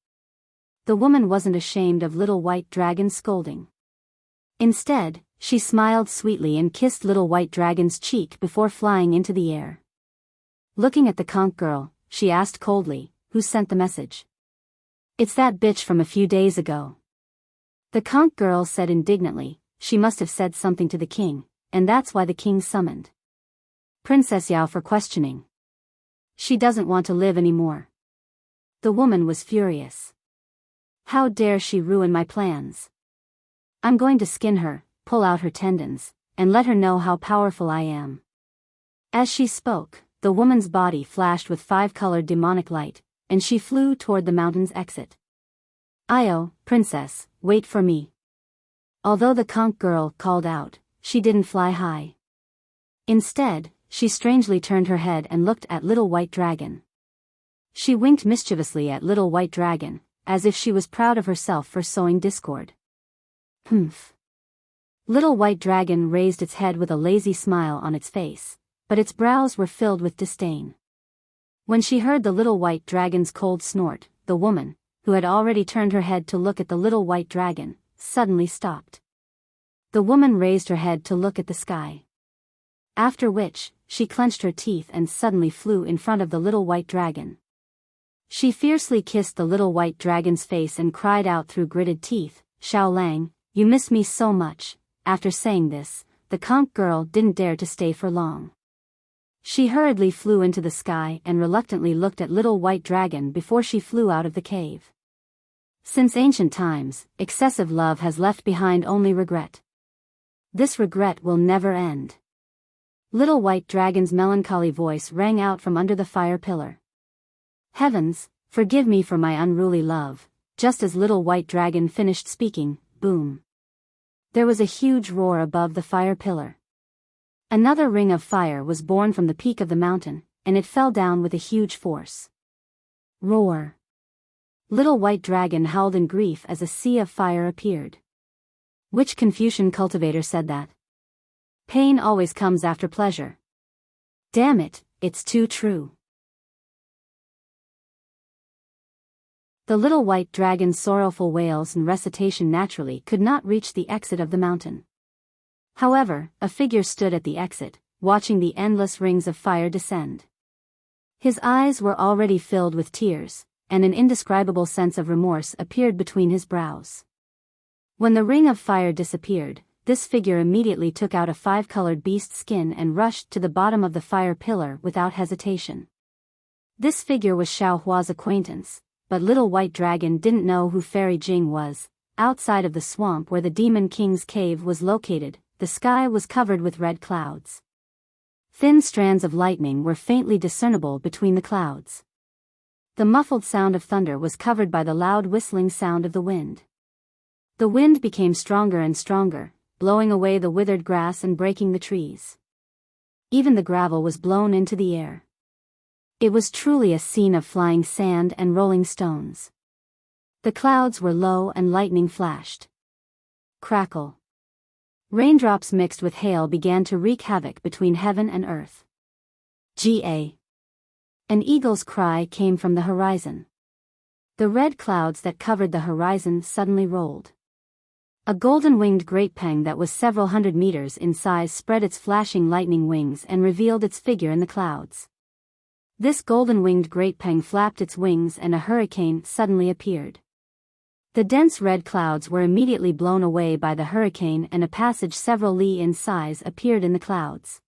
A: The woman wasn't ashamed of Little White Dragon's scolding. Instead, she smiled sweetly and kissed Little White Dragon's cheek before flying into the air. Looking at the conch girl, she asked coldly, "Who sent the message?" "It's that bitch from a few days ago." The conch girl said indignantly, "She must have said something to the king, and that's why the king summoned Princess Yao for questioning. She doesn't want to live anymore." The woman was furious. "How dare she ruin my plans? I'm going to skin her, pull out her tendons, and let her know how powerful I am." As she spoke, the woman's body flashed with 5-colored demonic light, and she flew toward the mountain's exit. "Io, princess, wait for me." Although the conch girl called out, she didn't fly high. Instead, she strangely turned her head and looked at Little White Dragon. She winked mischievously at Little White Dragon, as if she was proud of herself for sowing discord. Humph. Little White Dragon raised its head with a lazy smile on its face, but its brows were filled with disdain. When she heard the Little White Dragon's cold snort, the woman, who had already turned her head to look at the Little White Dragon, suddenly stopped. The woman raised her head to look at the sky. After which, she clenched her teeth and suddenly flew in front of the Little White Dragon. She fiercely kissed the Little White Dragon's face and cried out through gritted teeth, "Xiao Lang, you miss me so much." After saying this, the conch girl didn't dare to stay for long. She hurriedly flew into the sky and reluctantly looked at Little White Dragon before she flew out of the cave. Since ancient times, excessive love has left behind only regret. This regret will never end. Little White Dragon's melancholy voice rang out from under the fire pillar. "Heavens, forgive me for my unruly love." Just as Little White Dragon finished speaking, boom. There was a huge roar above the fire pillar. Another ring of fire was born from the peak of the mountain, and it fell down with a huge force. Roar. Little White Dragon howled in grief as a sea of fire appeared. Which Confucian cultivator said that? Pain always comes after pleasure. Damn it, it's too true. The Little White Dragon's sorrowful wails and recitation naturally could not reach the exit of the mountain. However, a figure stood at the exit, watching the endless rings of fire descend. His eyes were already filled with tears, and an indescribable sense of remorse appeared between his brows. When the ring of fire disappeared, this figure immediately took out a 5-colored beast skin and rushed to the bottom of the fire pillar without hesitation. This figure was Xiao Hua's acquaintance, but Little White Dragon didn't know who Fairy Jing was. Outside of the swamp where the Demon King's cave was located, the sky was covered with red clouds. Thin strands of lightning were faintly discernible between the clouds. The muffled sound of thunder was covered by the loud whistling sound of the wind. The wind became stronger and stronger, blowing away the withered grass and breaking the trees. Even the gravel was blown into the air. It was truly a scene of flying sand and rolling stones. The clouds were low and lightning flashed. Crackle. Raindrops mixed with hail began to wreak havoc between heaven and earth. Ga. An eagle's cry came from the horizon. The red clouds that covered the horizon suddenly rolled. A golden-winged great peng that was several hundred meters in size spread its flashing lightning wings and revealed its figure in the clouds. This golden-winged great peng flapped its wings and a hurricane suddenly appeared. The dense red clouds were immediately blown away by the hurricane and a passage several li in size appeared in the clouds.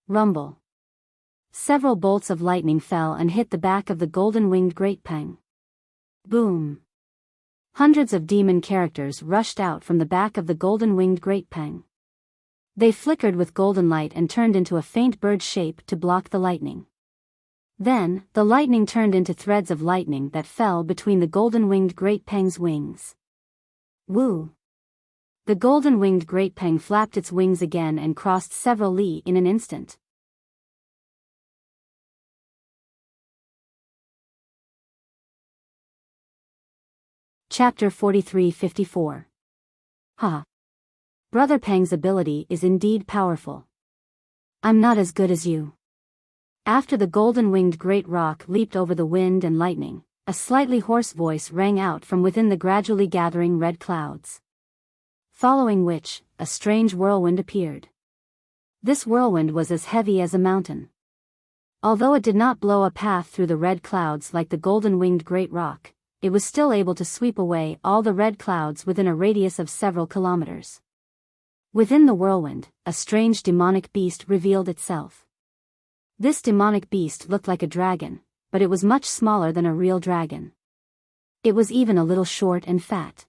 A: Rumble. Several bolts of lightning fell and hit the back of the golden-winged great peng. Boom. Hundreds of demon characters rushed out from the back of the golden-winged great peng. They flickered with golden light and turned into a faint bird shape to block the lightning. Then, the lightning turned into threads of lightning that fell between the golden-winged great peng's wings. Woo! The golden-winged great peng flapped its wings again and crossed several li in an instant. Chapter 43-54. Ha! Brother Peng's ability is indeed powerful. I'm not as good as you. After the golden-winged great rock leaped over the wind and lightning, a slightly hoarse voice rang out from within the gradually gathering red clouds. Following which, a strange whirlwind appeared. This whirlwind was as heavy as a mountain. Although it did not blow a path through the red clouds like the golden-winged great rock, it was still able to sweep away all the red clouds within a radius of several kilometers. Within the whirlwind, a strange demonic beast revealed itself. This demonic beast looked like a dragon, but it was much smaller than a real dragon. It was even a little short and fat.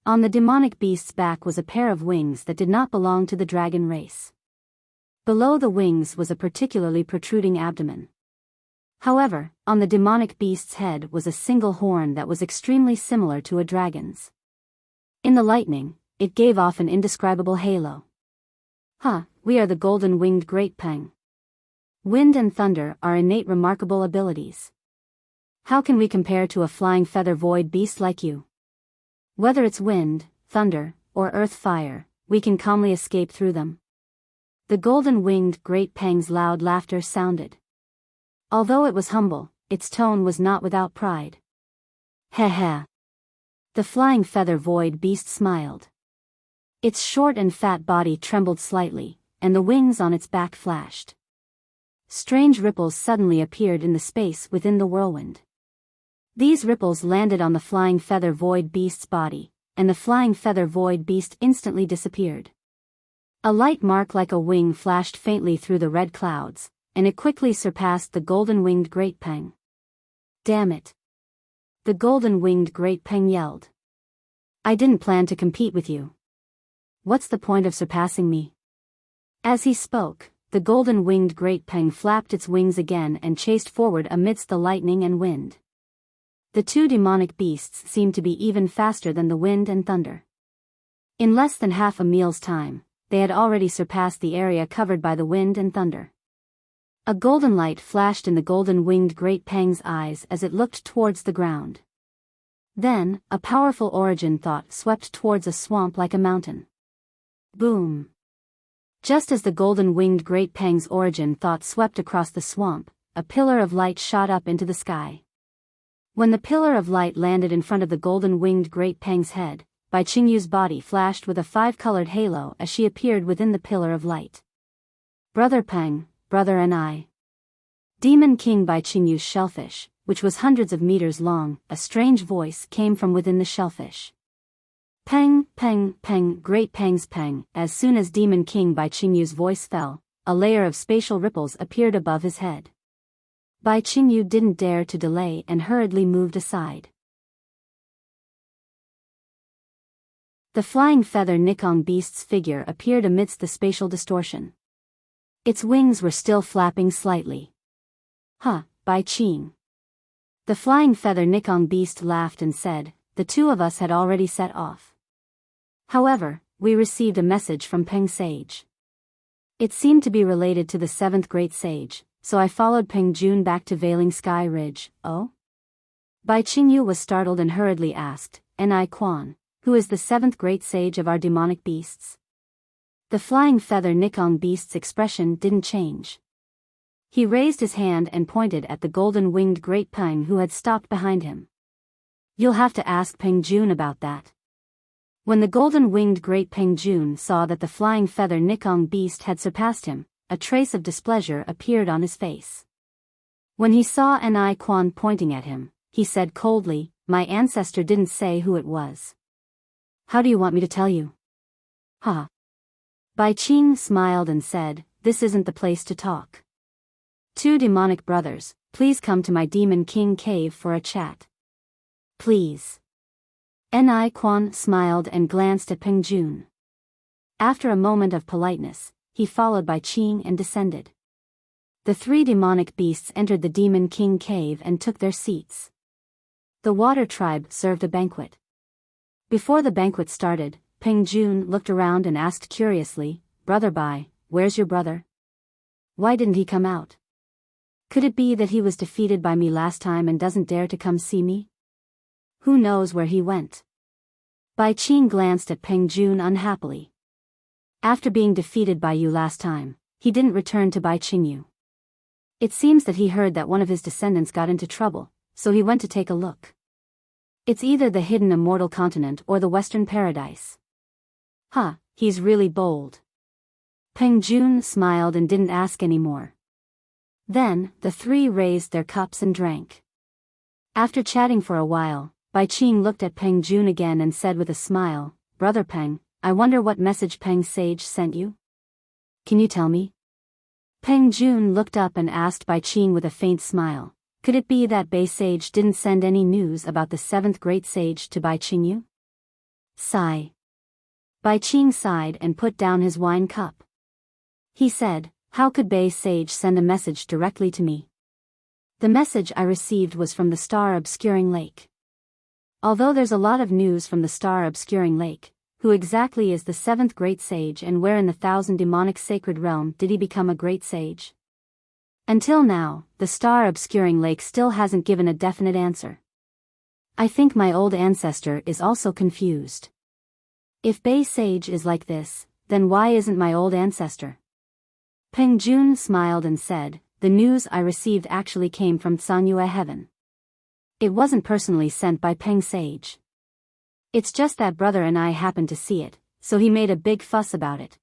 A: On the demonic beast's back was a pair of wings that did not belong to the dragon race. Below the wings was a particularly protruding abdomen. However, on the demonic beast's head was a single horn that was extremely similar to a dragon's. In the lightning, it gave off an indescribable halo. We are the golden-winged great peng. Wind and thunder are innate remarkable abilities. How can we compare to a flying feather void beast like you? Whether it's wind, thunder, or earth fire, we can calmly escape through them. The golden-winged great peng's loud laughter sounded. Although it was humble, its tone was not without pride. Heh. The flying feather void beast smiled. Its short and fat body trembled slightly, and the wings on its back flashed. Strange ripples suddenly appeared in the space within the whirlwind. These ripples landed on the flying feather void beast's body, and the flying feather void beast instantly disappeared. A light mark like a wing flashed faintly through the red clouds, and it quickly surpassed the golden-winged great peng. Damn it! The golden-winged great peng yelled. I didn't plan to compete with you. What's the point of surpassing me? As he spoke, the golden-winged great peng flapped its wings again and chased forward amidst the lightning and wind. The two demonic beasts seemed to be even faster than the wind and thunder. In less than half a meal's time, they had already surpassed the area covered by the wind and thunder. A golden light flashed in the golden-winged great peng's eyes as it looked towards the ground. Then, a powerful origin thought swept towards a swamp like a mountain. Boom! Just as the golden-winged great peng's origin thought swept across the swamp, a pillar of light shot up into the sky. When the pillar of light landed in front of the golden-winged great peng's head, Bai Qingyu's body flashed with a five-colored halo as she appeared within the pillar of light. Brother Peng, brother and I. Demon King Bai Qingyu's shellfish, which was hundreds of meters long, a strange voice came from within the shellfish. Peng, peng, peng, great peng's peng. As soon as Demon King Bai Qingyu's voice fell, a layer of spatial ripples appeared above his head. Bai Qingyu didn't dare to delay and hurriedly moved aside. The flying feather Nikong beast's figure appeared amidst the spatial distortion. Its wings were still flapping slightly. Bai Qing. The flying feather Nikong beast laughed and said, the two of us had already set off. However, we received a message from Peng Sage. It seemed to be related to the seventh great sage, so I followed Peng Jun back to Veiling Sky Ridge. Oh? Bai Qingyu was startled and hurriedly asked, Ni Quan, who is the seventh great sage of our demonic beasts? The flying feather Nikong beast's expression didn't change. He raised his hand and pointed at the golden-winged great peng who had stopped behind him. You'll have to ask Peng Jun about that. When the golden-winged great Peng Jun saw that the flying feather Nikong beast had surpassed him, a trace of displeasure appeared on his face. When he saw Ni Quan pointing at him, he said coldly, my ancestor didn't say who it was. How do you want me to tell you? Bai Qing smiled and said, this isn't the place to talk. Two demonic brothers, please come to my Demon King cave for a chat. Please. Ni Quan smiled and glanced at Peng Jun. After a moment of politeness, he followed Bai Qing and descended. The three demonic beasts entered the Demon King cave and took their seats. The water tribe served a banquet. Before the banquet started, Peng Jun looked around and asked curiously, "Brother Bai, where's your brother? Why didn't he come out? Could it be that he was defeated by me last time and doesn't dare to come see me? Who knows where he went?" Bai Qing glanced at Peng Jun unhappily. "After being defeated by you last time, he didn't return to Bai Qingyu. It seems that he heard that one of his descendants got into trouble, so he went to take a look. It's either the hidden immortal continent or the Western Paradise." "Huh, he's really bold." Peng Jun smiled and didn't ask any more. Then, the three raised their cups and drank. After chatting for a while, Bai Qing looked at Peng Jun again and said with a smile, "Brother Peng, I wonder what message Peng Sage sent you? Can you tell me?" Peng Jun looked up and asked Bai Qing with a faint smile, "Could it be that Bai Sage didn't send any news about the seventh great sage to Bai Qingyu?" Sigh. Bai Qing sighed and put down his wine cup. He said, "How could Bai Sage send a message directly to me? The message I received was from the star-obscuring lake. Although there's a lot of news from the star-obscuring lake, who exactly is the seventh great sage and where in the 1,000 demonic sacred realm did he become a great sage? Until now, the star-obscuring lake still hasn't given a definite answer. I think my old ancestor is also confused. If Bai Sage is like this, then why isn't my old ancestor?" Peng Jun smiled and said, "The news I received actually came from Sanyue Heaven. It wasn't personally sent by Peng Sage. It's just that brother and I happened to see it, so he made a big fuss about it."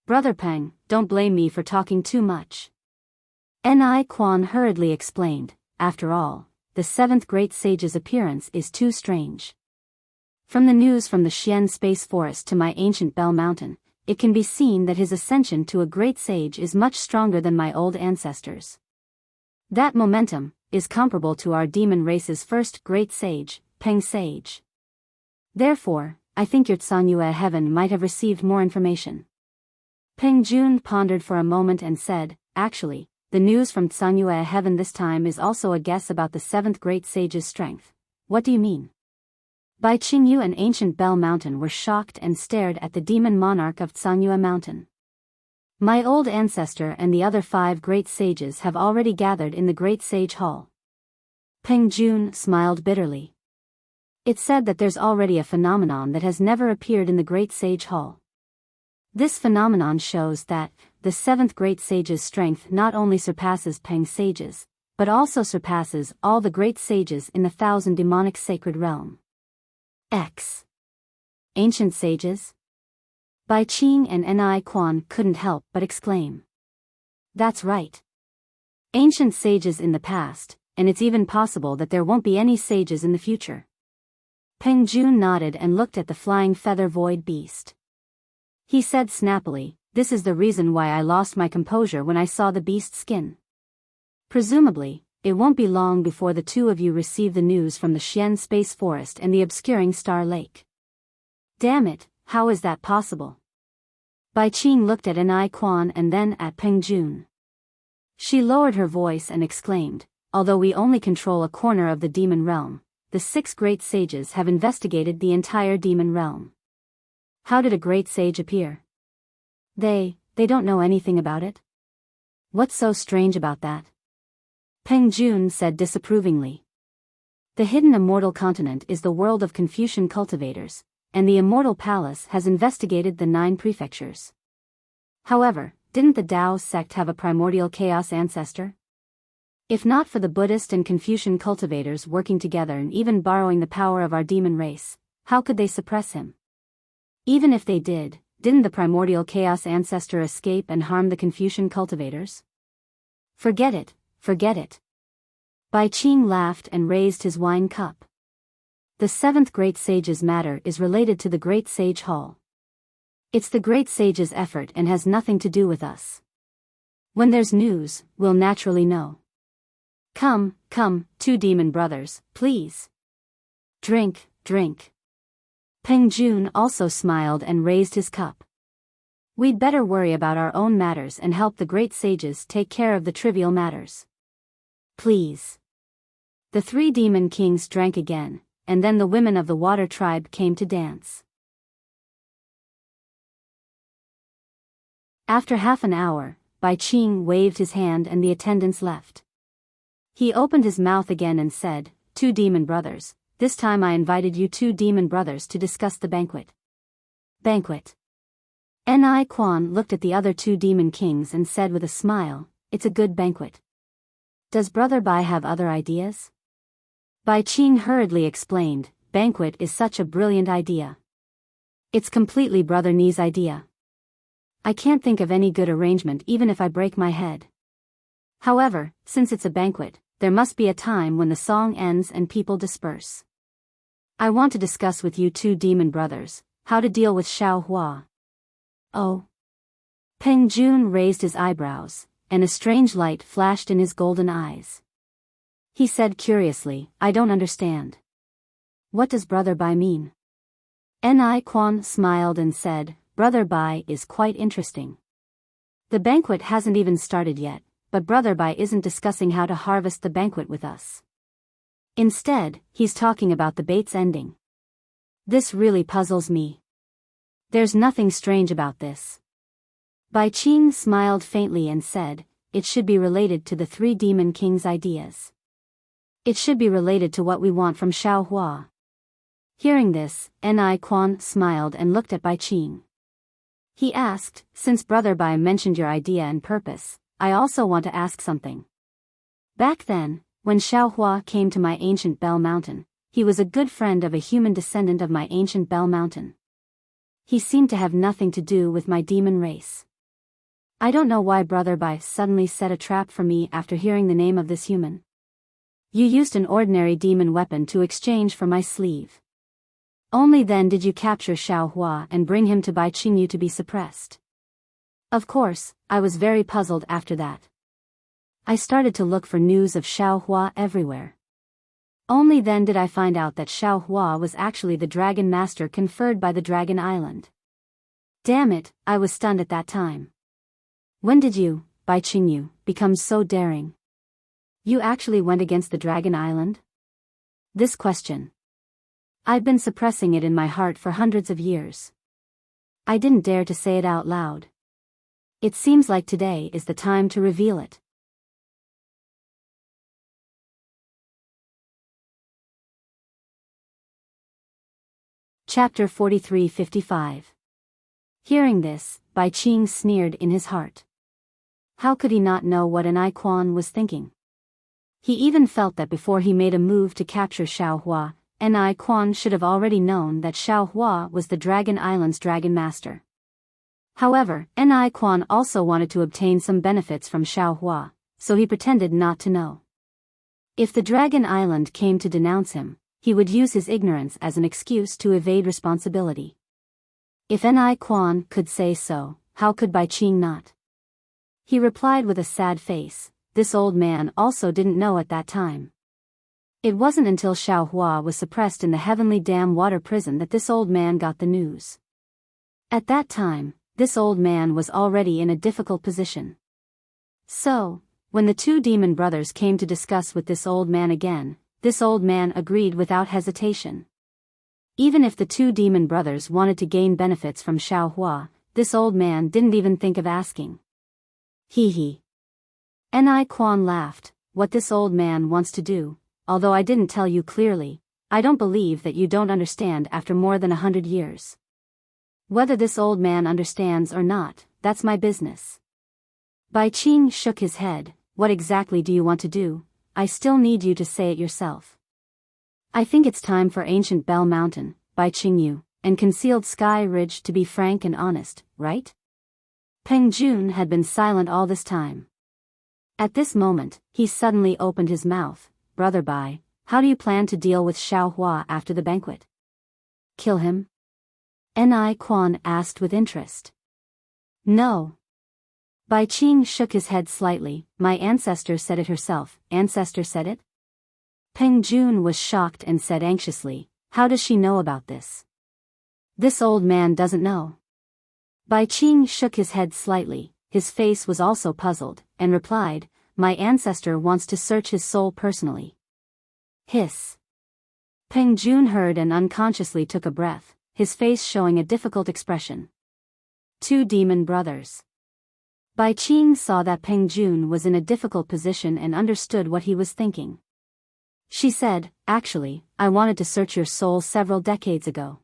A: "Brother Peng, don't blame me for talking too much." Ni Quan hurriedly explained, "After all, the seventh great sage's appearance is too strange. From the news from the Xian Space Forest to my ancient Bell Mountain, it can be seen that his ascension to a great sage is much stronger than my old ancestors. That momentum is comparable to our demon race's first great sage, Peng Sage. Therefore, I think your Sanyue Heaven might have received more information." Peng Jun pondered for a moment and said, "Actually, the news from Sanyue Heaven this time is also a guess about the seventh great sage's strength." "What do you mean?" Bai Qingyu and ancient Bell Mountain were shocked and stared at the demon monarch of Sanyue Mountain. "My old ancestor and the other 5 great sages have already gathered in the Great Sage Hall." Peng Jun smiled bitterly. "It's said that there's already a phenomenon that has never appeared in the Great Sage Hall. This phenomenon shows that the 7th great sage's strength not only surpasses Peng Sage's, but also surpasses all the great sages in the 1,000 demonic sacred realm." X. Ancient sages? Bai Qing and Ni Quan couldn't help but exclaim. "That's right. Ancient sages in the past, and it's even possible that there won't be any sages in the future." Peng Jun nodded and looked at the flying feather void beast. He said snappily, "This is the reason why I lost my composure when I saw the beast's skin. Presumably, it won't be long before the two of you receive the news from the Xian Space Forest and the obscuring Star Lake." "Damn it, how is that possible?" Bai Qing looked at Ni Quan and then at Peng Jun. She lowered her voice and exclaimed, "Although we only control a corner of the demon realm, the 6 great sages have investigated the entire demon realm. How did a great sage appear? They don't know anything about it? What's so strange about that?" Peng Jun said disapprovingly. "The hidden immortal continent is the world of Confucian cultivators, and the Immortal Palace has investigated the 9 prefectures. However, didn't the Tao sect have a primordial chaos ancestor? If not for the Buddhist and Confucian cultivators working together and even borrowing the power of our demon race, how could they suppress him? Even if they did, didn't the primordial chaos ancestor escape and harm the Confucian cultivators? Forget it, forget it." Bai Qing laughed and raised his wine cup. "The 7th great sage's matter is related to the Great Sage Hall. It's the Great Sage's effort and has nothing to do with us. When there's news, we'll naturally know." Come, come, two demon brothers, please. Drink, drink. Peng Jun also smiled and raised his cup. We'd better worry about our own matters and help the great sages take care of the trivial matters. Please. The three demon kings drank again, and then the women of the water tribe came to dance. After half an hour, Bai Qing waved his hand and the attendants left. He opened his mouth again and said, "Two demon brothers, this time I invited you two demon brothers to discuss the banquet." Banquet. Ni Quan looked at the other two demon kings and said with a smile, "It's a good banquet. Does Brother Bai have other ideas?" Bai Qing hurriedly explained, "Banquet is such a brilliant idea. It's completely Brother Ni's idea. I can't think of any good arrangement even if I break my head. However, since it's a banquet, there must be a time when the song ends and people disperse. I want to discuss with you two demon brothers, how to deal with Xiao Hua." "Oh." Peng Jun raised his eyebrows, and a strange light flashed in his golden eyes. He said curiously, "I don't understand. What does Brother Bai mean?" Ni Quan smiled and said, "Brother Bai is quite interesting. The banquet hasn't even started yet, but Brother Bai isn't discussing how to harvest the banquet with us. Instead, he's talking about the bait's ending. This really puzzles me. There's nothing strange about this." Bai Qing smiled faintly and said, "It should be related to the three demon kings' ideas. It should be related to what we want from Xiao Hua." Hearing this, Ni Quan smiled and looked at Bai Qing. He asked, "Since Brother Bai mentioned your idea and purpose, I also want to ask something. Back then, when Xiao Hua came to my ancient Bell Mountain, he was a good friend of a human descendant of my ancient Bell Mountain. He seemed to have nothing to do with my demon race. I don't know why Brother Bai suddenly set a trap for me after hearing the name of this human. You used an ordinary demon weapon to exchange for my sleeve. Only then did you capture Xiao Hua and bring him to Bai Qingyu to be suppressed. Of course, I was very puzzled after that. I started to look for news of Xiao Hua everywhere. Only then did I find out that Xiao Hua was actually the dragon master conferred by the Dragon Island. Damn it, I was stunned at that time. When did you, Bai Qingyu, become so daring? You actually went against the Dragon Island?" This question. I'd been suppressing it in my heart for hundreds of years. I didn't dare to say it out loud. It seems like today is the time to reveal it. Chapter 43-55. Hearing this, Bai Qing sneered in his heart. How could he not know what Ni Quan was thinking? He even felt that before he made a move to capture Xiao Hua, Ni Quan should have already known that Xiao Hua was the Dragon Island's Dragon Master. However, Ni Quan also wanted to obtain some benefits from Xiao Hua, so he pretended not to know. If the Dragon Island came to denounce him, he would use his ignorance as an excuse to evade responsibility. If Ni Quan could say so, how could Bai Qing not? He replied with a sad face, "This old man also didn't know at that time. It wasn't until Xiao Hua was suppressed in the Heavenly Dam water prison that this old man got the news. At that time, this old man was already in a difficult position. So, when the two demon brothers came to discuss with this old man again, this old man agreed without hesitation. Even if the two demon brothers wanted to gain benefits from Xiao Hua, this old man didn't even think of asking." Hee hee. Ni Quan laughed, "What this old man wants to do, although I didn't tell you clearly, I don't believe that you don't understand after more than 100 years. Whether this old man understands or not, that's my business." Bai Qing shook his head. "What exactly do you want to do? I still need you to say it yourself." "I think it's time for Ancient Bell Mountain, Bai Qingyu, and Concealed Sky Ridge to be frank and honest, right?" Peng Jun had been silent all this time. At this moment, he suddenly opened his mouth. "Brother Bai, how do you plan to deal with Xiao Hua after the banquet?" "Kill him?" Ni Quan asked with interest. "No. Bai Qing shook his head slightly. My ancestor said it herself. Ancestor said it? Peng Jun was shocked and said anxiously, how does she know about this? This old man doesn't know. Bai Qing shook his head slightly, his face was also puzzled, and replied, my ancestor wants to search his soul personally. Hiss. Peng Jun heard and unconsciously took a breath, his face showing a difficult expression. Two demon brothers. Bai Qing saw that Peng Jun was in a difficult position and understood what he was thinking. She said, actually, I wanted to search your soul several decades ago.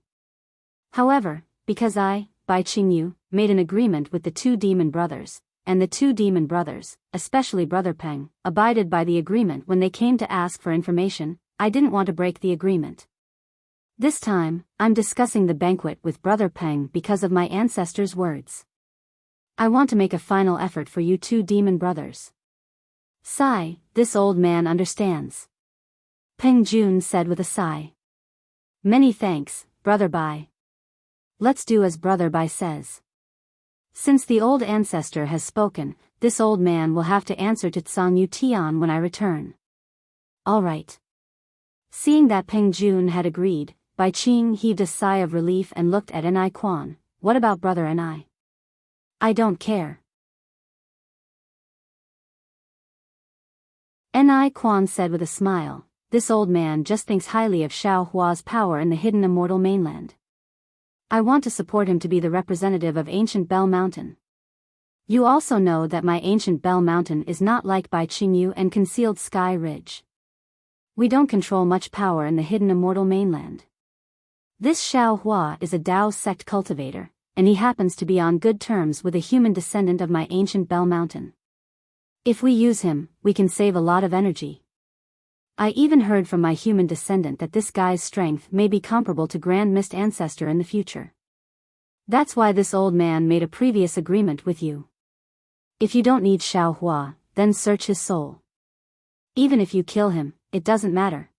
A: However, because I, Bai Qingyu, made an agreement with the two demon brothers, and the two demon brothers, especially Brother Peng, abided by the agreement when they came to ask for information, I didn't want to break the agreement. This time, I'm discussing the banquet with Brother Peng because of my ancestors' words. I want to make a final effort for you two demon brothers. Sigh, this old man understands. Peng Jun said with a sigh. Many thanks, Brother Bai. Let's do as Brother Bai says. Since the old ancestor has spoken, this old man will have to answer to Tsang Yu Tian when I return. All right. Seeing that Peng Jun had agreed, Bai Qing heaved a sigh of relief and looked at Ni Quan. What about Brother Ni? I don't care. Ni Quan said with a smile, this old man just thinks highly of Xiao Hua's power in the hidden immortal mainland. I want to support him to be the representative of ancient Bell Mountain. You also know that my ancient Bell Mountain is not like Bai Qingyu and concealed Sky Ridge. We don't control much power in the hidden immortal mainland. This Xiao Hua is a Dao sect cultivator, and he happens to be on good terms with a human descendant of my ancient Bell Mountain. If we use him, we can save a lot of energy. I even heard from my human descendant that this guy's strength may be comparable to Grand Mist Ancestor in the future. That's why this old man made a previous agreement with you. If you don't need Xiao Hua, then search his soul. Even if you kill him, it doesn't matter.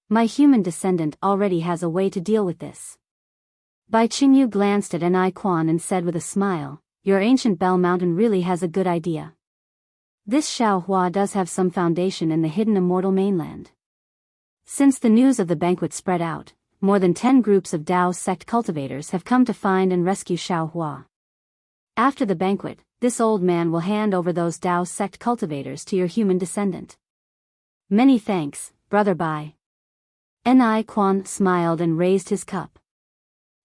A: My human descendant already has a way to deal with this. Bai Qingyu glanced at Ni Quan and said with a smile, your ancient Bell Mountain really has a good idea. This Xiao Hua does have some foundation in the hidden immortal mainland. Since the news of the banquet spread out, more than 10 groups of Dao sect cultivators have come to find and rescue Xiao Hua. After the banquet, this old man will hand over those Dao sect cultivators to your human descendant. Many thanks, Brother Bai. Ni Quan smiled and raised his cup.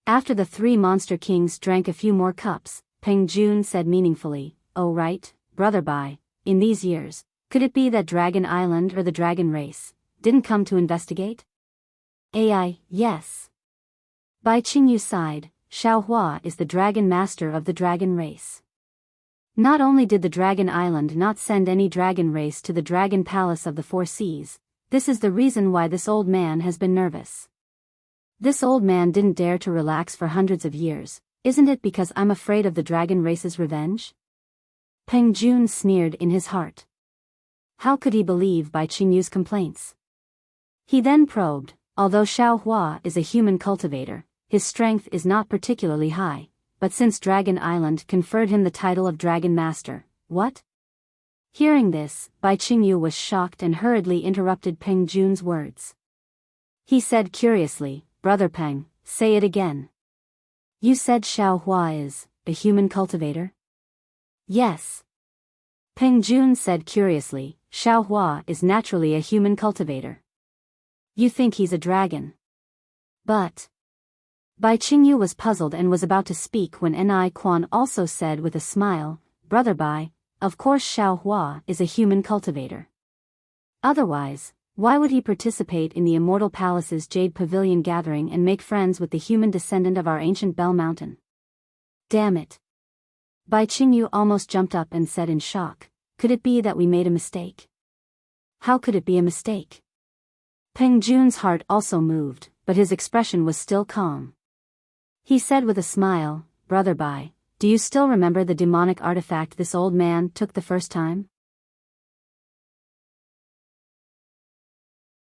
A: After the three monster kings drank a few more cups, Peng Jun said meaningfully, oh right, Brother Bai, in these years, could it be that Dragon Island or the Dragon Race didn't come to investigate? AI, yes. Bai Qingyu sighed, Xiao Hua is the Dragon Master of the Dragon Race. Not only did the Dragon Island not send any Dragon Race to the Dragon Palace of the Four Seas, this is the reason why this old man has been nervous. This old man didn't dare to relax for hundreds of years, isn't it because I'm afraid of the Dragon Race's revenge? Peng Jun sneered in his heart. How could he believe Bai Qingyu's complaints? He then probed, although Xiao Hua is a human cultivator, his strength is not particularly high, but since Dragon Island conferred him the title of Dragon Master, what? Hearing this, Bai Qingyu was shocked and hurriedly interrupted Peng Jun's words. He said curiously, Brother Peng, say it again. You said Xiao Hua is a human cultivator? Yes. Peng Jun said curiously, Xiao Hua is naturally a human cultivator. You think he's a dragon? But... Bai Qingyu was puzzled and was about to speak when Ni Quan also said with a smile, Brother Bai, of course Xiao Hua is a human cultivator. Otherwise, why would he participate in the Immortal Palace's Jade Pavilion gathering and make friends with the human descendant of our ancient Bell Mountain? Damn it. Bai Qingyu almost jumped up and said in shock, could it be that we made a mistake? How could it be a mistake? Peng Jun's heart also moved, but his expression was still calm. He said with a smile, Brother Bai, do you still remember the demonic artifact this old man took the first time?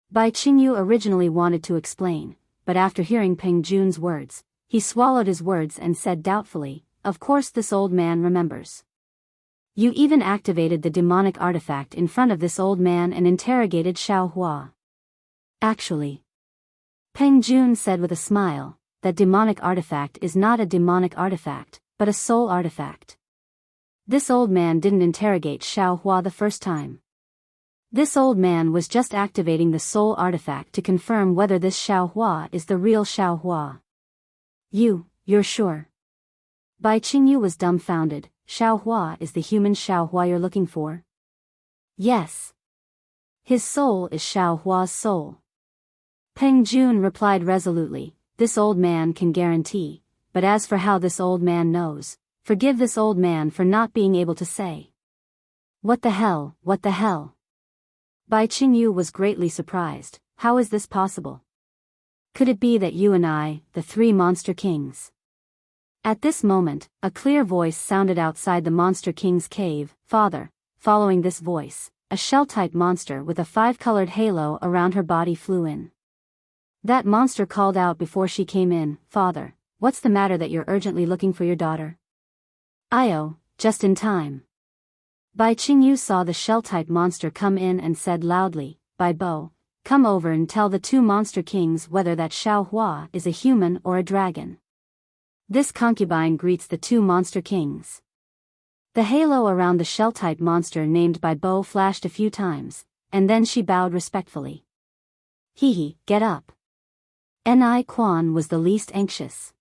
A: Bai Qingyu originally wanted to explain, but after hearing Peng Jun's words, he swallowed his words and said doubtfully, of course this old man remembers. You even activated the demonic artifact in front of this old man and interrogated Xiao Hua. Actually, Peng Jun said with a smile, that demonic artifact is not a demonic artifact, but a soul artifact. This old man didn't interrogate Xiao Hua the first time. This old man was just activating the soul artifact to confirm whether this Xiao Hua is the real Xiao Hua. You're sure? Bai Qingyu was dumbfounded. Xiao Hua is the human Xiao Hua you're looking for? Yes. His soul is Xiao Hua's soul. Peng Jun replied resolutely, this old man can guarantee, but as for how this old man knows, forgive this old man for not being able to say. What the hell? Bai Qingyu was greatly surprised. How is this possible? Could it be that you and I, the three monster kings? At this moment, a clear voice sounded outside the Monster King's cave. Father. Following this voice, a shell-type monster with a 5-colored halo around her body flew in. That monster called out before she came in, Father, what's the matter that you're urgently looking for your daughter? Io, just in time. Bai Qingyu saw the shell-type monster come in and said loudly, Bai Bo, come over and tell the two monster kings whether that Xiao Hua is a human or a dragon. This concubine greets the two monster kings. The halo around the shell-type monster named Bai Bo flashed a few times, and then she bowed respectfully. Get up. Ni Quan was the least anxious.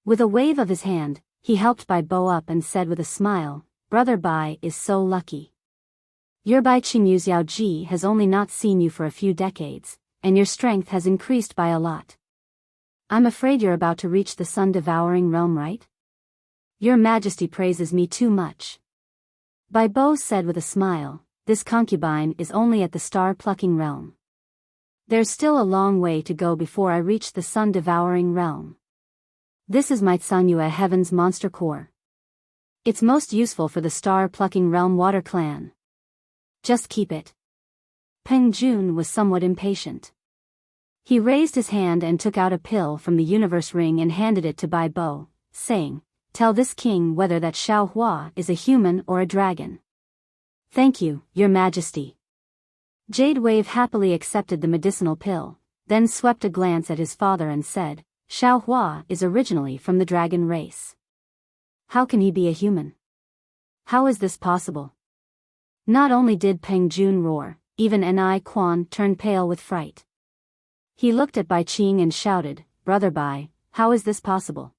A: With a wave of his hand, he helped Bai Bo up and said with a smile, Brother Bai is so lucky. Your Bai Qingyu Xiao Ji has only not seen you for a few decades, and your strength has increased by a lot. I'm afraid you're about to reach the sun-devouring realm, right? Your Majesty praises me too much. Bai Bo said with a smile, this concubine is only at the star-plucking realm. There's still a long way to go before I reach the sun-devouring realm. This is my Tsanyue Heaven's monster core. It's most useful for the star-plucking realm water clan. Just keep it. Peng Jun was somewhat impatient. He raised his hand and took out a pill from the universe ring and handed it to Bai Bo, saying, Tell this king whether that Xiao Hua is a human or a dragon. Thank you, Your Majesty. Jade Wave happily accepted the medicinal pill, then swept a glance at his father and said, Xiao Hua is originally from the dragon race. How can he be a human? How is this possible? Not only did Peng Jun roar, even Ni Quan turned pale with fright. He looked at Bai Qing and shouted, Brother Bai, how is this possible?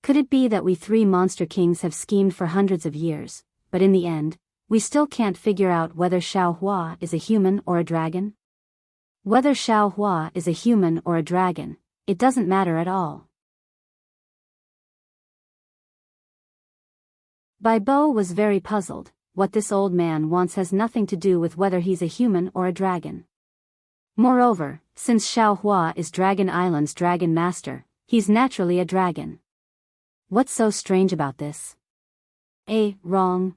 A: Could it be that we three monster kings have schemed for hundreds of years, but in the end, we still can't figure out whether Xiao Hua is a human or a dragon? Whether Xiao Hua is a human or a dragon, it doesn't matter at all. Bai Bo was very puzzled. What this old man wants has nothing to do with whether he's a human or a dragon. Moreover, since Xiao Hua is Dragon Island's dragon master, he's naturally a dragon. What's so strange about this? Wrong.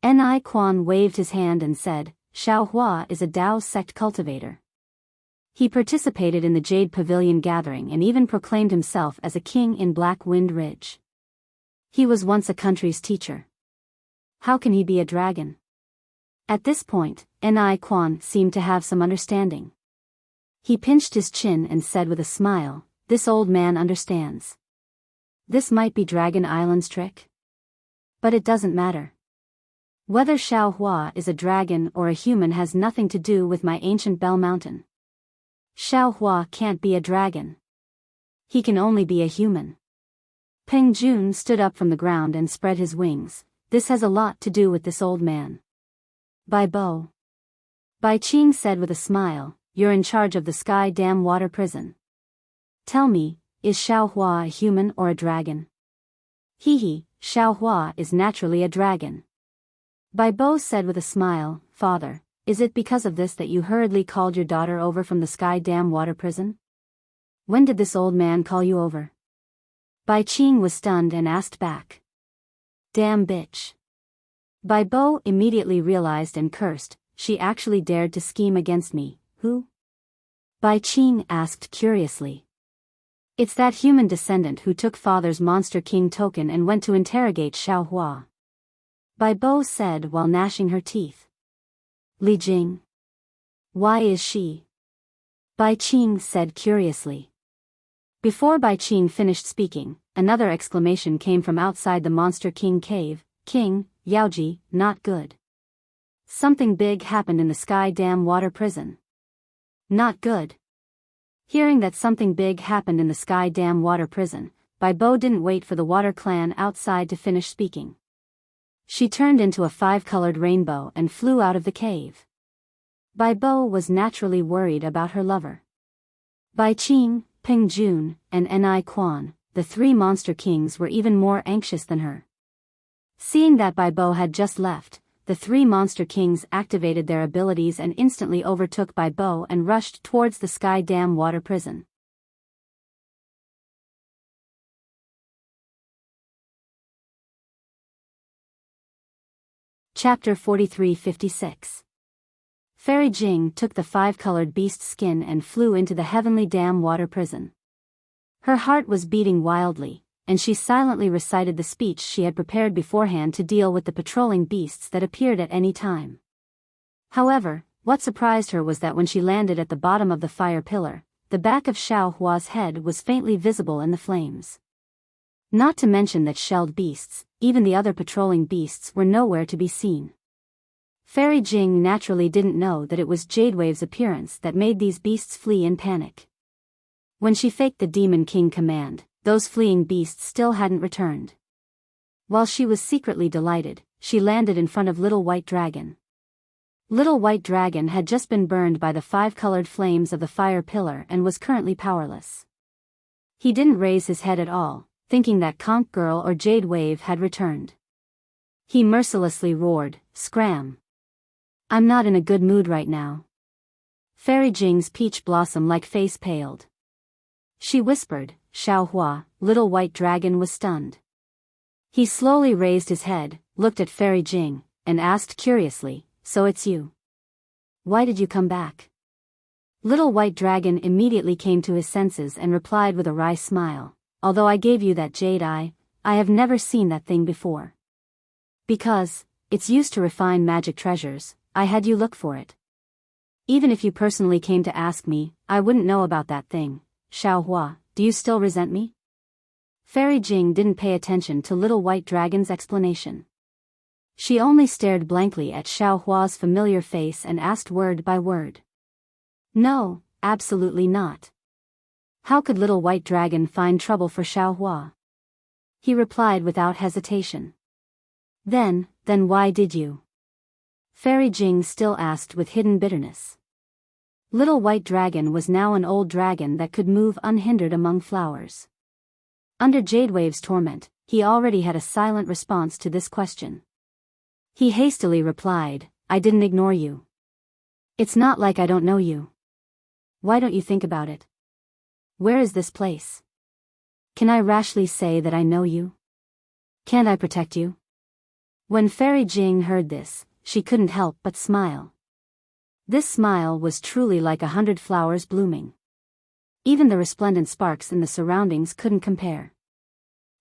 A: Ni Quan waved his hand and said, Xiao Hua is a Dao sect cultivator. He participated in the Jade Pavilion gathering and even proclaimed himself as a king in Black Wind Ridge. He was once a country's teacher. How can he be a dragon? At this point, Ni Quan seemed to have some understanding. He pinched his chin and said with a smile, This old man understands. This might be Dragon Island's trick. But it doesn't matter. Whether Xiao Hua is a dragon or a human has nothing to do with my ancient Bell Mountain. Xiao Hua can't be a dragon. He can only be a human. Peng Jun stood up from the ground and spread his wings. This has a lot to do with this old man. Bai Bo. Bai Qing said with a smile, You're in charge of the Sky Dam Water Prison. Tell me, is Xiao Hua a human or a dragon? Xiao Hua is naturally a dragon. Bai Bo said with a smile, Father, is it because of this that you hurriedly called your daughter over from the Sky Dam Water Prison? When did this old man call you over? Bai Qing was stunned and asked back. Damn bitch. Bai Bo immediately realized and cursed, she actually dared to scheme against me. Who? Bai Qing asked curiously. It's that human descendant who took father's Monster King token and went to interrogate Xiao Hua. Bai Bo said while gnashing her teeth. Li Jing. Why is she? Bai Qing said curiously. Before Bai Qing finished speaking, another exclamation came from outside the Monster King cave. King, Yaoji, not good. Something big happened in the Sky Dam water prison. Not good. Hearing that something big happened in the Sky Dam water prison, Bai Bo didn't wait for the water clan outside to finish speaking. She turned into a 5-colored rainbow and flew out of the cave. Bai Bo was naturally worried about her lover. Bai Qing, Ping Jun, and Ni Quan, the 3 monster kings, were even more anxious than her. Seeing that Bai Bo had just left, the 3 monster kings activated their abilities and instantly overtook Bai Bo and rushed towards the Sky Dam water prison. Chapter 43-56. Fairy Jing took the 5-colored beast skin and flew into the heavenly dam water prison. Her heart was beating wildly, and she silently recited the speech she had prepared beforehand to deal with the patrolling beasts that appeared at any time. However, what surprised her was that when she landed at the bottom of the fire pillar, the back of Xiao Hua's head was faintly visible in the flames. Not to mention that shelled beasts, even the other patrolling beasts, were nowhere to be seen. Fairy Jing naturally didn't know that it was Jadewave's appearance that made these beasts flee in panic. When she faked the Demon King command, those fleeing beasts still hadn't returned. While she was secretly delighted, she landed in front of Little White Dragon. Little White Dragon had just been burned by the 5-colored flames of the fire pillar and was currently powerless. He didn't raise his head at all, thinking that Conch Girl or Jade Wave had returned. He mercilessly roared, "Scram! I'm not in a good mood right now." Fairy Jing's peach blossom-like face paled. She whispered, "Xiao Hua." Little White Dragon was stunned. He slowly raised his head, looked at Fairy Jing, and asked curiously, "So it's you? Why did you come back?" Little White Dragon immediately came to his senses and replied with a wry smile, "Although I gave you that jade eye, I have never seen that thing before. Because it's used to refine magic treasures, I had you look for it. Even if you personally came to ask me, I wouldn't know about that thing. Xiao Hua, do you still resent me?" Fairy Jing didn't pay attention to Little White Dragon's explanation. She only stared blankly at Xiao Hua's familiar face and asked word by word. "No, absolutely not. How could Little White Dragon find trouble for Xiao Hua?" He replied without hesitation. Then why did you?" Fairy Jing still asked with hidden bitterness. Little White Dragon was now an old dragon that could move unhindered among flowers. Under Jadewave's torment, he already had a silent response to this question. He hastily replied, "I didn't ignore you. It's not like I don't know you. Why don't you think about it? Where is this place? Can I rashly say that I know you? Can't I protect you?" When Fairy Jing heard this, she couldn't help but smile. This smile was truly like 100 flowers blooming. Even the resplendent sparks in the surroundings couldn't compare.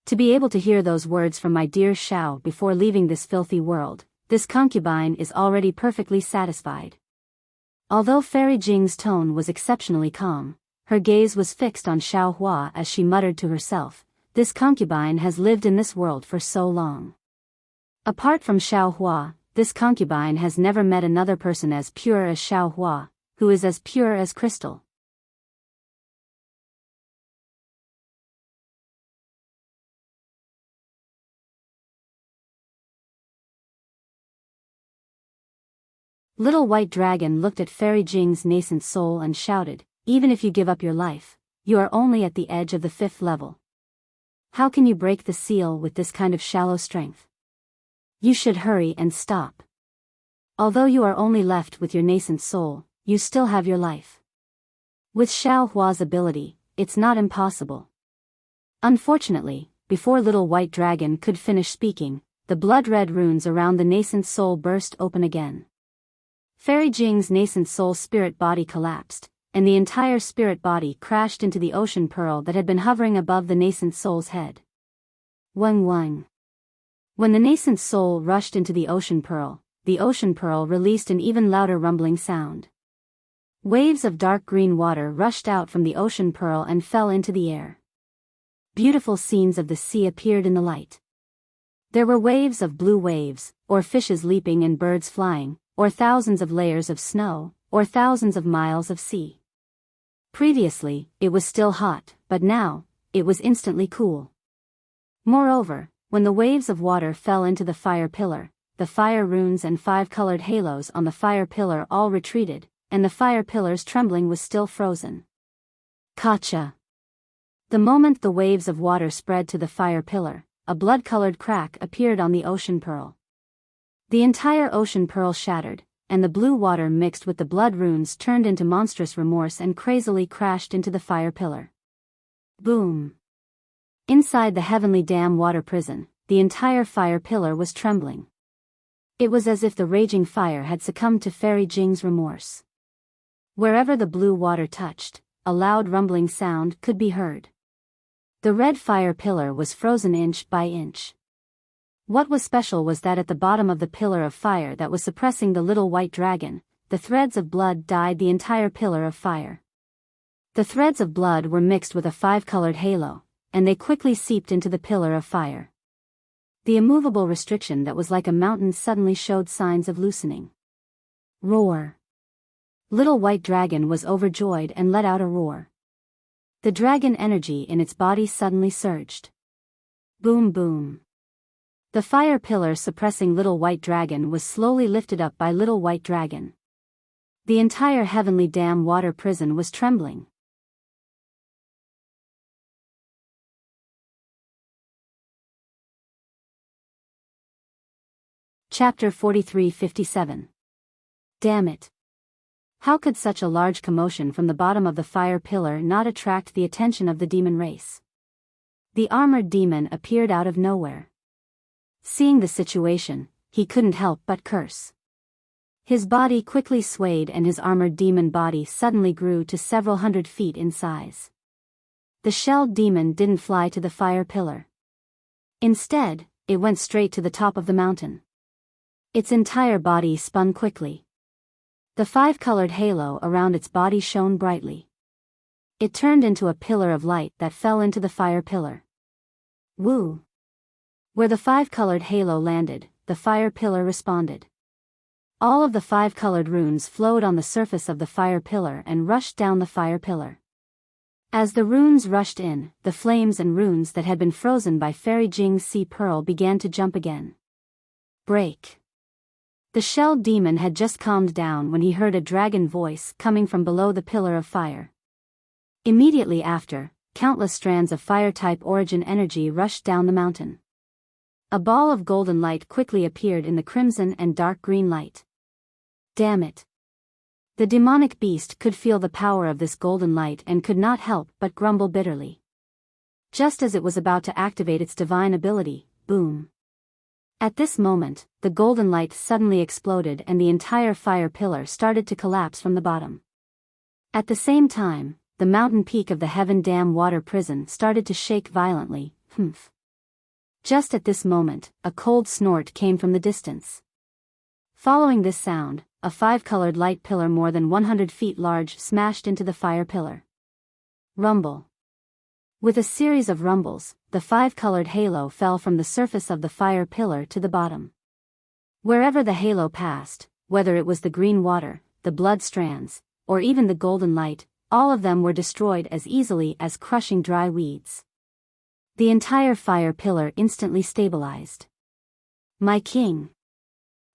A: To be able to hear those words from my dear Xiao before leaving this filthy world, this concubine is already perfectly satisfied. Although Fairy Jing's tone was exceptionally calm, her gaze was fixed on Xiao Hua as she muttered to herself, "This concubine has lived in this world for so long. Apart from Xiao Hua, this concubine has never met another person as pure as Xiao Hua, who is as pure as crystal." Little White Dragon looked at Fairy Jing's nascent soul and shouted, "Even if you give up your life, you are only at the edge of the 5th level. How can you break the seal with this kind of shallow strength? You should hurry and stop. Although you are only left with your nascent soul, you still have your life. With Xiao Hua's ability, it's not impossible." Unfortunately, before Little White Dragon could finish speaking, the blood-red runes around the nascent soul burst open again. Fairy Jing's nascent soul spirit body collapsed, and the entire spirit body crashed into the ocean pearl that had been hovering above the nascent soul's head. Wang Wang. When the nascent soul rushed into the ocean pearl released an even louder rumbling sound. Waves of dark green water rushed out from the ocean pearl and fell into the air. Beautiful scenes of the sea appeared in the light. There were waves of blue waves, or fishes leaping and birds flying, or thousands of layers of snow, or thousands of miles of sea. Previously, it was still hot, but now, it was instantly cool. Moreover, when the waves of water fell into the fire pillar, the fire runes and 5-colored halos on the fire pillar all retreated, and the fire pillar's trembling was still frozen. Gotcha! The moment the waves of water spread to the fire pillar, a blood-colored crack appeared on the ocean pearl. The entire ocean pearl shattered, and the blue water mixed with the blood runes turned into monstrous remorse and crazily crashed into the fire pillar. Boom! Inside the heavenly dam water prison, the entire fire pillar was trembling. It was as if the raging fire had succumbed to Fairy Jing's remorse. Wherever the blue water touched, a loud rumbling sound could be heard. The red fire pillar was frozen inch by inch. What was special was that at the bottom of the pillar of fire that was suppressing the little white dragon, the threads of blood dyed the entire pillar of fire. The threads of blood were mixed with a 5-colored halo, and they quickly seeped into the pillar of fire. The immovable restriction that was like a mountain suddenly showed signs of loosening. Roar! Little White Dragon was overjoyed and let out a roar. The dragon energy in its body suddenly surged. Boom boom! The fire pillar suppressing Little White Dragon was slowly lifted up by Little White Dragon. The entire heavenly dam water prison was trembling. Chapter 43-57. Damn it! How could such a large commotion from the bottom of the fire pillar not attract the attention of the demon race? The armored demon appeared out of nowhere. Seeing the situation, he couldn't help but curse. His body quickly swayed and his armored demon body suddenly grew to several hundred feet in size. The shelled demon didn't fly to the fire pillar. Instead, it went straight to the top of the mountain. Its entire body spun quickly. The 5-colored halo around its body shone brightly. It turned into a pillar of light that fell into the fire pillar. Woo! Where the 5-colored halo landed, the fire pillar responded. All of the 5-colored runes flowed on the surface of the fire pillar and rushed down the fire pillar. As the runes rushed in, the flames and runes that had been frozen by Fairy Jing's sea pearl began to jump again. Break! The shelled demon had just calmed down when he heard a dragon voice coming from below the pillar of fire. Immediately after, countless strands of fire-type origin energy rushed down the mountain. A ball of golden light quickly appeared in the crimson and dark green light. Damn it! The demonic beast could feel the power of this golden light and could not help but grumble bitterly. Just as it was about to activate its divine ability, boom! At this moment, the golden light suddenly exploded and the entire fire pillar started to collapse from the bottom. At the same time, the mountain peak of the Heaven Dam water prison started to shake violently. Humph. Just at this moment, a cold snort came from the distance. Following this sound, a 5-colored light pillar more than 100 feet large smashed into the fire pillar. Rumble. With a series of rumbles, the 5-colored halo fell from the surface of the fire pillar to the bottom. Wherever the halo passed, whether it was the green water, the blood strands, or even the golden light, all of them were destroyed as easily as crushing dry weeds. The entire fire pillar instantly stabilized. My king!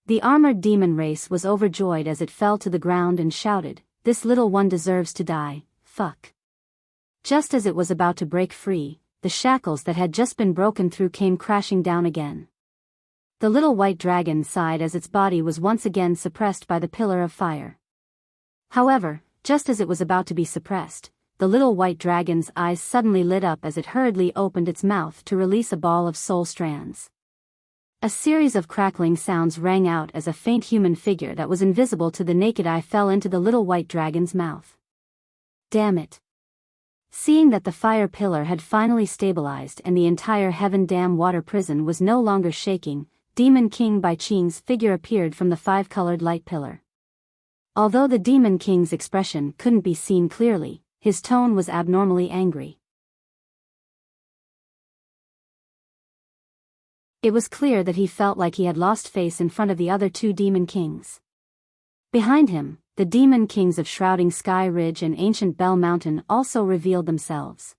A: The armored demon race was overjoyed as it fell to the ground and shouted, "This little one deserves to die, fuck." Just as it was about to break free, the shackles that had just been broken through came crashing down again. The little white dragon sighed as its body was once again suppressed by the pillar of fire. However, just as it was about to be suppressed, the little white dragon's eyes suddenly lit up as it hurriedly opened its mouth to release a ball of soul strands. A series of crackling sounds rang out as a faint human figure that was invisible to the naked eye fell into the little white dragon's mouth. Damn it! Seeing that the fire pillar had finally stabilized and the entire Heaven Dam water prison was no longer shaking, Demon King Bai Qing's figure appeared from the five-colored light pillar. Although the Demon King's expression couldn't be seen clearly, his tone was abnormally angry. It was clear that he felt like he had lost face in front of the other two Demon Kings. Behind him, the Demon Kings of Shrouding Sky Ridge and Ancient Bell Mountain also revealed themselves.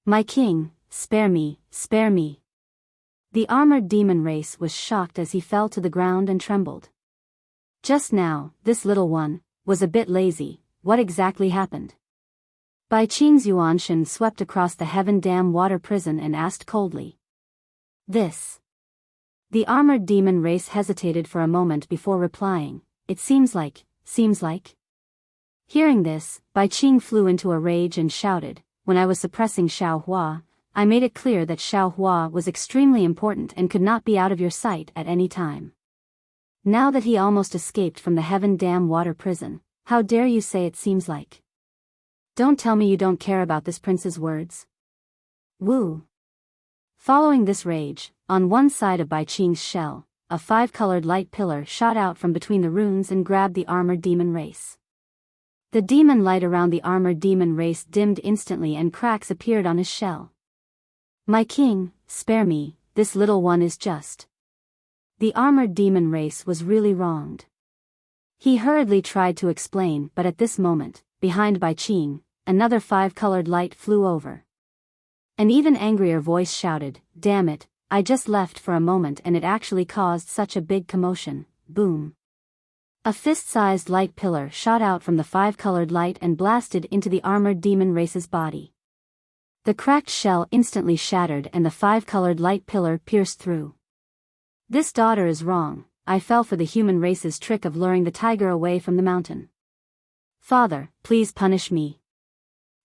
A: "My king, spare me, spare me." The armored demon race was shocked as he fell to the ground and trembled. Just now, this little one was a bit lazy. What exactly happened? Bai Qing's Yuanshan swept across the Heaven Dam water prison and asked coldly. This. The armored demon race hesitated for a moment before replying. It seems like. Hearing this, Bai Qing flew into a rage and shouted, "When I was suppressing Xiao Hua, I made it clear that Xiao Hua was extremely important and could not be out of your sight at any time. Now that he almost escaped from the Heaven Dam water prison, how dare you say it seems like? Don't tell me you don't care about this prince's words." Woo! Following this rage, on one side of Bai Qing's shell, a five-colored light pillar shot out from between the runes and grabbed the armored demon race. The demon light around the armored demon race dimmed instantly and cracks appeared on his shell. "My king, spare me, this little one is just." The armored demon race was really wronged. He hurriedly tried to explain, but at this moment, behind Bai Qing, another five-colored light flew over. An even angrier voice shouted, "Damn it, I just left for a moment and it actually caused such a big commotion." Boom. A fist-sized light pillar shot out from the five-colored light and blasted into the armored demon race's body. The cracked shell instantly shattered and the five-colored light pillar pierced through. "This daughter is wrong. I fell for the human race's trick of luring the tiger away from the mountain. Father, please punish me."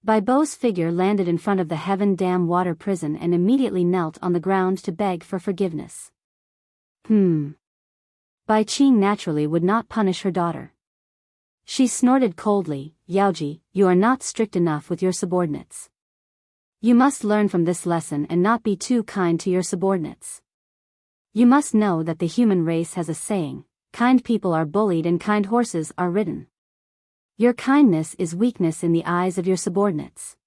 A: Bai Bo's figure landed in front of the Heaven Dam water prison and immediately knelt on the ground to beg for forgiveness. Bai Qing naturally would not punish her daughter. She snorted coldly, "Yaoji, you are not strict enough with your subordinates. You must learn from this lesson and not be too kind to your subordinates. You must know that the human race has a saying, kind people are bullied and kind horses are ridden. Your kindness is weakness in the eyes of your subordinates."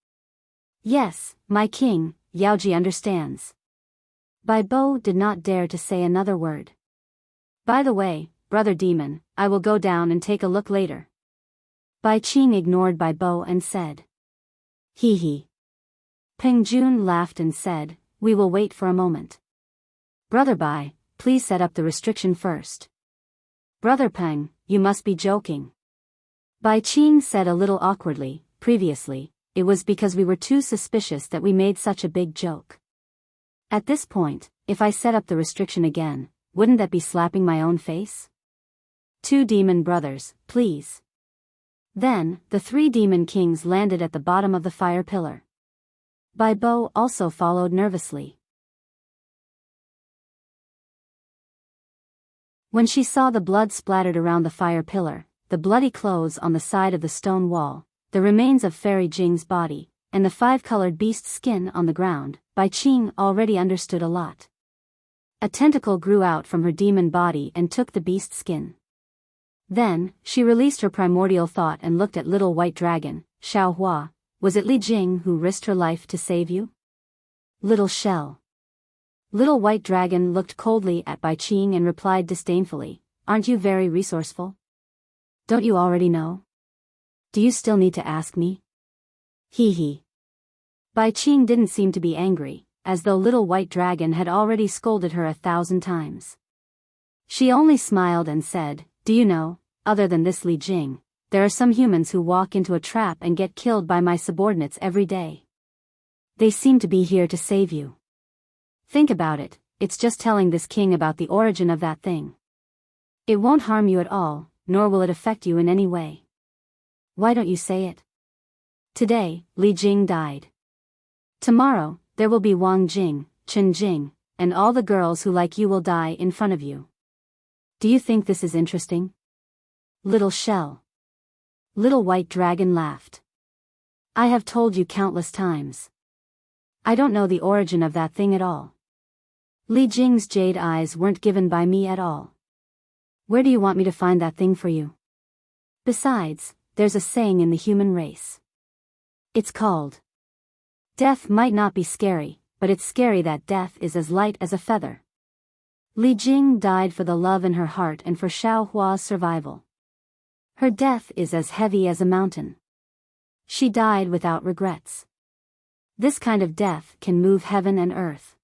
A: "Yes, my king, Yaoji understands." Bai Bo did not dare to say another word. "By the way, brother demon, I will go down and take a look later." Bai Qing ignored Bai Bo and said. "Hee hee." Peng Jun laughed and said, "We will wait for a moment. Brother Bai, please set up the restriction first." "Brother Peng, you must be joking." Bai Qing said a little awkwardly, "Previously, it was because we were too suspicious that we made such a big joke. At this point, if I set up the restriction again, wouldn't that be slapping my own face? Two demon brothers, please." Then, the three demon kings landed at the bottom of the fire pillar. Bai Bo also followed nervously. When she saw the blood splattered around the fire pillar, the bloody clothes on the side of the stone wall, the remains of Fairy Jing's body, and the five-colored beast's skin on the ground, Bai Qing already understood a lot. A tentacle grew out from her demon body and took the beast's skin. Then, she released her primordial thought and looked at Little White Dragon. "Xiao Hua, was it Li Jing who risked her life to save you?" "Little shell." Little White Dragon looked coldly at Bai Qing and replied disdainfully, "Aren't you very resourceful? Don't you already know? Do you still need to ask me?" Hee hee. Bai Qing didn't seem to be angry, as though Little White Dragon had already scolded her 1,000 times. She only smiled and said, "Do you know, other than this Li Jing, there are some humans who walk into a trap and get killed by my subordinates every day. They seem to be here to save you. Think about it, it's just telling this king about the origin of that thing. It won't harm you at all, nor will it affect you in any way. Why don't you say it? Today, Li Jing died. Tomorrow, there will be Wang Jing, Chen Jing, and all the girls who like you will die in front of you. Do you think this is interesting?" "Little shell." Little White Dragon laughed. I have told you countless times. I don't know the origin of that thing at all. Li Jing's jade eyes weren't given by me at all. Where do you want me to find that thing for you? Besides, there's a saying in the human race. It's called, death might not be scary, but it's scary that death is as light as a feather. Li Jing died for the love in her heart and for Xiao Hua's survival. Her death is as heavy as a mountain. She died without regrets. This kind of death can move heaven and earth.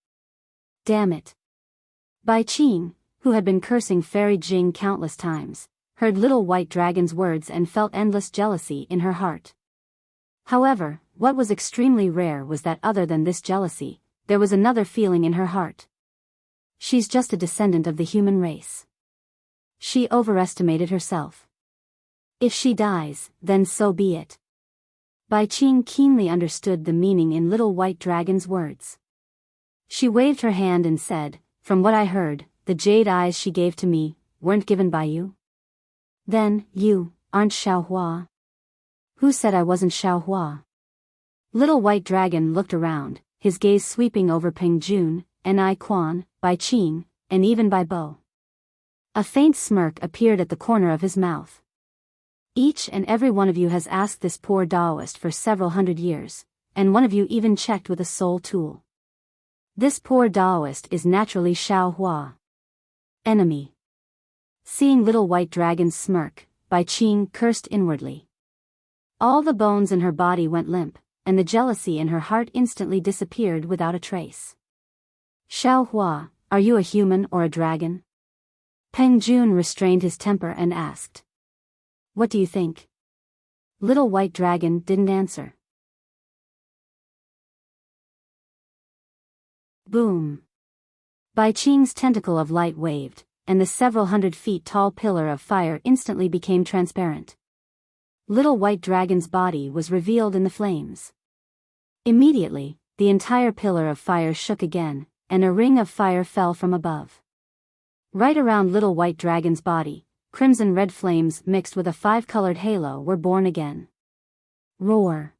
A: Damn it. Bai Qing, who had been cursing Fairy Jing countless times, heard little white dragon's words and felt endless jealousy in her heart. However, what was extremely rare was that other than this jealousy, there was another feeling in her heart. She's just a descendant of the human race. She overestimated herself. If she dies, then so be it. Bai Qing keenly understood the meaning in little white dragon's words. She waved her hand and said, "From what I heard, the jade eyes she gave to me weren't given by you? Then, you aren't Xiao Hua." "Who said I wasn't Xiao Hua?" Little white dragon looked around, his gaze sweeping over Peng Jun, Ni Quan, Bai Qing, and even Bai Bo. A faint smirk appeared at the corner of his mouth. "Each and every one of you has asked this poor Taoist for several hundred years, and one of you even checked with a soul tool. This poor Taoist is naturally Xiao Hua. Enemy." Seeing little white dragon's smirk, Bai Qing cursed inwardly. All the bones in her body went limp, and the jealousy in her heart instantly disappeared without a trace. "Xiao Hua, are you a human or a dragon?" Peng Jun restrained his temper and asked. "What do you think?" Little white dragon didn't answer. Boom. Bai Qing's tentacle of light waved, and the several hundred feet tall pillar of fire instantly became transparent. Little white dragon's body was revealed in the flames. Immediately, the entire pillar of fire shook again, and a ring of fire fell from above. Right around little white dragon's body, crimson-red flames mixed with a five-colored halo were born again. Roar.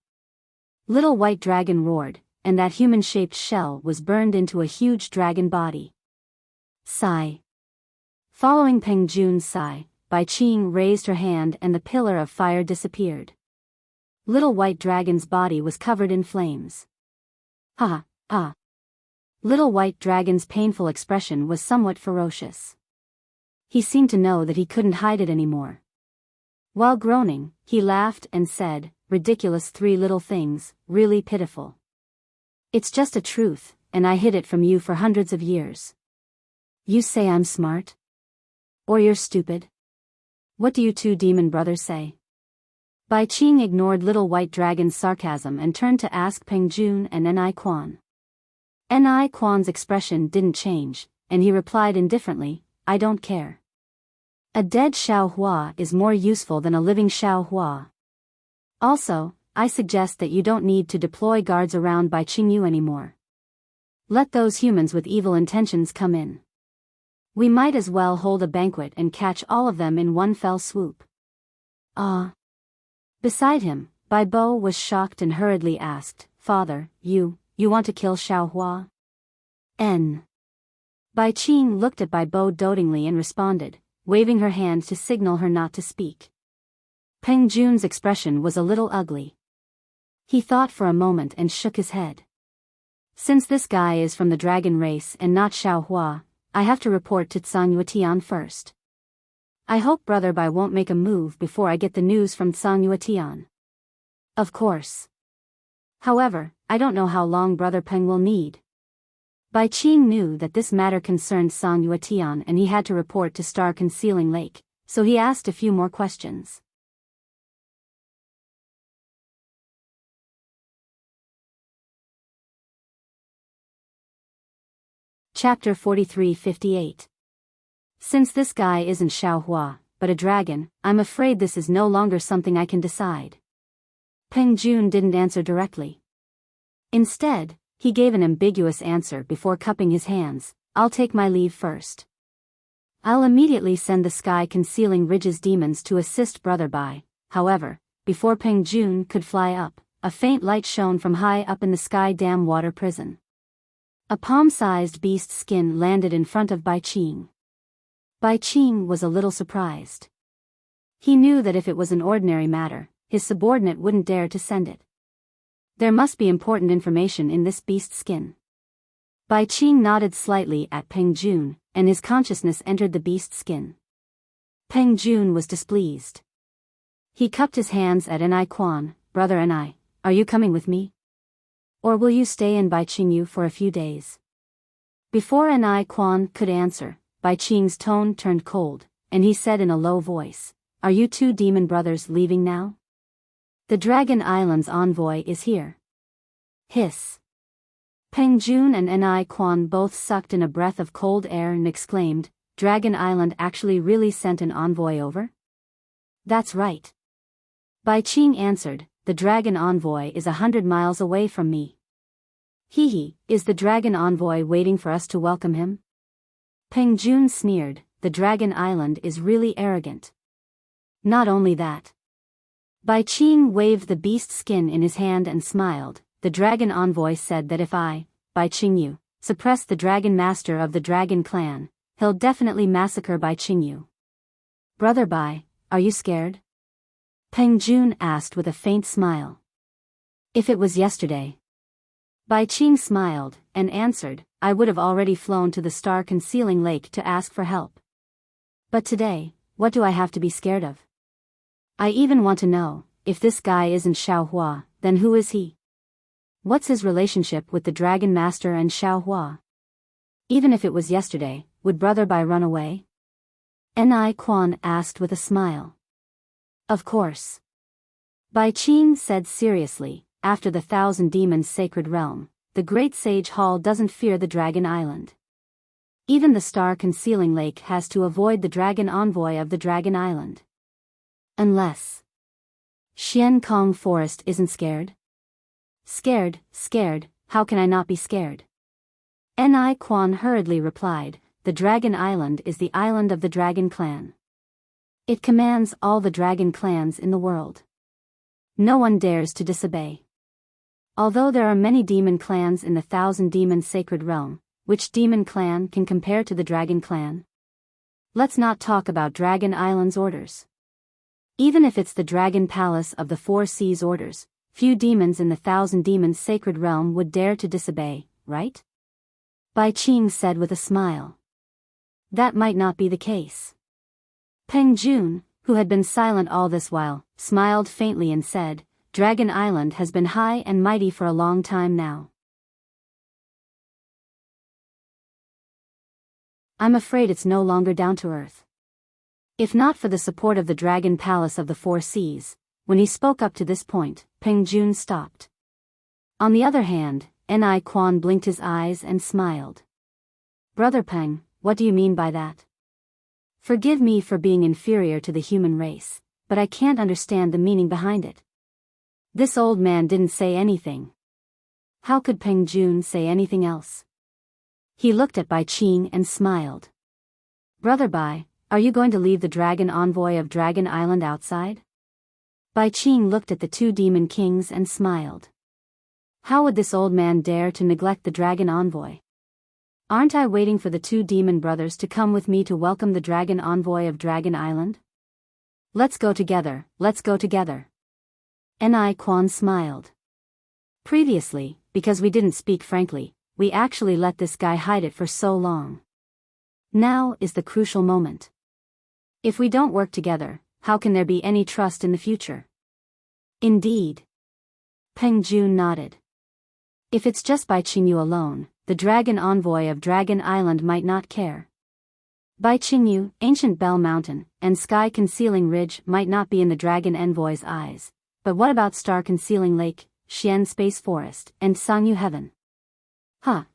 A: Little white dragon roared, and that human-shaped shell was burned into a huge dragon body. Sigh. Following Peng Jun's sigh, Bai Qing raised her hand and the pillar of fire disappeared. Little white dragon's body was covered in flames. Ha, ha. Little white dragon's painful expression was somewhat ferocious. He seemed to know that he couldn't hide it anymore. While groaning, he laughed and said, "Ridiculous three little things, really pitiful. It's just a truth, and I hid it from you for hundreds of years. You say I'm smart? Or you're stupid? What do you two demon brothers say?" Bai Qing ignored little white dragon's sarcasm and turned to ask Peng Jun and Ni Quan. Ni Quan's expression didn't change, and he replied indifferently, "I don't care. A dead Xiao Hua is more useful than a living Xiao Hua. Also, I suggest that you don't need to deploy guards around Bai Qingyu anymore. Let those humans with evil intentions come in. We might as well hold a banquet and catch all of them in one fell swoop." Beside him, Bai Bo was shocked and hurriedly asked, "Father, you want to kill Xiao Hua?" Bai Qing looked at Bai Bo dotingly and responded, waving her hand to signal her not to speak. Peng Jun's expression was a little ugly. He thought for a moment and shook his head. "Since this guy is from the dragon race and not Xiao Hua, I have to report to Tsang Yuetian first. I hope Brother Bai won't make a move before I get the news from Tsang Yuetian." "Of course. However, I don't know how long Brother Peng will need." Bai Qing knew that this matter concerned Tsang Yuetian and he had to report to Star Concealing Lake, so he asked a few more questions. Chapter 43-58. Since this guy isn't Xiao Hua, but a dragon, I'm afraid this is no longer something I can decide. Peng Jun didn't answer directly. Instead, he gave an ambiguous answer before cupping his hands, "I'll take my leave first. I'll immediately send the Sky Concealing Ridge's demons to assist Brother Bai." However, before Peng Jun could fly up, a faint light shone from high up in the sky dam water prison. A palm-sized beast skin landed in front of Bai Qing. Bai Qing was a little surprised. He knew that if it was an ordinary matter, his subordinate wouldn't dare to send it. There must be important information in this beast skin. Bai Qing nodded slightly at Peng Jun, and his consciousness entered the beast skin. Peng Jun was displeased. He cupped his hands at Ni Quan. Brother Ni, are you coming with me? Or will you stay in Bai Qingyu for a few days? Before Ni Quan could answer, Bai Qing's tone turned cold, and he said in a low voice, "Are you two demon brothers leaving now? The Dragon Island's envoy is here." Hiss. Peng Jun and Ni Quan both sucked in a breath of cold air and exclaimed, "Dragon Island actually really sent an envoy over?" "That's right." Bai Qing answered, "The Dragon Envoy is 100 miles away from me." "Hee, is the Dragon Envoy waiting for us to welcome him?" Peng Jun sneered, "The Dragon Island is really arrogant." "Not only that." Bai Qing waved the beast skin in his hand and smiled. "The Dragon Envoy said that if I, Bai Qingyu, suppress the Dragon Master of the Dragon Clan, he'll definitely massacre Bai Qingyu." "Brother Bai, are you scared?" Peng Jun asked with a faint smile. "If it was yesterday." Bai Qing smiled, and answered, "I would have already flown to the star-concealing lake to ask for help. But today, what do I have to be scared of? I even want to know, if this guy isn't Xiao Hua, then who is he? What's his relationship with the Dragon Master and Xiao Hua? Even if it was yesterday, would Brother Bai run away?" Ni Quan asked with a smile. "Of course." Bai Qing said seriously, "After the 1,000 Demons Sacred Realm, the Great Sage Hall doesn't fear the Dragon Island. Even the Star-Concealing Lake has to avoid the Dragon Envoy of the Dragon Island. Unless Xian Kong Forest isn't scared?" Scared, how can I not be scared?" Ni Quan hurriedly replied, "The Dragon Island is the island of the Dragon Clan. It commands all the dragon clans in the world. No one dares to disobey. Although there are many demon clans in the 1,000 Demons Sacred Realm, which demon clan can compare to the Dragon Clan? Let's not talk about Dragon Island's orders. Even if it's the Dragon Palace of the Four Seas orders, few demons in the 1,000 Demons Sacred Realm would dare to disobey, right?" Bai Qing said with a smile. "That might not be the case." Peng Jun, who had been silent all this while, smiled faintly and said, "Dragon Island has been high and mighty for a long time now. I'm afraid it's no longer down to earth. If not for the support of the Dragon Palace of the Four Seas." When he spoke up to this point, Peng Jun stopped. On the other hand, Ni Quan blinked his eyes and smiled. "Brother Peng, what do you mean by that? Forgive me for being inferior to the human race, but I can't understand the meaning behind it." This old man didn't say anything. How could Peng Jun say anything else? He looked at Bai Qing and smiled. "Brother Bai, are you going to leave the Dragon Envoy of Dragon Island outside?" Bai Qing looked at the two demon kings and smiled. How would this old man dare to neglect the Dragon Envoy? "Aren't I waiting for the two demon brothers to come with me to welcome the Dragon Envoy of Dragon Island? Let's go together, let's go together." Ni Quan smiled. "Previously, because we didn't speak frankly, we actually let this guy hide it for so long. Now is the crucial moment. If we don't work together, how can there be any trust in the future?" "Indeed." Peng Jun nodded. "If it's just Bai Qingyu alone, the Dragon Envoy of Dragon Island might not care. Bai Qingyu, Ancient Bell Mountain, and Sky Concealing Ridge might not be in the Dragon Envoy's eyes, but what about Star Concealing Lake, Xian Space Forest, and Sangyu Heaven?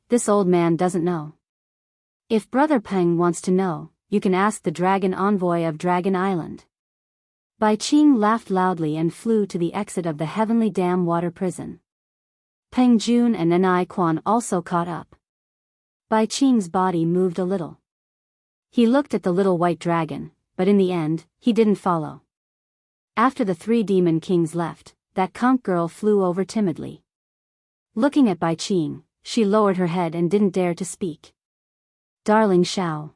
A: This old man doesn't know. If Brother Peng wants to know, you can ask the Dragon Envoy of Dragon Island." Bai Qing laughed loudly and flew to the exit of the Heavenly Dam Water Prison. Peng Jun and Ni Quan also caught up. Bai Qing's body moved a little. He looked at the little white dragon, but in the end, he didn't follow. After the three demon kings left, that conch girl flew over timidly. Looking at Bai Qing, she lowered her head and didn't dare to speak. Darling Xiao.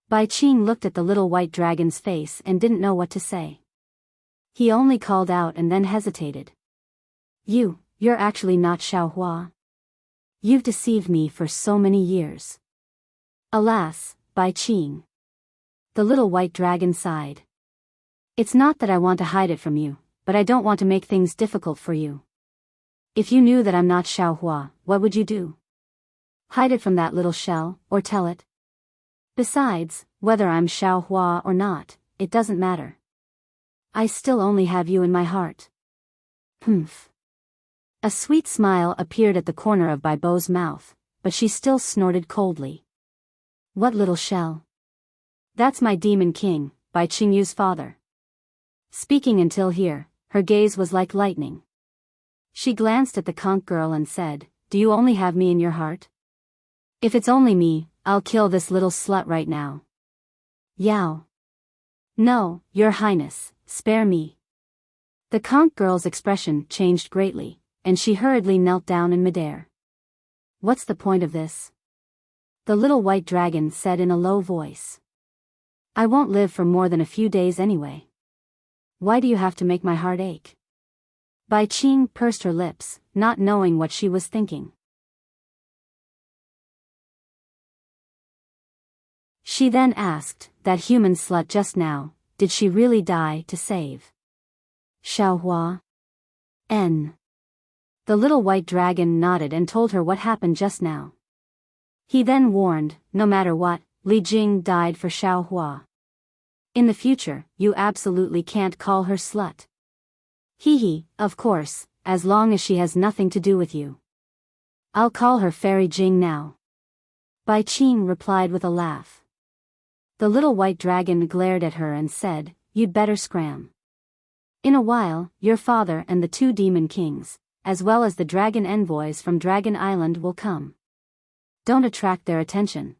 A: Bai Qing looked at the little white dragon's face and didn't know what to say. He only called out and then hesitated. You're actually not Xiao Hua. You've deceived me for so many years. Alas, Bai Qing. The little white dragon sighed. It's not that I want to hide it from you, but I don't want to make things difficult for you. If you knew that I'm not Xiao Hua, what would you do? Hide it from that little shell, or tell it? Besides, whether I'm Xiao Hua or not, it doesn't matter. I still only have you in my heart. Humph. A sweet smile appeared at the corner of Bai Bo's mouth, but she still snorted coldly. What little shell? That's my demon king, Bai Qingyu's father. Speaking until here, her gaze was like lightning. She glanced at the conch girl and said, Do you only have me in your heart? If it's only me, I'll kill this little slut right now. Yao. No, your highness, spare me. The conch girl's expression changed greatly, and she hurriedly knelt down in midair. What's the point of this? The little white dragon said in a low voice. I won't live for more than a few days anyway. Why do you have to make my heart ache? Bai Qing pursed her lips, not knowing what she was thinking. She then asked, that human slut just now, did she really die to save Xiao Hua? The little white dragon nodded and told her what happened just now. He then warned, no matter what, Li Jing died for Xiao Hua. In the future, you absolutely can't call her slut. Hee, of course, as long as she has nothing to do with you. I'll call her Fairy Jing now. Bai Qing replied with a laugh. The little white dragon glared at her and said, You'd better scram. In a while, your father and the 2 demon kings, as well as the dragon envoys from Dragon Island will come. Don't attract their attention.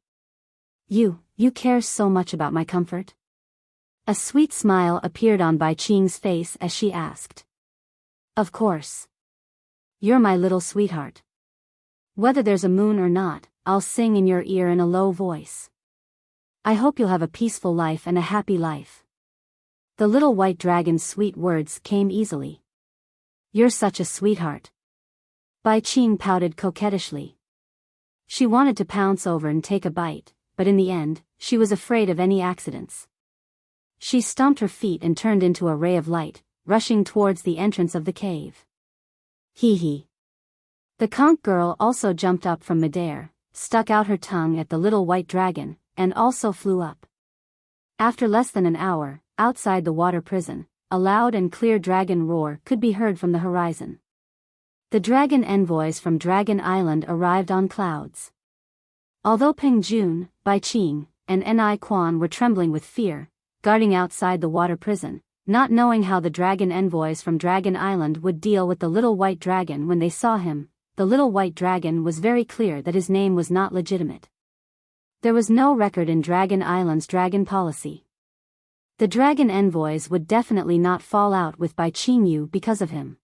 A: You care so much about my comfort? A sweet smile appeared on Bai Qing's face as she asked. Of course. You're my little sweetheart. Whether there's a moon or not, I'll sing in your ear in a low voice. I hope you'll have a peaceful life and a happy life. The little white dragon's sweet words came easily. You're such a sweetheart. Bai Qing pouted coquettishly. She wanted to pounce over and take a bite, but in the end, she was afraid of any accidents. She stomped her feet and turned into a ray of light, rushing towards the entrance of the cave. Hee. The conch girl also jumped up from midair, stuck out her tongue at the little white dragon, and also flew up. After less than an hour, outside the water prison, a loud and clear dragon roar could be heard from the horizon. The dragon envoys from Dragon Island arrived on clouds. Although Peng Jun, Bai Qing, and Ni Quan were trembling with fear, guarding outside the water prison, not knowing how the dragon envoys from Dragon Island would deal with the little white dragon when they saw him, the little white dragon was very clear that his name was not legitimate. There was no record in Dragon Island's dragon policy. The dragon envoys would definitely not fall out with Bai Qingyu because of him.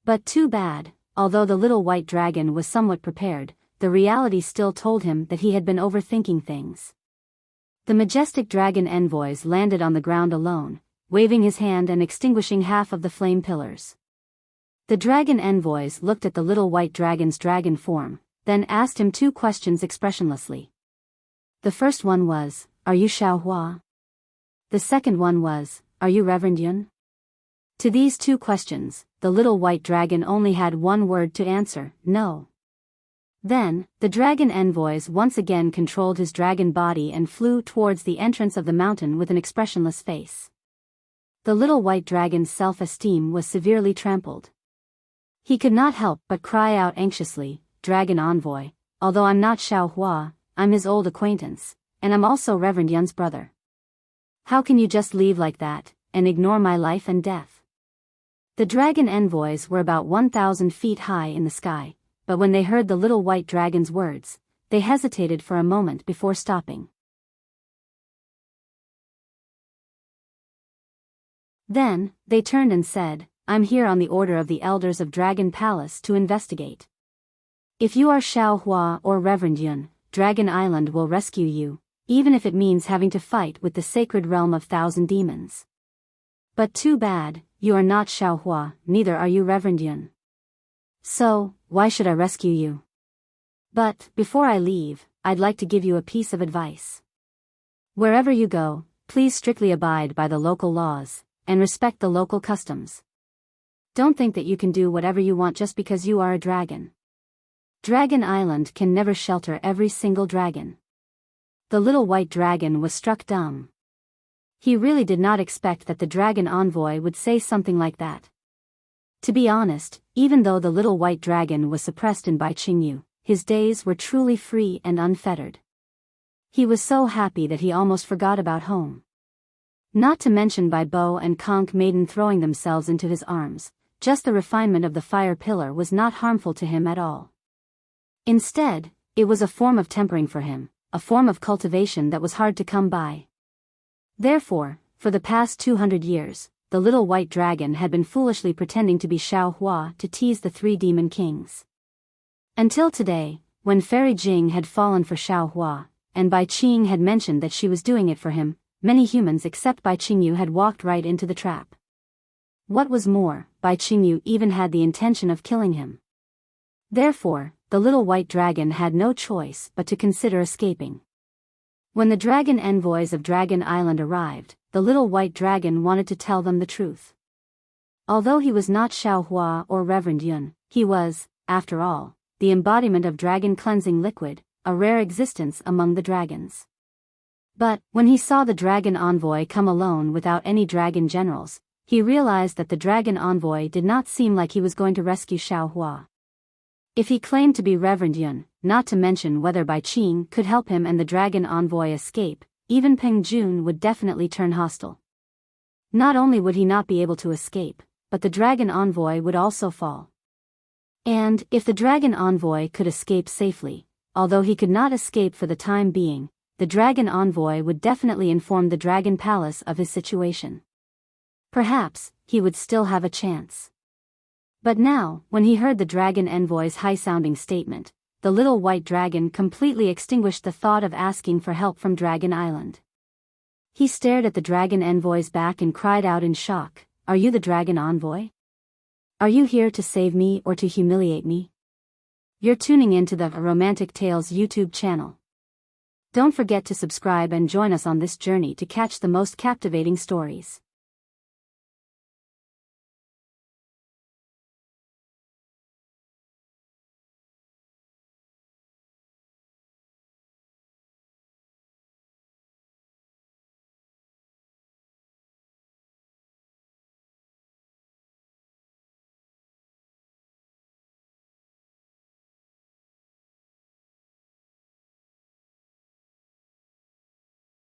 A: But too bad, although the little white dragon was somewhat prepared, the reality still told him that he had been overthinking things. The majestic dragon envoys landed on the ground alone, waving his hand and extinguishing half of the flame pillars. The dragon envoys looked at the little white dragon's dragon form, then asked him 2 questions expressionlessly. The first one was, Are you Xiao Hua? The second one was, Are you Reverend Yun? To these 2 questions, the little white dragon only had one word to answer, no. Then, the dragon envoys once again controlled his dragon body and flew towards the entrance of the mountain with an expressionless face. The little white dragon's self-esteem was severely trampled. He could not help but cry out anxiously, Dragon envoy, although I'm not Xiao Hua, I'm his old acquaintance, and I'm also Reverend Yun's brother. How can you just leave like that, and ignore my life and death? The dragon envoys were about 1,000 feet high in the sky, but when they heard the little white dragon's words, they hesitated for a moment before stopping. Then, they turned and said, I'm here on the order of the elders of Dragon Palace to investigate. If you are Xiao Hua or Reverend Yun, Dragon Island will rescue you, even if it means having to fight with the sacred realm of thousand demons. But too bad, you are not Xiao Hua, neither are you Reverend Yun. So, why should I rescue you? But, before I leave, I'd like to give you a piece of advice. Wherever you go, please strictly abide by the local laws, and respect the local customs. Don't think that you can do whatever you want just because you are a dragon. Dragon Island can never shelter every single dragon. The little white dragon was struck dumb. He really did not expect that the dragon envoy would say something like that. To be honest, even though the little white dragon was suppressed in Bai Qingyu, his days were truly free and unfettered. He was so happy that he almost forgot about home. Not to mention Bai Bo and Conch Maiden throwing themselves into his arms, just the refinement of the fire pillar was not harmful to him at all. Instead, it was a form of tempering for him, a form of cultivation that was hard to come by. Therefore, for the past 200 years, the little white dragon had been foolishly pretending to be Xiao Hua to tease the three demon kings. Until today, when Fairy Jing had fallen for Xiao Hua, and Bai Qing had mentioned that she was doing it for him, many humans except Bai Qingyu had walked right into the trap. What was more, Bai Qingyu even had the intention of killing him. Therefore, the little white dragon had no choice but to consider escaping. When the dragon envoys of Dragon Island arrived, the little white dragon wanted to tell them the truth. Although he was not Xiao Hua or Reverend Yun, he was, after all, the embodiment of dragon cleansing liquid, a rare existence among the dragons. But, when he saw the dragon envoy come alone without any dragon generals, he realized that the dragon envoy did not seem like he was going to rescue Xiao Hua. If he claimed to be Reverend Yun, not to mention whether Bai Qing could help him and the dragon envoy escape, even Peng Jun would definitely turn hostile. Not only would he not be able to escape, but the dragon envoy would also fall. And, if the dragon envoy could escape safely, although he could not escape for the time being, the dragon envoy would definitely inform the Dragon Palace of his situation. Perhaps, he would still have a chance. But now, when he heard the dragon envoy's high-sounding statement, the little white dragon completely extinguished the thought of asking for help from Dragon Island. He stared at the dragon envoy's back and cried out in shock, "Are you the dragon envoy? Are you here to save me or to humiliate me?" You're tuning into the Romantic Tales YouTube channel. Don't forget to subscribe and join us on this journey to catch the most captivating stories.